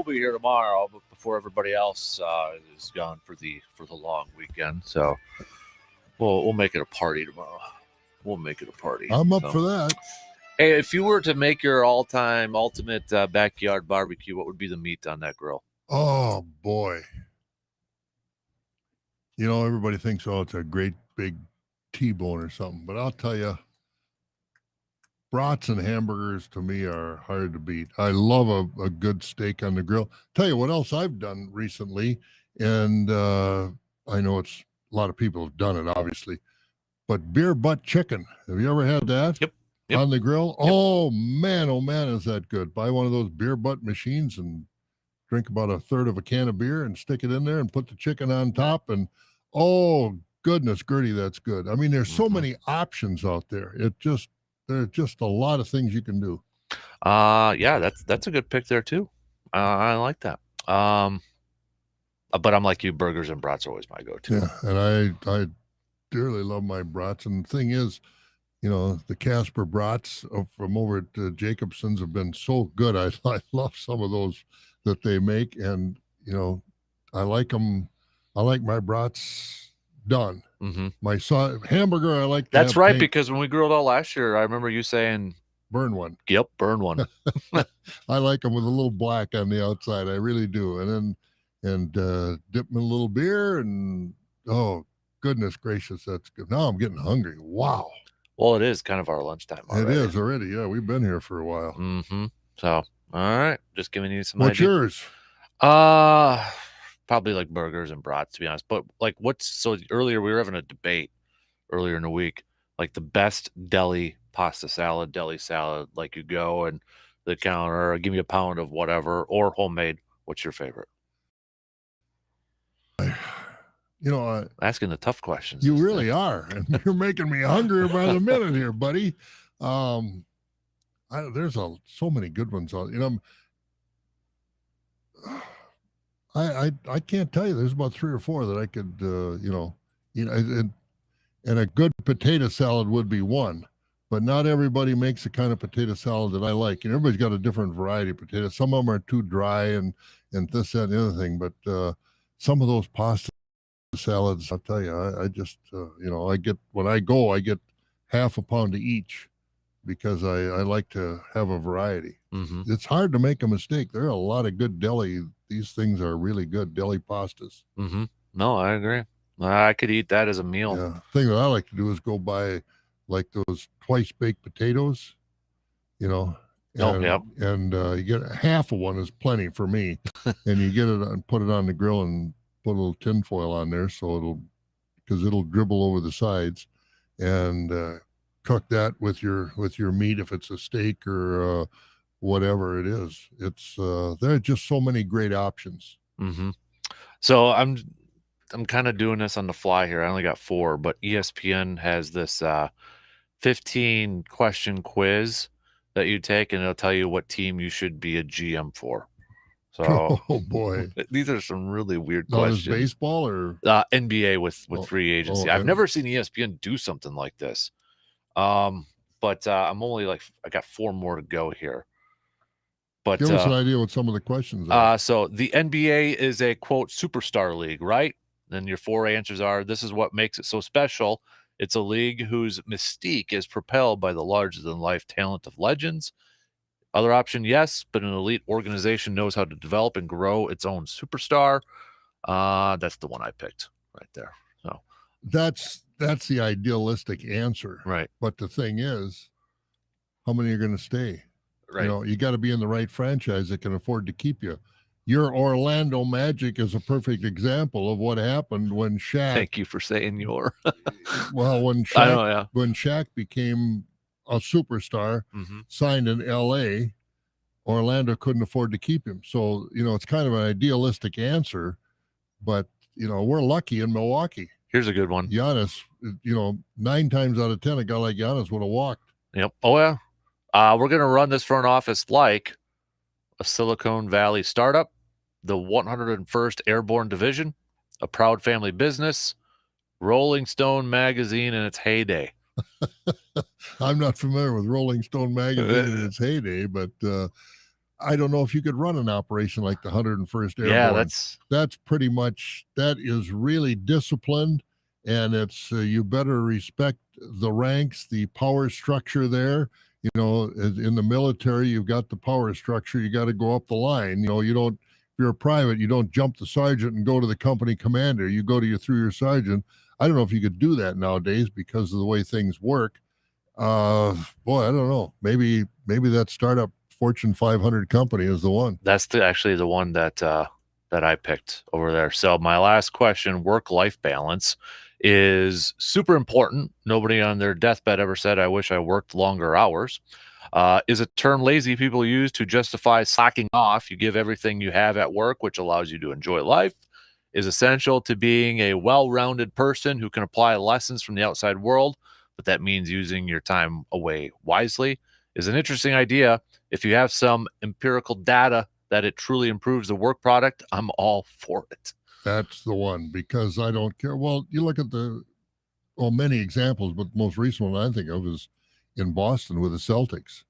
be here tomorrow, but before everybody else is gone for the long weekend, so we'll make it a party tomorrow. We'll make it a party. I'm up for that. Hey, if you were to make your all-time ultimate backyard barbecue, what would be the meat on that grill? Oh boy. You know, everybody thinks, oh, it's a great big T-bone or something, but I'll tell you, brats and hamburgers to me are hard to beat. I love a good steak on the grill. Tell you what else I've done recently, and I know it's a lot of people have done it, obviously, but beer butt chicken. Have you ever had that? Yep. On the grill? Yep. Oh man, is that good. Buy one of those beer butt machines and drink about a third of a can of beer and stick it in there and put the chicken on top, and oh goodness Gertie, that's good. I mean, there's so many options out there. There's just a lot of things you can do. Yeah, that's a good pick there too. I like that. But I'm like you, burgers and brats are always my go-to. Yeah, and I dearly love my brats. And the thing is, you know, the Kasper brats from over at Jacobson's have been so good. I love some of those that they make, and you know, I like them. I like my brats done. Mm-hmm. My hamburger, I like. That's right, because when we grilled out last year, I remember you saying, "Burn one." Yep, burn one. I like them with a little black on the outside. I really do, and dip them in a little beer, and oh goodness gracious, that's good. Now I'm getting hungry. Wow. Well, it is kind of our lunchtime already. It is already. Yeah, we've been here for a while. Mm-hmm. So, all right, just giving you some. What's yours? Probably like burgers and brats, to be honest. But like, earlier we were having a debate earlier in the week, like the best deli salad, like you go and the counter, give me a pound of whatever, or homemade. What's your favorite? You know, asking the tough questions. You really are, and you're making me hungrier by the minute here, buddy. There's so many good ones out. You know, I can't tell you. There's about 3 or 4 that I could, and a good potato salad would be one. But not everybody makes the kind of potato salad that I like. And everybody's got a different variety of potatoes. Some of them are too dry and this, that, and the other thing. But some of those pasta salads, I'll tell you, I just, I get half a pound of each because I like to have a variety. Mm-hmm. It's hard to make a mistake. There are a lot of good deli. These things are really good deli pastas. Mm-hmm. No, I agree. I could eat that as a meal. Yeah. The thing that I like to do is go buy like those twice baked potatoes, Oh, yep. And you get half of one is plenty for me. And you get it and put it on the grill and put a little tin foil on there because it'll dribble over the sides, and cook that with your meat if it's a steak or whatever it is. It's there are just so many great options. Mm-hmm. So I'm kind of doing this on the fly here. I only got 4, but ESPN has this 15 question quiz that you take, and it'll tell you what team you should be a GM for. So, oh boy, these are some really weird now, is questions. baseball or NBA with free agency. I've never seen ESPN do something like this. But I'm only I got 4 more to go here. But give us an idea what some of the questions are. So the NBA is a quote superstar league, right? Then your 4 answers are: this is what makes it so special. It's a league whose mystique is propelled by the larger-than-life talent of legends. Other option, yes, but an elite organization knows how to develop and grow its own superstar. That's the one I picked right there. So that's the idealistic answer, right. But the thing is, how many are going to stay? Right. You know, you got to be in the right franchise that can afford to keep you. Your Orlando Magic is a perfect example of what happened when Shaq. Thank you for saying your. Well, when Shaq, I know, yeah. When Shaq became a superstar, signed in L.A., Orlando couldn't afford to keep him. So, you know, it's kind of an idealistic answer, but, you know, we're lucky in Milwaukee. Here's a good one. Giannis, you know, 9 times out of 10, a guy like Giannis would have walked. Yep. Oh, yeah. We're going to run this front office like a Silicon Valley startup, the 101st Airborne Division, a proud family business, Rolling Stone magazine in its heyday. I'm not familiar with Rolling Stone magazine in its heyday, but I don't know if you could run an operation like the 101st Airborne. Yeah, that's pretty much, that is really disciplined, and it's you better respect the ranks, the power structure there. You know, in the military, you've got the power structure. You got to go up the line. You know, you don't, if you're a private, you don't jump the sergeant and go to the company commander. You go through your sergeant. I don't know if you could do that nowadays because of the way things work. Boy, I don't know. Maybe that startup Fortune 500 company is the one. That's actually the one that I picked over there. So my last question, work-life balance, is super important. Nobody on their deathbed ever said, I wish I worked longer hours. Is a term lazy people use to justify slacking off. You give everything you have at work, which allows you to enjoy life. Is essential to being a well-rounded person who can apply lessons from the outside world, but that means using your time away wisely. Is an interesting idea. If you have some empirical data that it truly improves the work product, I'm all for it. That's the one, because I don't care. Well, you look at many examples, but the most recent one I think of is in Boston with the Celtics.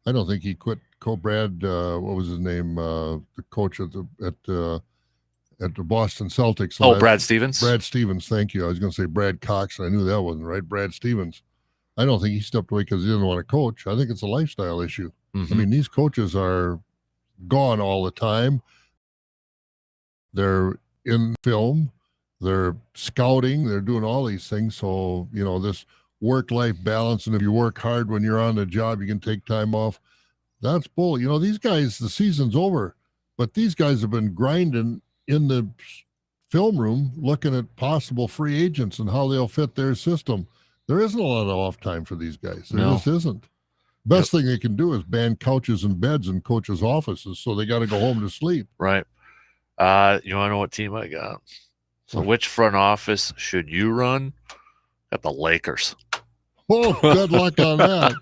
I don't think he quit. Brad, what was his name? The coach at the Boston Celtics. Oh, Brad Stevens? Brad Stevens, thank you. I was going to say Brad Cox, and I knew that wasn't right. Brad Stevens. I don't think he stepped away because he didn't want to coach. I think it's a lifestyle issue. I mean, these coaches are gone all the time. They're in film. They're scouting. They're doing all these things. So, you know, this work-life balance, and if you work hard when you're on the job, you can take time off. That's bull. You know, these guys, the season's over, but these guys have been grinding in the film room looking at possible free agents and how they'll fit their system. There isn't a lot of off time for these guys. There just isn't. Best thing they can do is ban couches and beds in coaches' offices, so they got to go home to sleep. Right. You want to know what team I got? So which front office should you run? Got the Lakers. Oh, good luck on that.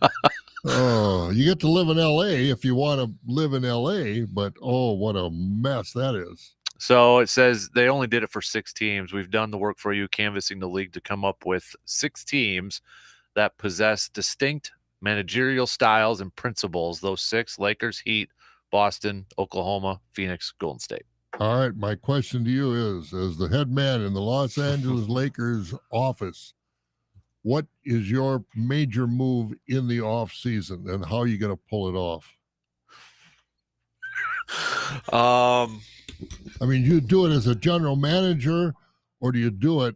Oh, you get to live in L.A. if you want to live in L.A., but oh, what a mess that is. So it says they only did it for 6 teams. We've done the work for you, canvassing the league to come up with 6 teams that possess distinct managerial styles and principles. Those 6: Lakers, Heat, Boston, Oklahoma, Phoenix, Golden State. All right, my question to you is, as the head man in the Los Angeles Lakers office, what is your major move in the off season, and how are you going to pull it off? I mean, you do it as a general manager, or do you do it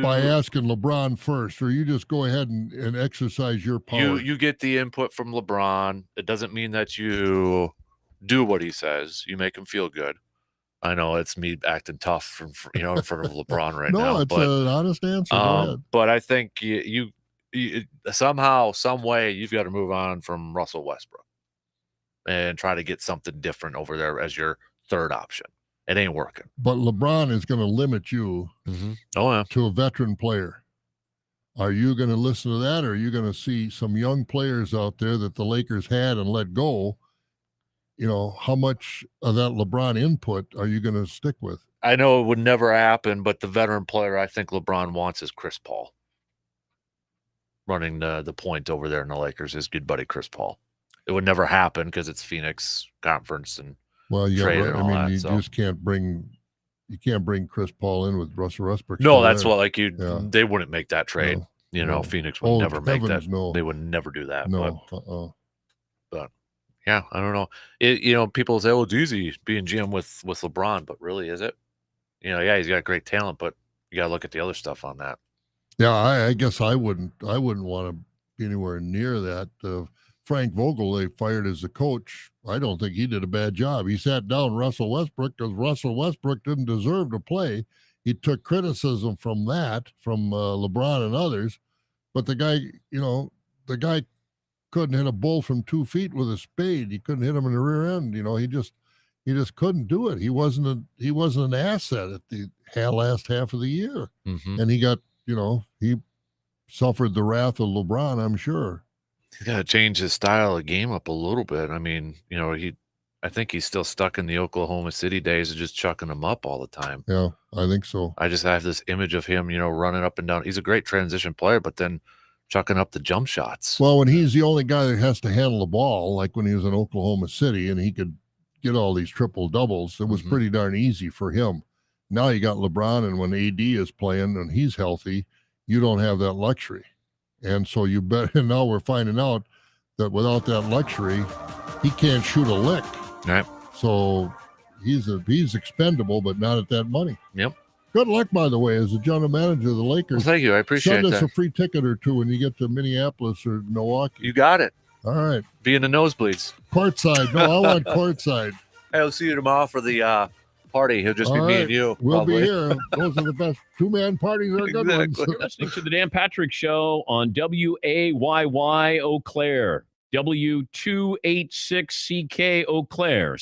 by asking LeBron first, or you just go ahead and exercise your power? You get the input from LeBron. It doesn't mean that you do what he says. You make him feel good. I know it's me acting tough in front of LeBron right now. No, it's an honest answer. Go ahead. But I think you somehow, some way, you've got to move on from Russell Westbrook and try to get something different over there as your third option. It ain't working. But LeBron is going to limit you to a veteran player. Are you going to listen to that, or are you going to see some young players out there that the Lakers had and let go? You know, how much of that LeBron input are you going to stick with? I know it would never happen, but the veteran player I think LeBron wants is Chris Paul. Running the point over there in the Lakers, his good buddy Chris Paul. It would never happen because it's Phoenix conference and trade and all that. You just can't bring Chris Paul in with Russell Westbrook. No, that's what they wouldn't make that trade. No. Phoenix would never make that. No. They would never do that. No. But yeah, I don't know. People say, "Oh, it's easy being GM with LeBron," but really, is it? Yeah, he's got great talent, but you got to look at the other stuff on that. Yeah, I guess I wouldn't want to be anywhere near that. Frank Vogel, they fired as the coach. I don't think he did a bad job. He sat down Russell Westbrook because Russell Westbrook didn't deserve to play. He took criticism from LeBron and others, but the guy couldn't hit a bull from 2 feet with a spade. He couldn't hit him in the rear end. He just couldn't do it. He wasn't an asset at the last half of the year, and he got he suffered the wrath of LeBron, I'm sure. He's got to change his style of game up a little bit. I mean, I think he's still stuck in the Oklahoma City days of just chucking them up all the time. Yeah, I think so. I just have this image of him, running up and down. He's a great transition player, but then chucking up the jump shots. Well, when he's the only guy that has to handle the ball, like when he was in Oklahoma City and he could get all these triple doubles, it was pretty darn easy for him. Now you got LeBron, and when AD is playing and he's healthy, you don't have that luxury. And so and now we're finding out that without that luxury, he can't shoot a lick. Right. So he's expendable, but not at that money. Yep. Good luck, by the way, as the general manager of the Lakers. Well, thank you. I appreciate that. Send us a free ticket or two when you get to Minneapolis or Milwaukee. You got it. All right. Be in the nosebleeds. Courtside. No, I want courtside. Hey, I'll see you tomorrow for the party. He'll just be me and you. We'll be here. Those are the best two-man parties are good ones. You're listening to the Dan Patrick Show on WAYY Eau Claire, W286CK Eau Claire.